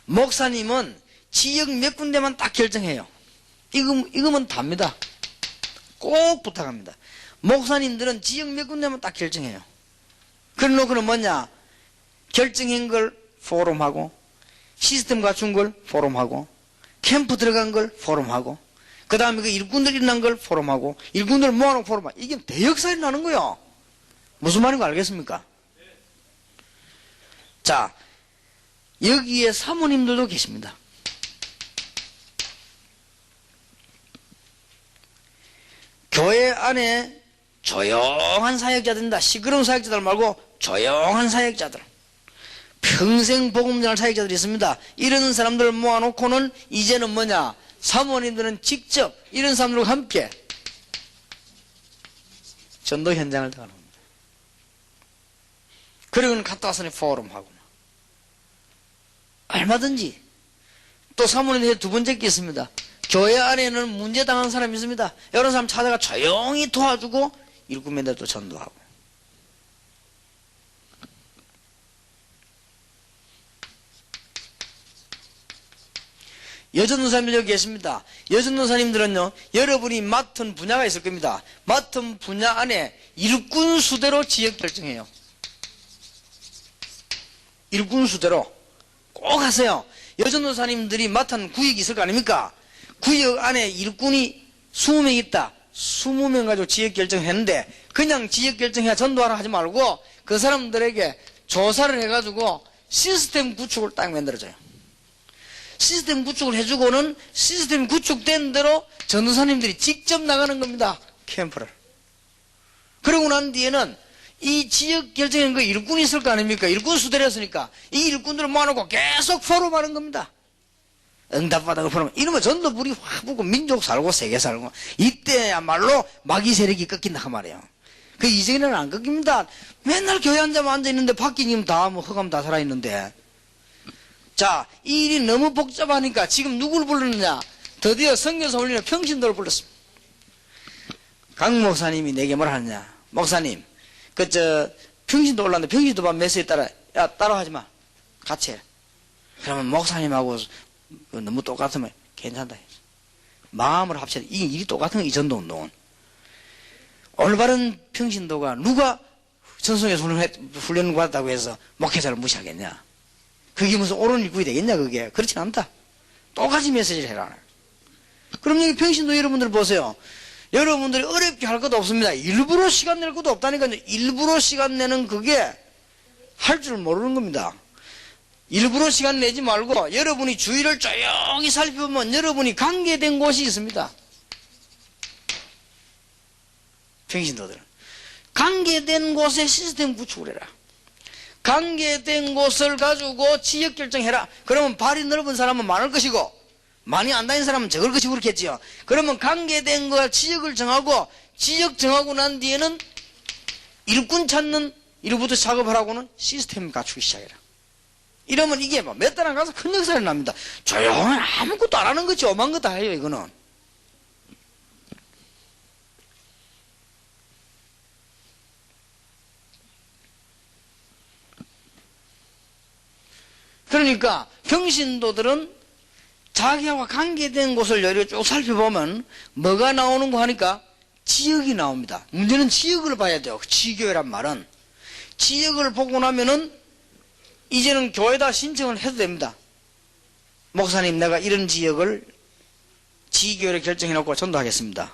목사님은 지역 몇 군데만 딱 결정해요. 이거면 답니다. 꼭 부탁합니다. 목사님들은 지역 몇 군데만 딱 결정해요. 그래 놓고는 뭐냐? 결정한 걸 포럼하고, 시스템 갖춘 걸 포럼하고, 캠프 들어간 걸 포럼하고, 그 다음에 그 일꾼들 일어난 걸 포럼하고, 일꾼들 모아놓은 포럼하고, 이게 대역사를 나는 거예요. 무슨 말인지 알겠습니까? 자, 여기에 사모님들도 계십니다. 교회 안에 조용한 사역자들입니다. 시끄러운 사역자들 말고 조용한 사역자들, 평생 복음 전할 사역자들이 있습니다. 이런 사람들을 모아놓고는 이제는 뭐냐? 사모님들은 직접 이런 사람들과 함께 전도 현장을 가는 겁니다. 그리고는 갔다 와서는 포럼하고 얼마든지. 또 사모님들의 두 번째 게 있습니다. 교회 안에는 문제당한 사람이 있습니다. 이런 사람 찾아가 조용히 도와주고 일꾼맨들도 전도하고. 여전도사님들 여기 계십니다. 여전도사님들은요, 여러분이 맡은 분야가 있을 겁니다. 맡은 분야 안에 일꾼 수대로 지역 결정해요. 일꾼 수대로 꼭 하세요. 여전도사님들이 맡은 구역이 있을 거 아닙니까? 구역 안에 일꾼이 20명 있다. 20명 가지고 지역 결정했는데 그냥 지역 결정해야 전도하라 하지 말고 그 사람들에게 조사를 해가지고 시스템 구축을 딱 만들어줘요. 시스템 구축을 해주고는 시스템 구축된 대로 전도사님들이 직접 나가는 겁니다. 캠프를. 그러고 난 뒤에는 이 지역 결정한 거 일꾼이 있을 거 아닙니까? 일꾼 수대를 했으니까 이 일꾼들을 모아놓고 계속 포럼하는 겁니다. 응답받아가 포럼. 이러면 전도 불이 확 붙고 민족 살고 세계 살고 이때야말로 마귀 세력이 꺾인다 그 말이에요. 그 이전에는 안 꺾입니다. 맨날 교회 앉아만 앉아있는데 밖이님 다 뭐 허감 다 살아있는데. 자, 이 일이 너무 복잡하니까 지금 누구를 불렀느냐? 드디어 성교사 올리는 평신도를 불렀습니다. 강 목사님이 내게 뭐라 하느냐? 목사님, 평신도 올랐는데 평신도 반 메시지 따라하지 마. 같이 해. 그러면 목사님하고 너무 똑같으면 괜찮다. 마음을 합쳐야 돼. 이 일이 똑같은 거, 이 전도 운동은. 올바른 평신도가 누가 전송에서 훈련을 받았다고 해서 목회자를 무시하겠냐? 그게 무슨 옳은 일꾼이 되겠냐, 그게. 그렇진 않다. 똑같이 메시지를 해라. 그럼 여기 평신도 여러분들 보세요. 여러분들이 어렵게 할 것도 없습니다. 일부러 시간 낼 것도 없다니까요. 일부러 시간 내는 그게 할 줄 모르는 겁니다. 일부러 시간 내지 말고 여러분이 주위를 조용히 살펴보면 여러분이 관계된 곳이 있습니다. 평신도들. 관계된 곳에 시스템 구축을 해라. 관계된 곳을 가지고 지역 결정해라. 그러면 발이 넓은 사람은 많을 것이고 많이 안 다니는 사람은 적을 것이고 그렇겠지요. 그러면 관계된 거 지역을 정하고 지역 정하고 난 뒤에는 일꾼 찾는 일부터 작업하라고는 시스템 갖추기 시작해라. 이러면 이게 몇 달 안 가서 큰 역사를 납니다. 조용히 아무것도 안 하는 거지 오만 거 다 해요 이거는. 그러니까 평신도들은 자기와 관계된 곳을 여러 쭉 살펴보면 뭐가 나오는 거 하니까 지역이 나옵니다. 문제는 지역을 봐야 돼요. 지교회란 말은. 지역을 보고 나면은 이제는 교회다 신청을 해도 됩니다. 목사님 내가 이런 지역을 지교회를 결정해놓고 전도하겠습니다.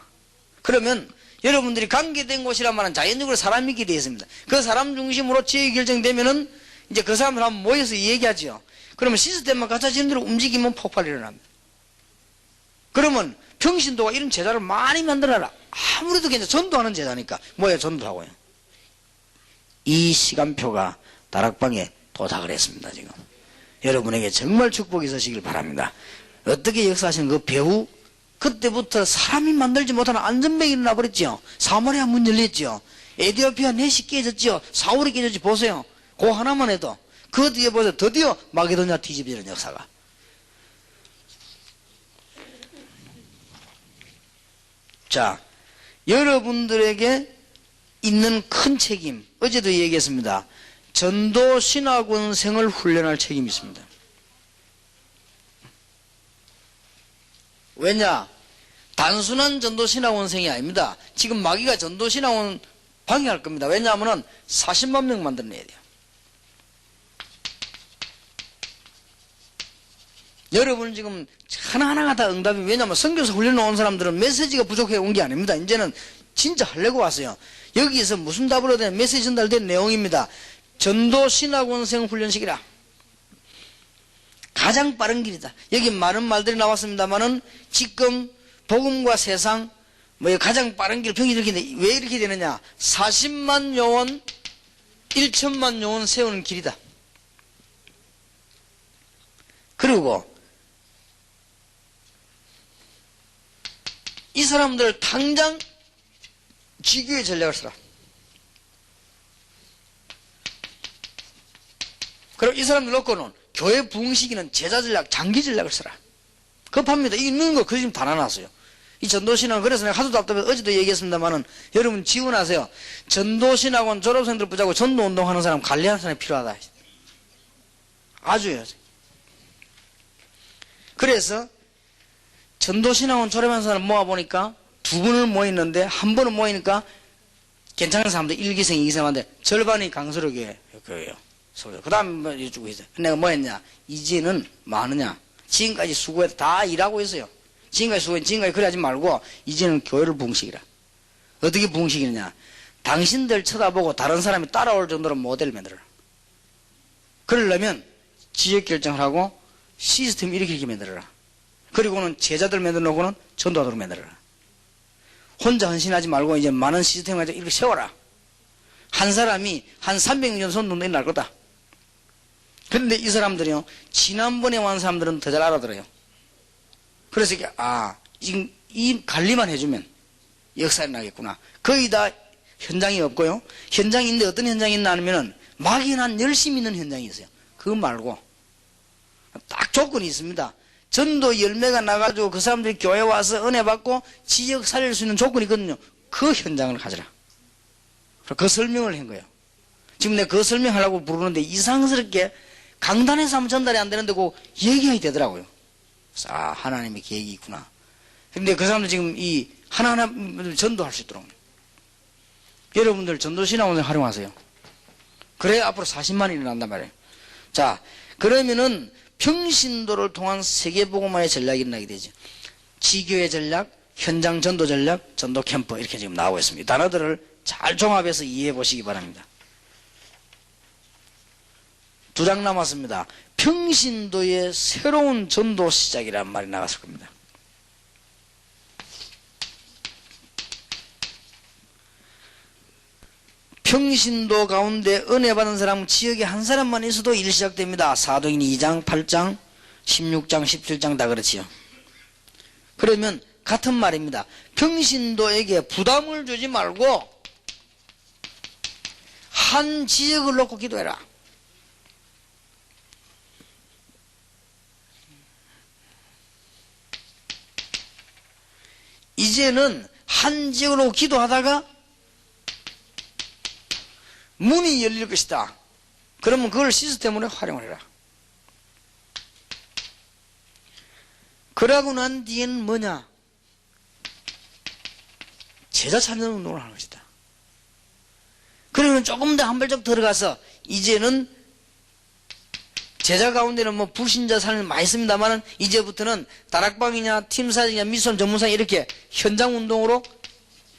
그러면 여러분들이 관계된 곳이란 말은 자연적으로 사람이 있게 되어 있습니다. 그 사람 중심으로 지역이 결정되면은 이제 그 사람들 한번 모여서 얘기하죠. 그러면 시스템만 갖춰지는 대로 움직이면 폭발이 일어납니다. 그러면 평신도가 이런 제자를 많이 만들어라. 아무래도 괜찮아. 전도하는 제자니까. 뭐야 전도하고요. 이 시간표가 다락방에 도착을 했습니다. 지금 여러분에게 정말 축복이 있으시길 바랍니다. 어떻게 역사하시는 그 배후 그때부터 사람이 만들지 못하는 안전병이 일어나 버렸죠. 사마리아 문 열렸죠. 에티오피아 넷이 깨졌죠. 사울이 깨졌지. 보세요. 그 하나만 해도 그 뒤에 보세요. 드디어 마게도냐 뒤집어지는 역사가. 자, 여러분들에게 있는 큰 책임, 어제도 얘기했습니다. 전도 신학원생을 훈련할 책임이 있습니다. 왜냐? 단순한 전도 신학원생이 아닙니다. 지금 마귀가 전도 신학원 방해할 겁니다. 왜냐하면 40만 명 만들어내야 돼요. 여러분 지금 하나하나가 다 응답이, 왜냐하면 선교사 훈련 온 사람들은 메시지가 부족해 온 게 아닙니다. 이제는 진짜 하려고 왔어요. 여기에서 무슨 답을 얻어야 메시지 전달된 내용입니다. 전도 신학원생 훈련식이라. 가장 빠른 길이다. 여기 많은 말들이 나왔습니다만은 지금 복음과 세상 뭐 가장 빠른 길 병이 이렇게 왜 이렇게 되느냐? 40만 요원 1천만 요원 세우는 길이다. 그리고 이 사람들 당장 지교의 전략을 써라. 그럼 이 사람들 놓고는 교회 부흥시키는 제자 전략, 장기 전략을 써라. 급합니다. 있는 거 그 지금 다 나눴어요. 이 전도신학원, 그래서 내가 하도 답답해서 어제도 얘기했습니다만은, 여러분 지원하세요. 전도신학원 졸업생들 붙잡고 전도운동하는 사람, 관리하는 사람이 필요하다. 아주요. 그래서 전도신학원 졸업한 사람 모아보니까 두 분을 모였는데, 한 번은 모이니까 괜찮은 사람들 1기생, 2기생한테 절반이 강서로교예요. 그 다음에 이쪽에 있어요. 내가 뭐 했냐? 이제는 많으냐? 지금까지 수고해서 다 일하고 있어요. 지금까지 그러지 말고, 이제는 교회를 부흥시키라. 어떻게 부흥시키느냐? 당신들 쳐다보고 다른 사람이 따라올 정도로 모델을 만들어라. 그러려면 지역 결정을 하고 시스템 이렇게 만들어라. 그리고는 제자들 만들어 놓고는 전도하도록 만들어라. 혼자 헌신하지 말고 이제 많은 시스템을 가지고 이렇게 세워라. 한 사람이 한 300년 선동도 일어날 거다. 그런데 이 사람들이요, 지난번에 왔는 사람들은 더 잘 알아들어요. 그래서 이게, 지금 이 관리만 해주면 역사에 나겠구나. 거의 다 현장이 없고요. 현장이 있는데 어떤 현장이 있나 하면은 막연한 열심히 있는 현장이 있어요. 그거 말고 딱 조건이 있습니다. 전도 열매가 나가지고 그 사람들이 교회 와서 은혜 받고 지역 살릴 수 있는 조건이 있거든요. 그 현장을 가져라. 그 설명을 한 거예요. 지금 내가 그 설명하려고 부르는데 이상스럽게 강단에서 하면 전달이 안 되는데 그 얘기해야 되더라고요. 그래서 하나님의 계획이 있구나. 근데 그 사람들 지금 이 하나하나 전도할 수 있도록. 여러분들 전도신학원을 활용하세요. 그래야 앞으로 40만이 일어난단 말이에요. 자, 그러면은 평신도를 통한 세계복음화의 전략이 일어나게 되죠. 지교의 전략, 현장 전도 전략, 전도 캠프 이렇게 지금 나오고 있습니다. 이 단어들을 잘 종합해서 이해해 보시기 바랍니다. 2장 남았습니다. 평신도의 새로운 전도 시작이라는 말이 나갔을 겁니다. 평신도 가운데 은혜 받은 사람 지역에 한 사람만 있어도 일 시작됩니다. 사도행 2장, 8장, 16장, 17장 다 그렇지요. 그러면 같은 말입니다. 평신도에게 부담을 주지 말고 한 지역을 놓고 기도해라. 이제는 한 지역으로 기도하다가 문이 열릴 것이다. 그러면 그걸 시스템으로 활용을 해라. 그러고 난 뒤에는 뭐냐? 제자 찾는 운동을 하는 것이다. 그러면 조금 더 한 발짝 들어가서 이제는 제자 가운데는 뭐 불신자 사람이 많이 있습니다만은 이제부터는 다락방이냐 팀사직이냐 미션 전문사 이렇게 현장 운동으로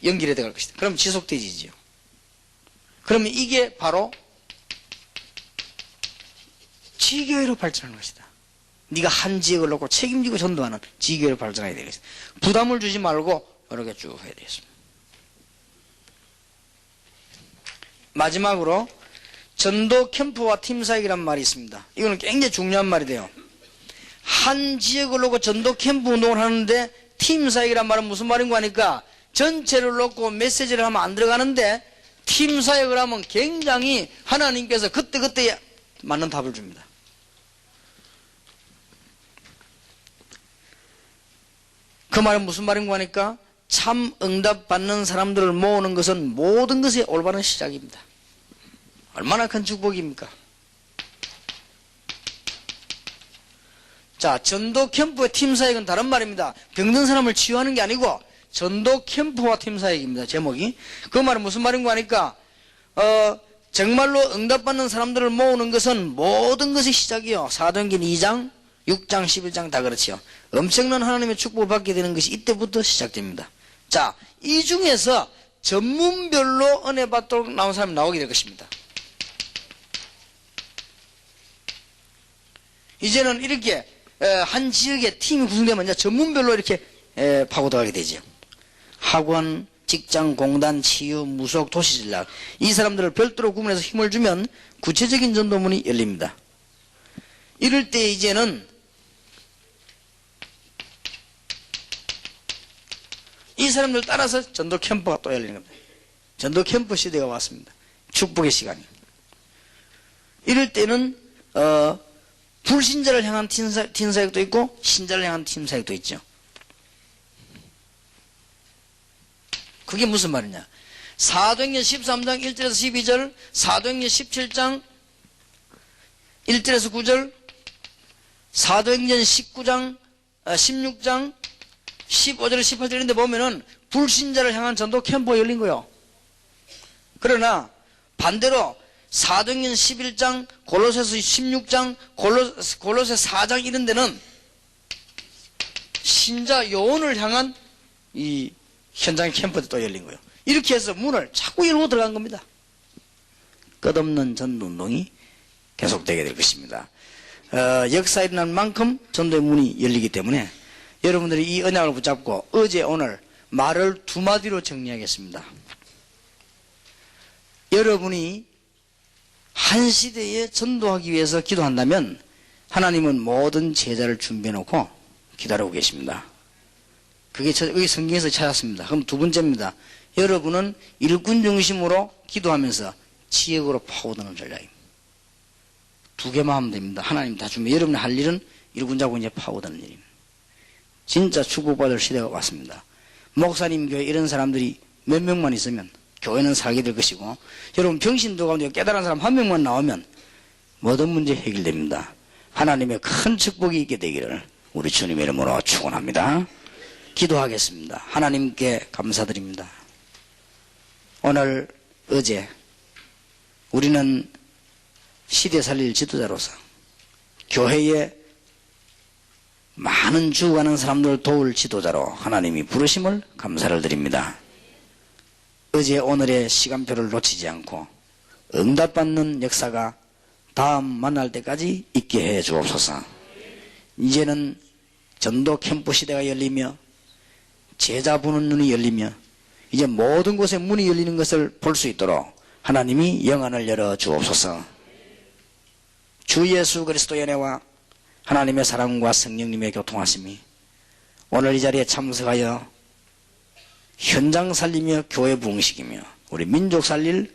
연결해 들어갈 것이다. 그럼 지속되지죠. 그러면 이게 바로 지교회로 발전하는 것이다. 네가 한 지역을 놓고 책임지고 전도하는 지교회로 발전해야 되겠습니다. 부담을 주지 말고 여러 개 쭉 해야 되겠습니다. 마지막으로 전도 캠프와 팀사역이란 말이 있습니다. 이거는 굉장히 중요한 말이 돼요. 한 지역을 놓고 전도 캠프 운동을 하는데 팀사역이란 말은 무슨 말인가 하니까 전체를 놓고 메시지를 하면 안 들어가는데 팀사역을 하면 굉장히 하나님께서 그때그때 맞는 답을 줍니다. 그 말은 무슨 말인가 하니까 참 응답 받는 사람들을 모으는 것은 모든 것의 올바른 시작입니다. 얼마나 큰 축복입니까? 자, 전도 캠프의 팀사역은 다른 말입니다. 병든 사람을 치유하는 게 아니고 전도 캠프와 팀사역입니다. 제목이. 그 말은 무슨 말인가 하니까 정말로 응답받는 사람들을 모으는 것은 모든 것의 시작이요. 사도행전 2장, 6장, 11장 다 그렇지요. 엄청난 하나님의 축복을 받게 되는 것이 이때부터 시작됩니다. 자, 이 중에서 전문별로 은혜 받도록 나온 사람이 나오게 될 것입니다. 이제는 이렇게 한 지역의 팀이 구성되면 이제 전문별로 이렇게 파고들어가게 되죠. 학원, 직장, 공단, 치유, 무속, 도시전략 이 사람들을 별도로 구분해서 힘을 주면 구체적인 전도문이 열립니다. 이럴 때 이제는 이 사람들 따라서 전도 캠프가 또 열리는 겁니다. 전도 캠프 시대가 왔습니다. 축복의 시간이. 이럴 때는 불신자를 향한 팀 사역도 있고 신자를 향한 팀 사역도 있죠. 그게 무슨 말이냐? 사도행전 13장 1절에서 12절, 사도행전 17장 1절에서 9절, 사도행전 19장 16장 15절에서 18절 이런 데 보면은 불신자를 향한 전도 캠프가 열린 거예요. 그러나 반대로 사도행전 11장, 골로새서 16장, 골로새 4장 이런 데는 신자 요원을 향한 이 현장 캠프도 또 열린 거예요. 이렇게 해서 문을 자꾸 열고 들어간 겁니다. 끝없는 전도운동이 계속되게 될 것입니다. 역사에 일어난 만큼 전도의 문이 열리기 때문에 여러분들이 이 언약을 붙잡고 어제 오늘 말을 두 마디로 정리하겠습니다. 여러분이 한 시대에 전도하기 위해서 기도한다면 하나님은 모든 제자를 준비해 놓고 기다리고 계십니다. 그게 여기 성경에서 찾았습니다. 그럼 두 번째입니다. 여러분은 일꾼 중심으로 기도하면서 지역으로 파고드는 전략입니다. 두 개만 하면 됩니다. 하나님 다 준비. 여러분이 할 일은 일꾼 잡고 이제 파고드는 일입니다. 진짜 축복받을 시대가 왔습니다. 목사님 교회 이런 사람들이 몇 명만 있으면 교회는 살게 될 것이고 여러분 병신도 가운데 깨달은 사람 한 명만 나오면 모든 문제 해결됩니다. 하나님의 큰 축복이 있게 되기를 우리 주님의 이름으로 축원합니다. 기도하겠습니다. 하나님께 감사드립니다. 오늘 어제 우리는 시대 살릴 지도자로서 교회에 많은 죽어가는 사람들을 도울 지도자로 하나님이 부르심을 감사를 드립니다. 어제 오늘의 시간표를 놓치지 않고 응답받는 역사가 다음 만날 때까지 있게 해 주옵소서. 이제는 전도 캠프 시대가 열리며 제자 보는 눈이 열리며 이제 모든 곳에 문이 열리는 것을 볼 수 있도록 하나님이 영안을 열어 주옵소서. 주 예수 그리스도의 은혜와 하나님의 사랑과 성령님의 교통하심이 오늘 이 자리에 참석하여 현장 살리며 교회 부흥시키며 우리 민족 살릴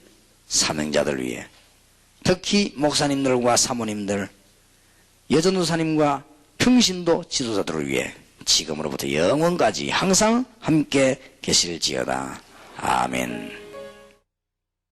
사명자들 위해 특히 목사님들과 사모님들, 여전도사님과 평신도 지도자들을 위해 지금으로부터 영원까지 항상 함께 계실지어다. 아멘.